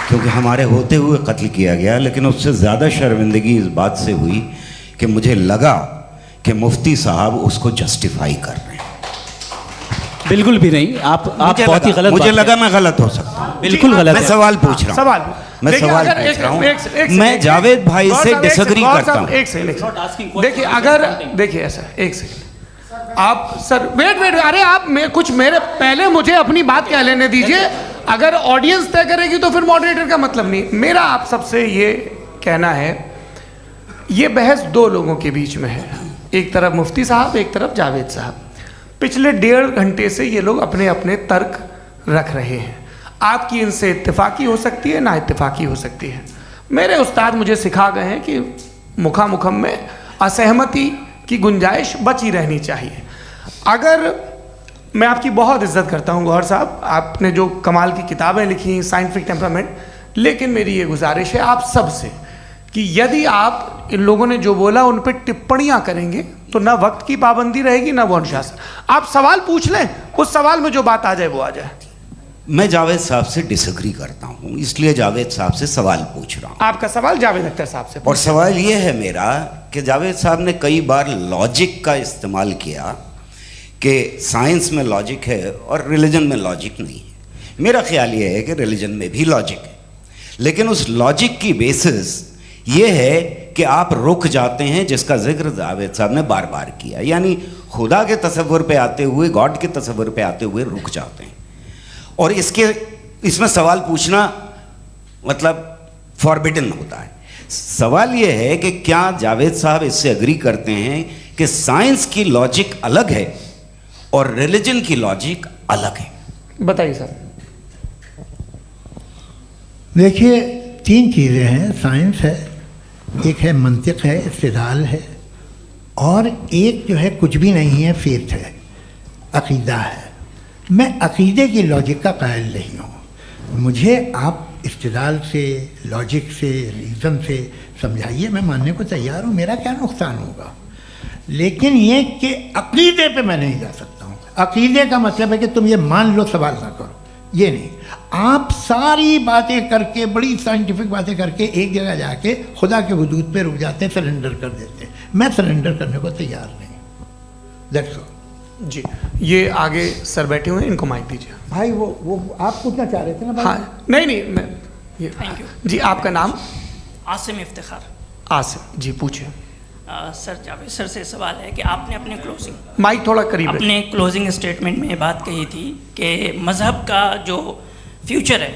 क्योंकि हमारे होते हुए कत्ल किया गया। लेकिन उससे ज़्यादा शर्मिंदगी इस बात से हुई कि मुझे लगा कि मुफ्ती साहब उसको जस्टिफाई कर रहे हैं। बिल्कुल भी नहीं, आप बहुत ही गलत। मुझे लगा मैं गलत हो सकता हूँ, बिल्कुल गलत। मैं सवाल पूछ रहा हूँ, मैं सवाल पूछ रहा हूँ। मैं जावेद भाई से डिसएग्री करता हूँ। एक सेकंड, देखिए अगर देखिए ऐसा, एक सेकंड आप सर, वेट, अरे आप कुछ मेरे पहले मुझे अपनी बात कह लेने दीजिए। अगर ऑडियंस तय करेगी तो फिर मॉडरेटर का मतलब नहीं। मेरा आप सबसे ये कहना है, ये बहस दो लोगों के बीच में है, एक तरफ मुफ्ती साहब, एक तरफ जावेद साहब। पिछले 1.5 घंटे से ये लोग अपने अपने तर्क रख रहे हैं। आपकी इनसे इत्तेफाकी हो सकती है, ना इत्तेफाकी हो सकती है। मेरे उस्ताद मुझे सिखा गए हैं कि मुखामुखम में असहमति की गुंजाइश बची रहनी चाहिए। अगर मैं आपकी बहुत इज्जत करता हूँ गौहर साहब, आपने जो कमाल की किताबें लिखी, साइंटिफिक टेम्परामेंट, लेकिन मेरी ये गुजारिश है आप सब से कि यदि आप इन लोगों ने जो बोला उन पर टिप्पणियाँ करेंगे तो ना वक्त की पाबंदी रहेगी, ना वो अनुशासन। आप सवाल पूछ लें, उस सवाल में जो बात आ जाए वो आ जाए। मैं जावेद साहब से डिसएग्री करता हूँ, इसलिए जावेद साहब से सवाल पूछ रहा हूँ। आपका सवाल जावेद अख्तर साहब से। और सवाल ये है मेरा कि जावेद साहब ने कई बार लॉजिक का इस्तेमाल किया कि साइंस में लॉजिक है और रिलीजन में लॉजिक नहीं है। मेरा ख्याल ये है कि रिलीजन में भी लॉजिक है, लेकिन उस लॉजिक की बेसिस ये है कि आप रुक जाते हैं, जिसका जिक्र जावेद साहब ने बार बार किया, यानी खुदा के तसव्वुर पे आते हुए, गॉड के तसव्वुर पे आते हुए रुक जाते हैं। और इसमें सवाल पूछना मतलब फॉरबिडन होता है। सवाल ये है कि क्या जावेद साहब इससे एग्री करते हैं कि साइंस की लॉजिक अलग है और रिलीजन की लॉजिक अलग है? बताइए सर। देखिए, 3 चीज़ें हैं। साइंस है, एक है मंतिक है, इस्तिदलाल है, और एक जो है कुछ भी नहीं है, फेथ है, अकीदा है। मैं अकीदे की लॉजिक का कायल नहीं हूँ। मुझे आप इस्तिदलाल से, लॉजिक से, रीज़न से समझाइए, मैं मानने को तैयार हूँ, मेरा क्या नुकसान होगा। लेकिन ये कि अकीदे पे मैं नहीं जा सकता हूँ। अकीदे का मतलब है कि तुम ये मान लो, सवाल ना करो, ये नहीं। आप सारी बातें करके, बड़ी साइंटिफिक बातें करके एक जगह जाके खुदा के हुदूद पे रुक जाते हैं, सरेंडर कर देते हैं। मैं सरेंडर करने को तैयार नहीं। दैट्स ऑल जी। ये आगे सर बैठे हुए हैं, इनको माइक दीजिए। भाई वो आप पूछना चाह रहे थे ना भाई? हाँ, नहीं मैं ये थैंक यू जी। आपका नाम? आसिम इफ्तिखार। आसिम जी, पूछिए। सर, जावेद सर से सवाल है कि आपने अपने क्लोजिंग माइक थोड़ा करीब रखिए। अपने क्लोजिंग स्टेटमेंट में ये बात कही थी कि मज़हब का जो फ्यूचर है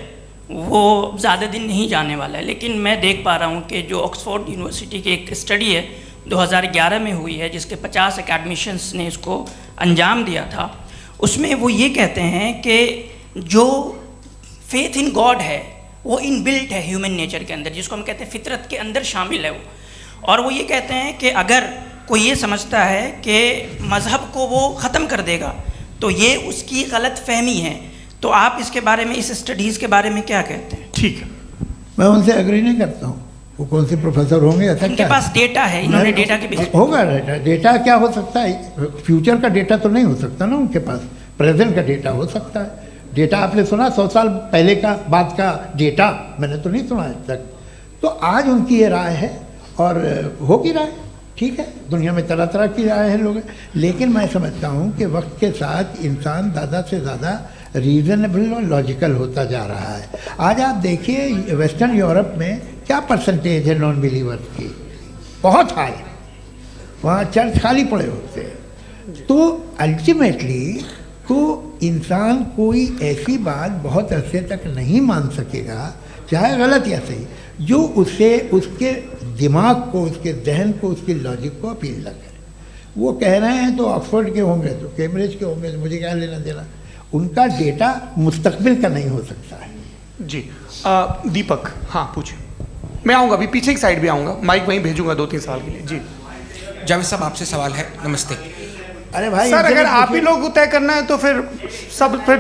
वो ज़्यादा दिन नहीं जाने वाला है। लेकिन मैं देख पा रहा हूँ कि जो ऑक्सफोर्ड यूनिवर्सिटी की एक स्टडी है 2011 में हुई है, जिसके 50 एकेडमिशियंस ने इसको अंजाम दिया था, उसमें वो ये कहते हैं कि जो फेथ इन गॉड है वो इनबिल्ट है ह्यूमन नेचर के अंदर, जिसको हम कहते हैं फितरत के अंदर शामिल है वो। और वो ये कहते हैं कि अगर कोई ये समझता है कि मज़हब को वो ख़त्म कर देगा तो ये उसकी गलत फहमी है। तो आप इसके बारे में, इस स्टडीज़ के बारे में क्या कहते हैं? ठीक है, मैं उनसे एग्री नहीं करता हूँ। वो कौन से प्रोफेसर होंगे? ऐसा उनके क्या पास डेटा है, इन्होंने डेटा के बेस होगा। डेटा क्या हो सकता है? फ्यूचर का डेटा तो नहीं हो सकता ना उनके पास, प्रेजेंट का डेटा हो सकता है। डेटा आपने सुना 100 साल पहले का बाद का डेटा? मैंने तो नहीं सुना आज तक। तो आज उनकी ये राय है और होगी राय, ठीक है। दुनिया में तरह तरह की राय है लोग, लेकिन मैं समझता हूँ कि वक्त के साथ इंसान ज़्यादा से ज़्यादा रीज़नेबल और लॉजिकल होता जा रहा है। आज आप देखिए वेस्टर्न यूरोप में क्या परसेंटेज है नॉन बिलीवर्स की, बहुत हाई। वहाँ चर्च खाली पड़े होते हैं। तो अल्टीमेटली तो इंसान कोई ऐसी बात बहुत अरसे तक नहीं मान सकेगा, चाहे गलत या सही, जो उससे उसके दिमाग को, उसके जहन को, उसकी लॉजिक को अपील न करे। वो कह रहे हैं तो ऑक्सफोर्ड के होंगे तो कैम्ब्रिज के होंगे, तो मुझे क्या लेना देना। उनका डेटा मुस्तकबिल का नहीं हो सकता है। जी। दीपक, हाँ पूछिए। मैं आऊँगा, अभी पीछे की साइड भी आऊँगा, माइक वहीं भेजूंगा 2-3 साल के लिए। जी जावेद साहब, आपसे सवाल है। नमस्ते। अरे भाई सर, अगर आप ही लोग को तय करना है तो फिर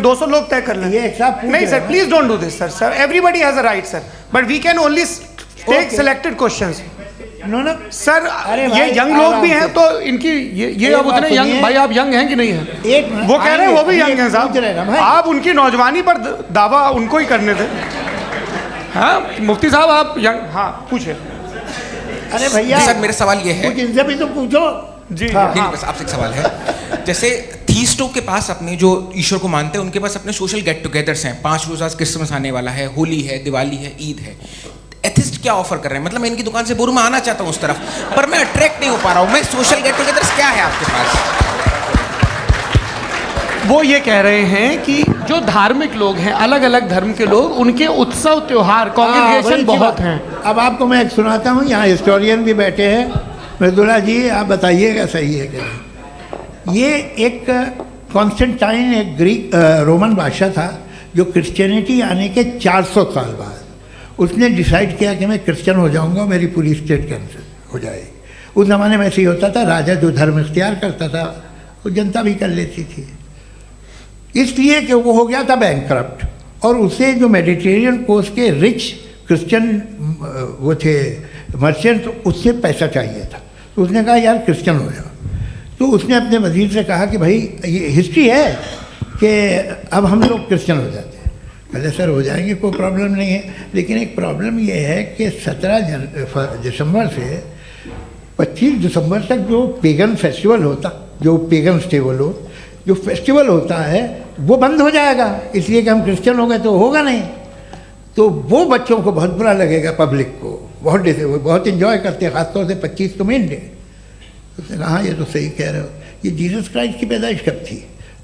200 लोग तय कर लें। ये एक साहब पूछ नहीं रहे सर, हैं। Please don't do this sir. Everybody has a right sir, but we can only take Okay. Selected questions. No ना सर अरे ये भाई, यंग लोग भी आराम हैं से। तो इनकी ये एक अब बात उतने यंग, सुनिए। भाई आप यंग हैं कि नहीं हैं? एक मिनट, वो कह रहे हैं वो भी आइए, यंग हैं पूछ रहे हैं ना साहब, भाई। आप उनकी नौजवानी पर दावा उनको ही करने थे। हाँ मुफ्ती साहब आप यंग, हाँ पूछे। अरे भैया सर, मेरा सवाल ये है। कुछ इनसे भी तो पूछो। जी हाँ। नहीं, बस आपसे एक सवाल है। जैसे थीस्टों के पास अपने जो ईश्वर को मानते हैं उनके पास अपने सोशल गेट टुगेदर्स हैं। 5 रोज़ आज क्रिसमस आने वाला है, होली है, दिवाली है, ईद है। एथिस्ट क्या ऑफर कर रहे हैं? मतलब मैं इनकी दुकान से बोलूँ, मैं आना चाहता हूँ उस तरफ, पर मैं अट्रैक्ट नहीं हो पा रहा हूँ। मैं सोशल गेट टुगेदर्स क्या है आपके पास? वो ये कह रहे हैं कि जो धार्मिक लोग हैं, अलग अलग धर्म के लोग, उनके उत्सव त्योहार कॉन्ग्रेगेशन बहुत हैं। अब आपको मैं एक सुनाता हूँ, यहाँ हिस्टोरियन भी बैठे हैं। मृदुला जी आप बताइएगा सही है कि नहीं। ये एक कॉन्स्टेंटाइन, एक ग्रीक रोमन बादशाह था जो क्रिश्चियनिटी आने के 400 साल बाद उसने डिसाइड किया कि मैं क्रिश्चियन हो जाऊंगा, मेरी पूरी स्टेट कैंसिल हो जाएगी। उस ज़माने में ऐसे ही होता था, राजा जो धर्म इख्तियार करता था वो जनता भी कर लेती थी। इसलिए कि वो हो गया था बैंकरप्ट, और उसे जो मेडिटेरियन कोस्ट के रिच क्रिश्चियन वो थे मर्चेंट, उससे पैसा चाहिए था। तो उसने कहा यार क्रिश्चियन हो जाओ। तो उसने अपने वजीर से कहा कि भाई ये हिस्ट्री है कि अब हम लोग क्रिश्चियन हो जाते हैं। पहले सर हो जाएंगे, कोई प्रॉब्लम नहीं है, लेकिन एक प्रॉब्लम ये है कि 17 दिसंबर से 25 दिसंबर तक जो पेगन फेस्टिवल होता, जो पेगन थे वो लोग, जो फेस्टिवल होता है वो बंद हो जाएगा, इसलिए कि हम क्रिश्चियन हो गए तो होगा नहीं। तो वो बच्चों को बहुत बुरा लगेगा, पब्लिक को बहुत इन्जॉय करते हैं, ख़ासतौर से 25 को मेन डे। तो उसने कहा हाँ ये तो सही कह रहे हो। ये जीसस क्राइस्ट की पैदाइश कब थी?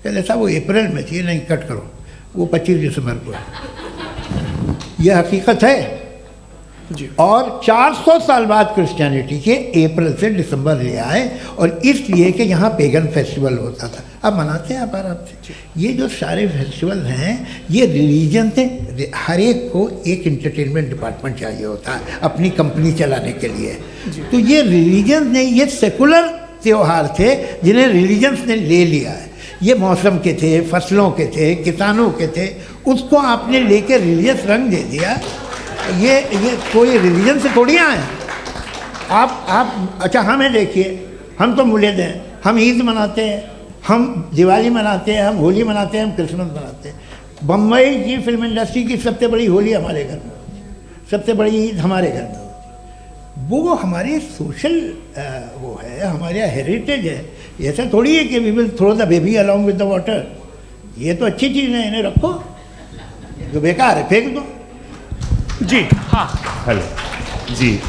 कहले साहब वो अप्रैल में थी। नहीं, कट करो, वो 25 दिसंबर को है। यह हकीकत है जी। और 400 साल बाद क्रिश्चियनिटी के अप्रैल से दिसंबर ले आए, और इसलिए कि यहाँ पेगन फेस्टिवल होता था। अब मनाते हैं आप आराम से। ये जो सारे फेस्टिवल हैं ये रिलीजन से, हर एक को एक इंटरटेनमेंट डिपार्टमेंट चाहिए होता है अपनी कंपनी चलाने के लिए। तो ये रिलीजन ने, ये सेकुलर त्यौहार थे जिन्हें रिलीजन्स ने ले लिया है। ये मौसम के थे, फसलों के थे, किसानों के थे, उसको आपने लेके रिलीजियस रंग दे दिया। ये कोई रिलीजन से थोड़ी आए आप। अच्छा हमें देखिए, हम तो मुल्द हैं, हम ईद मनाते हैं, हम दिवाली मनाते हैं, हम होली मनाते हैं, हम क्रिसमस मनाते हैं। बम्बई की फिल्म इंडस्ट्री की सबसे बड़ी होली हमारे घर में होती है, सबसे बड़ी ईद हमारे घर में होती है। वो हमारे सोशल वो है, हमारे हेरिटेज है। ऐसा थोड़ी है कि we will throw the baby along with the water. ये तो अच्छी चीज़ है, इन्हें रखो, जो बेकार है फेंक दो। जी हाँ। हेलो जी,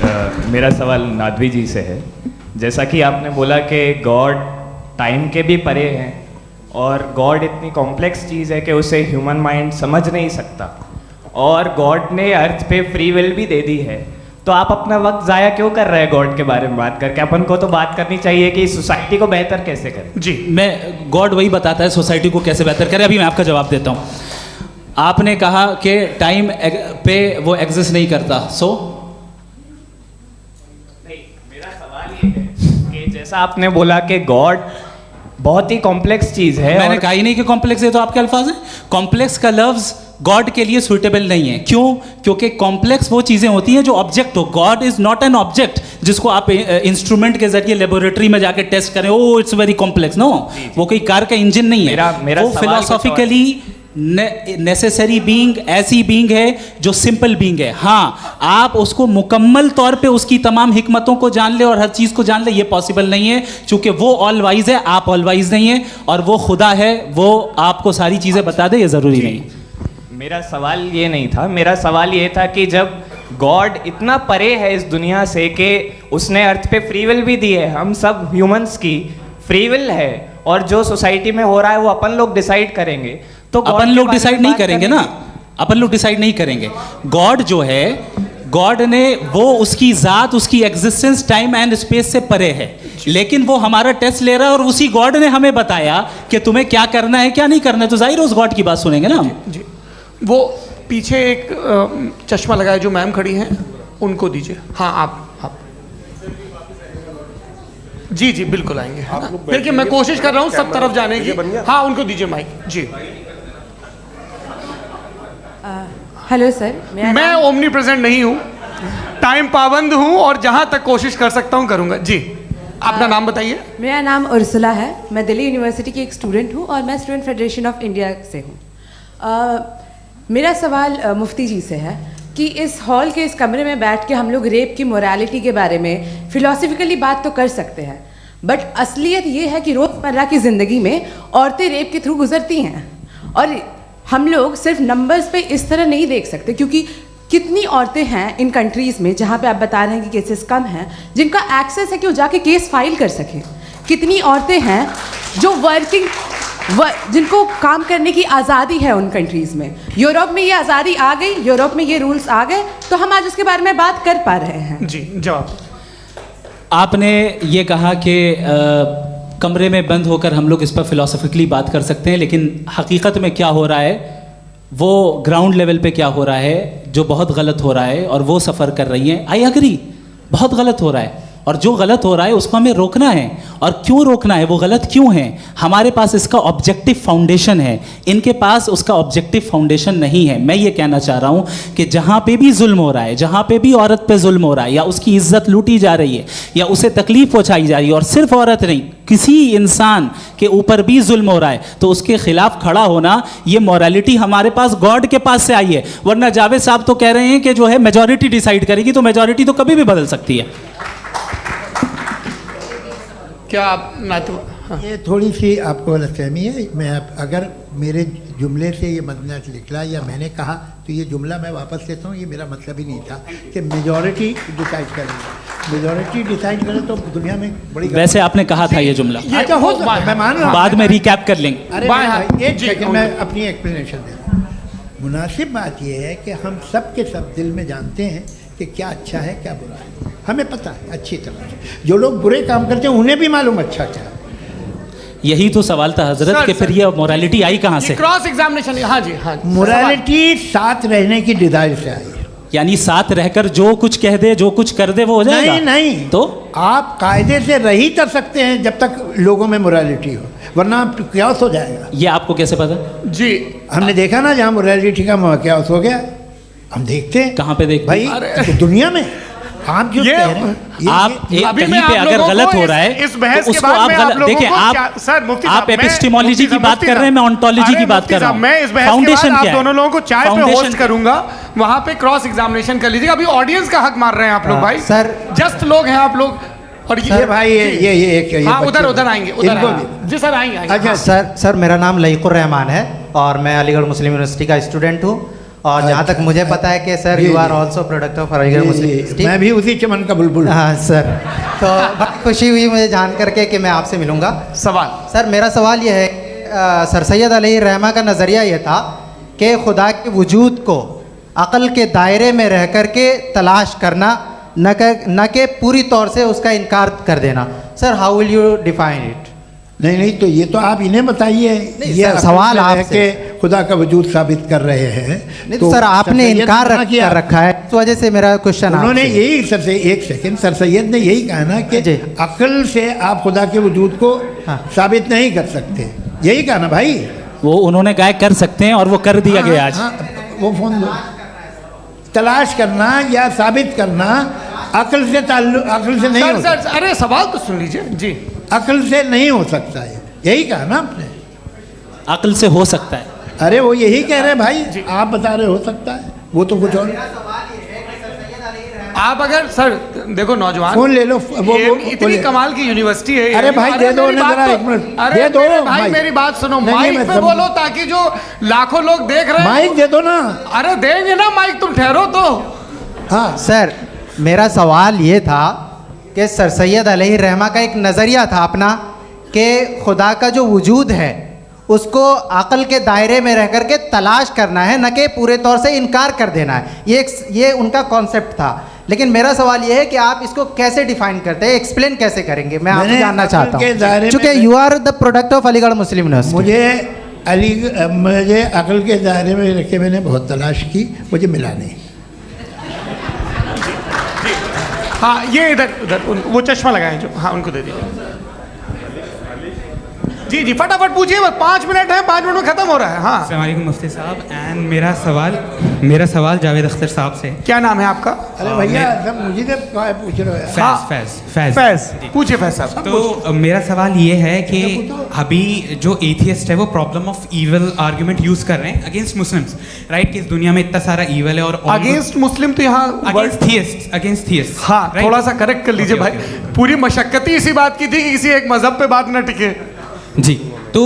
मेरा सवाल नादवी जी से है। जैसा कि आपने बोला कि गॉड टाइम के भी परे हैं, और गॉड इतनी कॉम्प्लेक्स चीज़ है कि उसे ह्यूमन माइंड समझ नहीं सकता, और गॉड ने अर्थ पे फ्री विल भी दे दी है। तो आप अपना वक्त ज़ाया क्यों कर रहे हैं गॉड के बारे में बात करके? अपन को तो बात करनी चाहिए कि सोसाइटी को बेहतर कैसे करें। जी, मैं गॉड वही बताता है सोसाइटी को कैसे बेहतर करें। अभी मैं आपका जवाब देता हूँ। आपने कहा कि टाइम पे वो एग्जिस्ट नहीं करता, मेरा सवाल ये है कि जैसा आपने बोला कि गॉड बहुत ही कॉम्प्लेक्स चीज़ है। मैंने कहा ही नहीं कि कॉम्प्लेक्स है, तो आपके अल्फाज हैं। कॉम्प्लेक्स का लफ्ज गॉड के लिए सुइटेबल नहीं है। क्यों? क्योंकि कॉम्प्लेक्स वो चीज़ें होती हैं जो ऑब्जेक्ट हो। God is not an object जिसको आप इंस्ट्रूमेंट के जरिए लेबोरेटरी में जाके टेस्ट करें, oh it's very complex. No, वो कोई कार का इंजन नहीं है। मेरा वो फिलोसॉफिकली नेसेसरी बीइंग ऐसी बीइंग है जो सिंपल बीइंग है। हाँ, आप उसको मुकम्मल तौर पे उसकी तमाम हिकमतों को जान ले और हर चीज़ को जान ले, ये पॉसिबल नहीं है, क्योंकि वो ऑल वाइज है, आप ऑल वाइज नहीं है, और वो खुदा है, वो आपको सारी चीज़ें बता दे, ये ज़रूरी नहीं। मेरा सवाल ये नहीं था। मेरा सवाल ये था कि जब गॉड इतना परे है इस दुनिया से कि उसने अर्थ पे फ्री विल भी दी है, हम सब ह्यूमंस की फ्री विल है, और जो सोसाइटी में हो रहा है वो अपन लोग डिसाइड करेंगे। तो अपन लोग डिसाइड नहीं करेंगे ना, अपन लोग डिसाइड नहीं करेंगे। गॉड जो है, गॉड ने वो उसकी ज़ात, उसकी एग्जिस्टेंस टाइम एंड स्पेस से परे है, लेकिन वो हमारा टेस्ट ले रहा है, और उसी गॉड ने हमें बताया कि तुम्हें क्या करना है क्या नहीं करना है। तो जाहिर उस गॉड की बात सुनेंगे ना हम। जी, वो पीछे एक चश्मा लगाए जो मैम खड़ी हैं, उनको दीजिए। हाँ आप जी जी बिल्कुल आएंगे, है ना? देखिए मैं कोशिश कर रहा हूँ सब तरफ जाने की। हाँ उनको दीजिए माइक जी। हेलो सर, मैं ओमनी प्रेजेंट नहीं हूँ, टाइम पाबंद हूँ और जहाँ तक कोशिश कर सकता हूँ करूँगा जी। अपना नाम बताइए। मेरा नाम उर्सुला है, मैं दिल्ली यूनिवर्सिटी की एक स्टूडेंट हूँ और मैं स्टूडेंट फेडरेशन ऑफ इंडिया से हूँ। मेरा सवाल मुफ्ती जी से है कि इस हॉल के इस कमरे में बैठ के हम लोग रेप की मोरालिटी के बारे में फिलोसफिकली बात तो कर सकते हैं, बट असलियत ये है कि रोज़मर्रा की ज़िंदगी में औरतें रेप के थ्रू गुजरती हैं और हम लोग सिर्फ नंबर्स पे इस तरह नहीं देख सकते, क्योंकि कितनी औरतें हैं इन कंट्रीज़ में जहाँ पे आप बता रहे हैं कि केसेस कम हैं, जिनका एक्सेस है कि वो जाके केस फाइल कर सकें। कितनी औरतें हैं जो जिनको काम करने की आज़ादी है उन कंट्रीज़ में। यूरोप में ये आज़ादी आ गई, यूरोप में ये रूल्स आ गए, तो हम आज उसके बारे में बात कर पा रहे हैं। जी जवाब। आपने ये कहा कि कमरे में बंद होकर हम लोग इस पर फिलोसफिकली बात कर सकते हैं, लेकिन हकीकत में क्या हो रहा है, वो ग्राउंड लेवल पे क्या हो रहा है जो बहुत गलत हो रहा है और वो सफ़र कर रही हैं। आई एग्री, बहुत गलत हो रहा है और जो गलत हो रहा है उसको हमें रोकना है। और क्यों रोकना है, वो गलत क्यों है? हमारे पास इसका ऑब्जेक्टिव फाउंडेशन है, इनके पास उसका ऑब्जेक्टिव फाउंडेशन नहीं है। मैं ये कहना चाह रहा हूँ कि जहाँ पे भी जुल्म हो रहा है, जहाँ पे भी औरत पे जुल्म हो रहा है या उसकी इज्जत लूटी जा रही है या उसे तकलीफ पहुँचाई जा रही है, और सिर्फ औरत नहीं किसी इंसान के ऊपर भी जुल्म हो रहा है, तो उसके खिलाफ खड़ा होना, ये मॉरलिटी हमारे पास गॉड के पास से आई है। वरना जावेद साहब तो कह रहे हैं कि जो है मेजॉरिटी डिसाइड करेगी, तो मेजॉरिटी तो कभी भी बदल सकती है। क्या आप ये थोड़ी सी आपको गलतफहमी है। मैं अगर मेरे जुमले से ये मदनत निकला या मैंने कहा तो ये जुमला मैं वापस लेता हूँ। ये मेरा मतलब ही नहीं था कि मेजॉरिटी डिसाइड करेगी। मेजॉरिटी डिसाइड करे तो दुनिया में बड़ी, वैसे आपने कहा था ये जुमला। अच्छा हो सकता है, मैं मान रहा हूँ, बाद में रिकैप कर लेंगे। अरे एक सेकंड मैं अपनी एक्सप्लेनेशन देता हूँ। मुनासिब बात यह है कि हम सब के सब दिल में जानते हैं कि क्या अच्छा है क्या बुरा है, हमें पता है अच्छी तरह से। जो लोग बुरे काम करते हैं उन्हें भी मालूम अच्छा क्या है। यही तो सवाल था हजरत कि फिर ये मोरालिटी आई कहाँ से? Cross examination. हाँ जी हाँ। मोरालिटी साथ रहने की डिजायर से आई है। यानी साथ रहकर जो कुछ कह दे, जो कुछ कर दे, वो हो जाएगा? नहीं नहीं, तो आप कायदे से रह ही कर सकते हैं जब तक लोगों में मोरालिटी हो, वरना क्यास हो जाएगा। ये आपको कैसे पता? जी हमने देखा ना, जहाँ मोरालिटी का क्यास हो गया, हम देखते हैं। कहाँ पे देखते भाई? दुनिया में। आप जो कह रहे हैं, आप कहीं पे अगर गलत हो रहा है इस बहस तो के उसको बाद आप मैं गलत देखिए। आप एपिस्टेमोलॉजी की बात कर रहे हैं, मैं ओंटोलॉजी की बात कर रहा हूं। मैं इस बहस के बाद आप दोनों लोगों को चाय पे होस्ट करूंगा, वहां पे क्रॉस एग्जामिनेशन कर लीजिएगा। अभी ऑडियंस का हक मार रहे हैं आप लोग भाई, सर जस्ट लोग हैं आप लोग। और ये भाई ये एक हाँ उधर आएंगे, उधर जी सर आएंगे। अच्छा सर मेरा नाम लईकुर रहमान है और मैं अलीगढ़ मुस्लिम यूनिवर्सिटी का स्टूडेंट हूँ। और जहाँ तक मुझे पता है कि sir you are also product of Aligarh Muslim University. मैं भी उसी चमन का बुलबुल। हाँ सर, तो बहुत खुशी हुई मुझे जान करके कि मैं आपसे मिलूँगा। सवाल सर, मेरा सवाल ये है, सर सैयद अलैहिर्रहमा का नज़रिया ये था कि खुदा के वजूद को अक़ल के दायरे में रह कर के तलाश करना, न कि पूरी तौर से उसका इनकार कर देना। Sir how will you define it? नहीं तो ये तो आप इन्हें बताइए। ये सवाल आपसे खुदा का वजूद साबित कर रहे हैं। नहीं तो सर आपने इनकार कर रखा है, इस वजह से मेरा क्वेश्चन। उन्होंने यही सर से एक सेकंड, सर सैयद ने यही कहा ना कि अक्ल से आप खुदा के वजूद को साबित नहीं कर सकते, यही कहा ना भाई। वो उन्होंने कहा कर सकते हैं और वो कर दिया गया आज। वो फोन दो। तलाश करना या साबित करना अक्ल से अक्ल से नहीं हो सकता। अरे सवाल तो सुन लीजिए जी। अक्ल से नहीं हो सकता है, यही कहा ना आपने। अक्ल से हो सकता है। अरे वो यही कह रहे हैं भाई, आप बता रहे हो सकता है, वो तो कुछ और। आप अगर सर देखो नौजवान फोन ले लो, वो इतनी कमाल की यूनिवर्सिटी है। अरे भाई दे दो जरा, एक मिनट दे दो भाई, मेरी बात सुनो, माइक पे बोलो ताकि जो लाखों लोग देख रहे हैं। माइक दे दो ना। अरे देंगे ना माइक, तुम ठहरो तो। हाँ सर, मेरा सवाल ये था कि सर सैयद अलैहिर्रहमा का एक नज़रिया था अपना कि खुदा का जो वजूद है उसको अक़ल के दायरे में रह कर के तलाश करना है, न कि पूरे तौर से इनकार कर देना है। ये उनका कॉन्सेप्ट था। लेकिन मेरा सवाल ये है कि आप इसको कैसे डिफाइन करते हैं, एक्सप्लेन कैसे करेंगे? मैं आपसे जानना चाहता हूँ, चूँकि you are the product of Aligarh Muslim University. मुझे अक़ल के दायरे में रख के मैंने बहुत तलाश की, मुझे मिला नहीं। हाँ ये इधर उधर वो चश्मा लगाए जो, हाँ उनको दे दीजिए। जी जी फटाफट पूछिए, बस 5 मिनट है, 5 मिनट में खत्म हो रहा है। हाँ अस्सलाम वालेकुम मुफ्ती साहब। एंड मेरा सवाल जावेद अख्तर साहब से। क्या नाम है आपका? अरे भैया सब मुझे तो पूछ रहे हो। फैज पूछिए फैज साहब। तो मेरा सवाल ये है कि अभी जो एथियस्ट है वो problem of evil argument use कर रहे हैं अगेंस्ट मुस्लिम्स, राइट? कि इस दुनिया में इतना सारा ईविल है और अगेंस्ट मुस्लिम तो यहाँ अगेंस्ट थियस्ट। हाँ थोड़ा सा करेक्ट कर लीजिए भाई, पूरी मशक्कत ही इसी बात की थी कि किसी एक मजहब पे बात ना टिके। जी, तो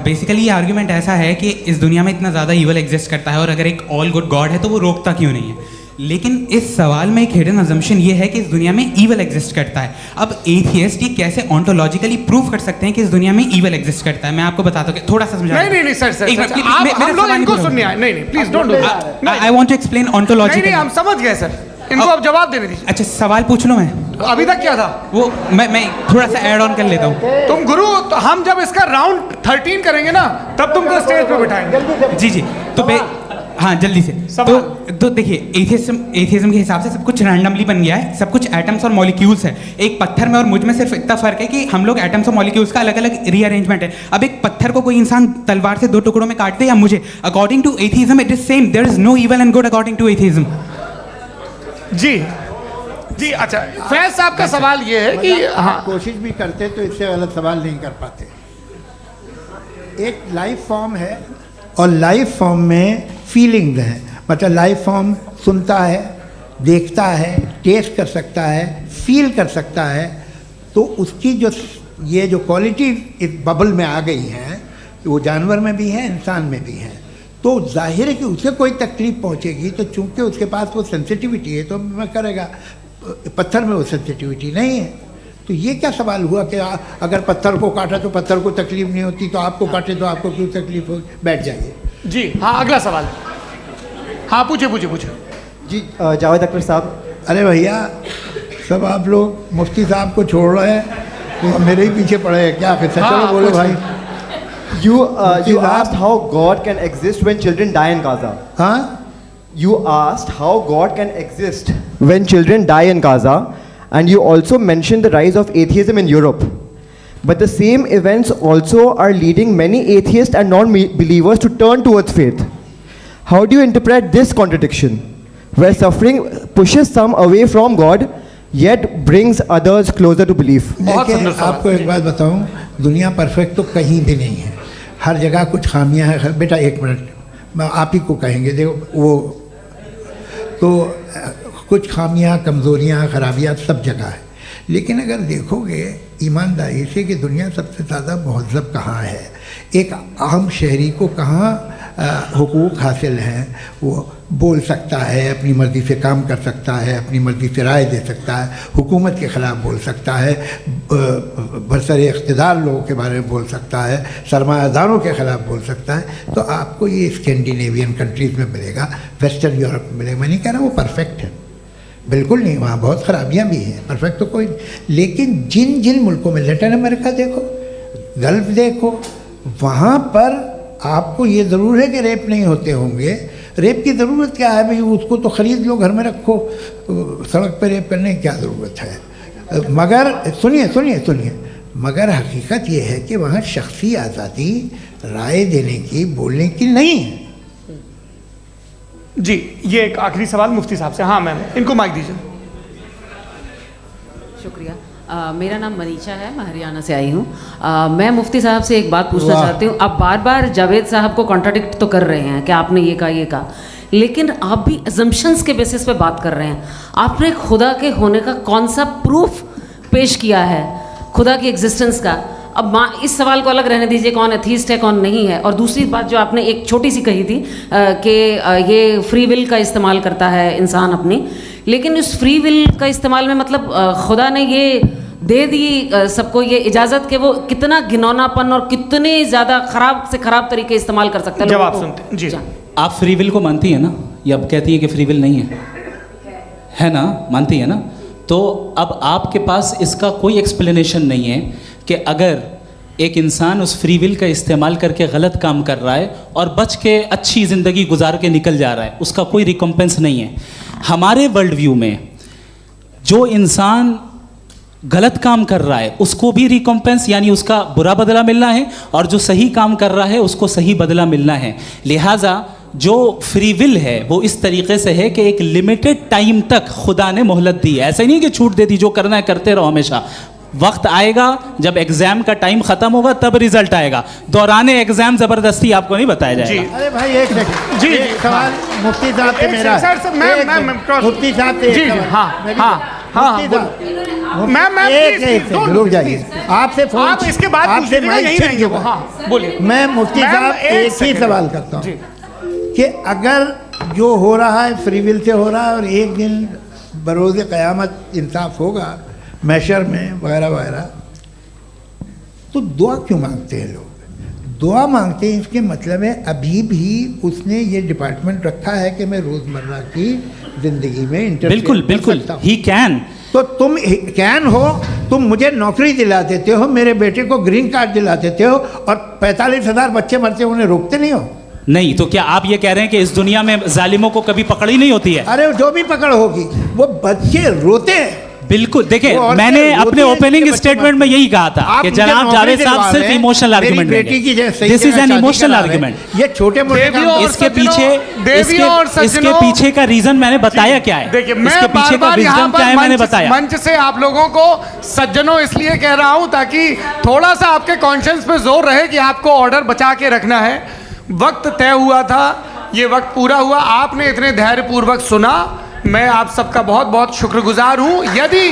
बेसिकली ये आर्ग्यूमेंट ऐसा है कि इस दुनिया में इतना ज़्यादा ईवल एग्जिस्ट करता है और अगर एक ऑल गुड गॉड है तो वो रोकता क्यों नहीं है? लेकिन इस सवाल में एक हिडन अजम्पशन ये है कि इस दुनिया में ईवल एग्जिस्ट करता है। अब एथियस्ट ये कैसे ऑन्टोलॉजिकली प्रूव कर सकते हैं कि इस दुनिया में ईवल एग्जिस्ट करता है? मैं आपको बताता हूँ, थोड़ा सा समझा। नहीं सर हम लोग इनको सुनने आए। नहीं please don't do that. I want to explain ontologically. नहीं हम समझ गए सर, इनको अब जवाब देने दीजिए। अच्छा सवाल पूछ लो। मैं अभी तक क्या था वो मैं थोड़ा सा ऐड ऑन कर लेता हूँ। तुम गुरु, तो हम जब इसका राउंड 13 करेंगे ना तब तुमको स्टेज पे बिठाएंगे। जी तो हाँ जल्दी से। तो देखिए एथियज्म के हिसाब से सब कुछ रैंडमली बन गया है, सब कुछ एटम्स और मॉलिक्यूल्स है। एक पत्थर में और मुझ में सिर्फ इतना फर्क है कि हम लोग एटम्स और मॉलिक्यूल्स का अलग अलग रीअरेंजमेंट है। अब एक पत्थर को कोई इंसान तलवार से 2 टुकड़ों में काटते या मुझे, according to atheism it is same. There is no evil and good according to atheism. जी अच्छा फैज साहब का सवाल ये है कि हाँ कोशिश भी करते तो इससे गलत सवाल नहीं कर पाते। एक लाइफ फॉर्म है और लाइफ फॉर्म में फीलिंग्स हैं, मतलब लाइफ फॉर्म सुनता है, देखता है, टेस्ट कर सकता है, फील कर सकता है। तो उसकी जो ये जो क्वालिटी इस बबल में आ गई हैं वो जानवर में भी है, इंसान में भी है। तो जाहिर है कि उसे कोई तकलीफ पहुंचेगी, तो चूंकि उसके पास वो सेंसिटिविटी है तो मैं करेगा। पत्थर में वो सेंसिटिविटी नहीं है। तो ये क्या सवाल हुआ कि अगर पत्थर को काटा तो पत्थर को तकलीफ नहीं होती, तो आपको काटे तो आपको क्यों तकलीफ हो? बैठ जाइए। जी हाँ अगला सवाल। हाँ पूछे जी जावेद अख्तर साहब। अरे भैया सब आप लोग मुफ्ती साहब को छोड़ रहे हैं तो मेरे ही पीछे पड़े हैं क्या? फिर चलो बोलो भाई। You asked how God can exist when children die in Gaza. हाँ? You asked how God can exist when children die in Gaza, and you also mentioned the rise of atheism in Europe. But the same events also are leading many atheists and non-believers to turn towards faith. How do you interpret this contradiction, where suffering pushes some away from God, yet brings others closer to belief? देखिए आपको एक बात बताऊं, दुनिया perfect तो कहीं भी नहीं है, हर जगह कुछ खामियां हैं। बेटा एक मिनट, मैं आप ही को कहेंगे। देखो वो तो कुछ खामियां, कमज़ोरियां, खराबियां सब जगह है। लेकिन अगर देखोगे ईमानदारी से कि दुनिया सबसे ज़्यादा महज़ब कहाँ है, एक आम शहरी को कहाँ हुकूक हासिल हैं, वो बोल सकता है, अपनी मर्ज़ी से काम कर सकता है, अपनी मर्ज़ी से राय दे सकता है, हुकूमत के ख़िलाफ़ बोल सकता है, बरसरे इक़्तिदार लोगों के बारे में बोल सकता है, सरमायादारों के ख़िलाफ़ बोल सकता है। तो आपको ये स्कैंडिनेवियन कंट्रीज़ में मिलेगा, वेस्टर्न यूरोप में मिलेगा। मैं नहीं कह रहा वो परफेक्ट है, बिल्कुल नहीं, वहाँ बहुत ख़राबियाँ भी हैं, परफेक्ट तो कोई। लेकिन जिन जिन मुल्कों में, लैटिन अमेरिका देखो, गल्फ़ देखो, वहाँ पर आपको ये ज़रूर है कि रेप नहीं होते होंगे। रेप की ज़रूरत क्या है भाई? उसको तो ख़रीद लो, घर में रखो, सड़क पर रेप करने की क्या ज़रूरत है? मगर सुनिए, मगर हकीकत ये है कि वहाँ शख्सी आज़ादी राय देने की, बोलने की नहीं है। जी ये एक आखिरी सवाल मुफ्ती साहब से। हाँ मैम इनको माइक दीजिए। शुक्रिया। मेरा नाम मनीषा है, मैं हरियाणा से आई हूँ। मैं मुफ्ती साहब से एक बात पूछना चाहती हूँ। आप बार बार जावेद साहब को कॉन्ट्राडिक्ट तो कर रहे हैं कि आपने ये कहा, लेकिन आप भी अजम्पशंस के बेसिस पे बात कर रहे हैं। आपने खुदा के होने का कौन सा प्रूफ पेश किया है, खुदा की एग्जिस्टेंस का? अब इस सवाल को अलग रहने दीजिए, कौन एथीस्ट है कौन नहीं है। और दूसरी बात जो आपने एक छोटी सी कही थी कि ये फ्री विल का इस्तेमाल करता है इंसान अपनी, लेकिन इस फ्री विल का इस्तेमाल में मतलब खुदा ने ये दे दी सबको ये इजाज़त कि वो कितना घिनौनापन और कितने ज़्यादा ख़राब से ख़राब तरीके इस्तेमाल कर सकता है। जवाब सुनते जी। आप फ्री विल को मानती है ना, या अब कहती है कि फ्री विल नहीं है ना? मानती है ना? तो अब आपके पास इसका कोई एक्सप्लेनेशन नहीं है कि अगर एक इंसान उस फ्री विल का इस्तेमाल करके गलत काम कर रहा है और बच के अच्छी ज़िंदगी गुजार के निकल जा रहा है, उसका कोई रिकम्पेंस नहीं है। हमारे वर्ल्ड व्यू में जो इंसान गलत काम कर रहा है उसको भी रिकॉम्पेंस यानी उसका बुरा बदला मिलना है, और जो सही काम कर रहा है उसको सही बदला मिलना है। लिहाजा जो फ्री विल है वो इस तरीके से है कि एक लिमिटेड टाइम तक खुदा ने मोहलत दी है। ऐसा नहीं कि छूट दे दी, जो करना है करते रहो हमेशा। वक्त आएगा जब एग्जाम का टाइम खत्म होगा तब रिजल्ट आएगा, दौराने एग्जाम जबरदस्ती आपको नहीं बताया जाएगा। अरे भाई एक सेकंड, जी एक सवाल मुफ्ती साहब से मेरा, मुफ्ती साहब से एक सवाल, रुक जाइए, आपसे फोन, आप इसके बाद आपसे यही रहेंगे वो। हाँ बोलिए। मैं मुफ्ती साहब एक ही सवाल करता हूँ कि अगर जो हो रहा है फ्री विल से हो रहा है और एक दिन बरोज़ क़यामत इंसाफ होगा मैशर में वगैरह वगैरह, तो दुआ क्यों मांगते हैं लोग? दुआ मांगते हैं इसके मतलब है अभी भी उसने ये डिपार्टमेंट रखा है कि मैं रोज़मर्रा की ज़िंदगी में इंटरफेयर बिल्कुल बिल्कुल ही कैन। तो तुम कैन हो, तुम मुझे नौकरी दिला देते हो, मेरे बेटे को ग्रीन कार्ड दिला देते हो, और 45,000 बच्चे मरते हो उन्हें रोकते नहीं हो। नहीं तो क्या आप ये कह रहे हैं कि इस दुनिया में जालिमों को कभी पकड़ ही नहीं होती है? अरे जो भी पकड़ होगी वो बच्चे रोते हैं। बिल्कुल, देखिए मैंने अपने ओपनिंग स्टेटमेंट में यही कहा था कि जनाब जावेद साहब सिर्फ इमोशनल आर्गुमेंट देंगे। This is an emotional argument. ये छोटे मोटे इसके पीछे का रीजन मैंने बताया क्या है। देखिए मैं इसके पीछे का रीजन क्या है मैंने बताया। मंच से आप लोगों को सज्जनों इसलिए कह रहा हूं ताकि थोड़ा सा आपके कॉन्शियंस पे जोर रहे कि आपको ऑर्डर बचा के रखना है। वक्त तय हुआ था, ये वक्त पूरा हुआ, आपने इतने धैर्यपूर्वक सुना, मैं आप सबका बहुत बहुत शुक्रगुजार हूं। यदि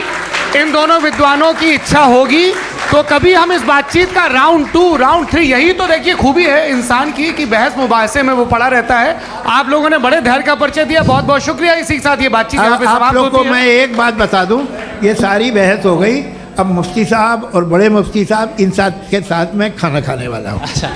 इन दोनों विद्वानों की इच्छा होगी तो कभी हम इस बातचीत का राउंड 2, राउंड 3, यही तो देखिए खूबी है इंसान की कि बहस मुबाहसे में वो पड़ा रहता है। आप लोगों ने बड़े धैर्य का परिचय दिया, बहुत बहुत शुक्रिया। इसी के साथ ये बातचीत यहाँ पे समाप्त होती है। आप लोग को मैं एक बात बता दूं, ये सारी बहस हो गई, अब मुफ्ती साहब और बड़े मुफ्ती साहब इन साथ के साथ मैं खाना खाने वाला हूँ। अच्छा।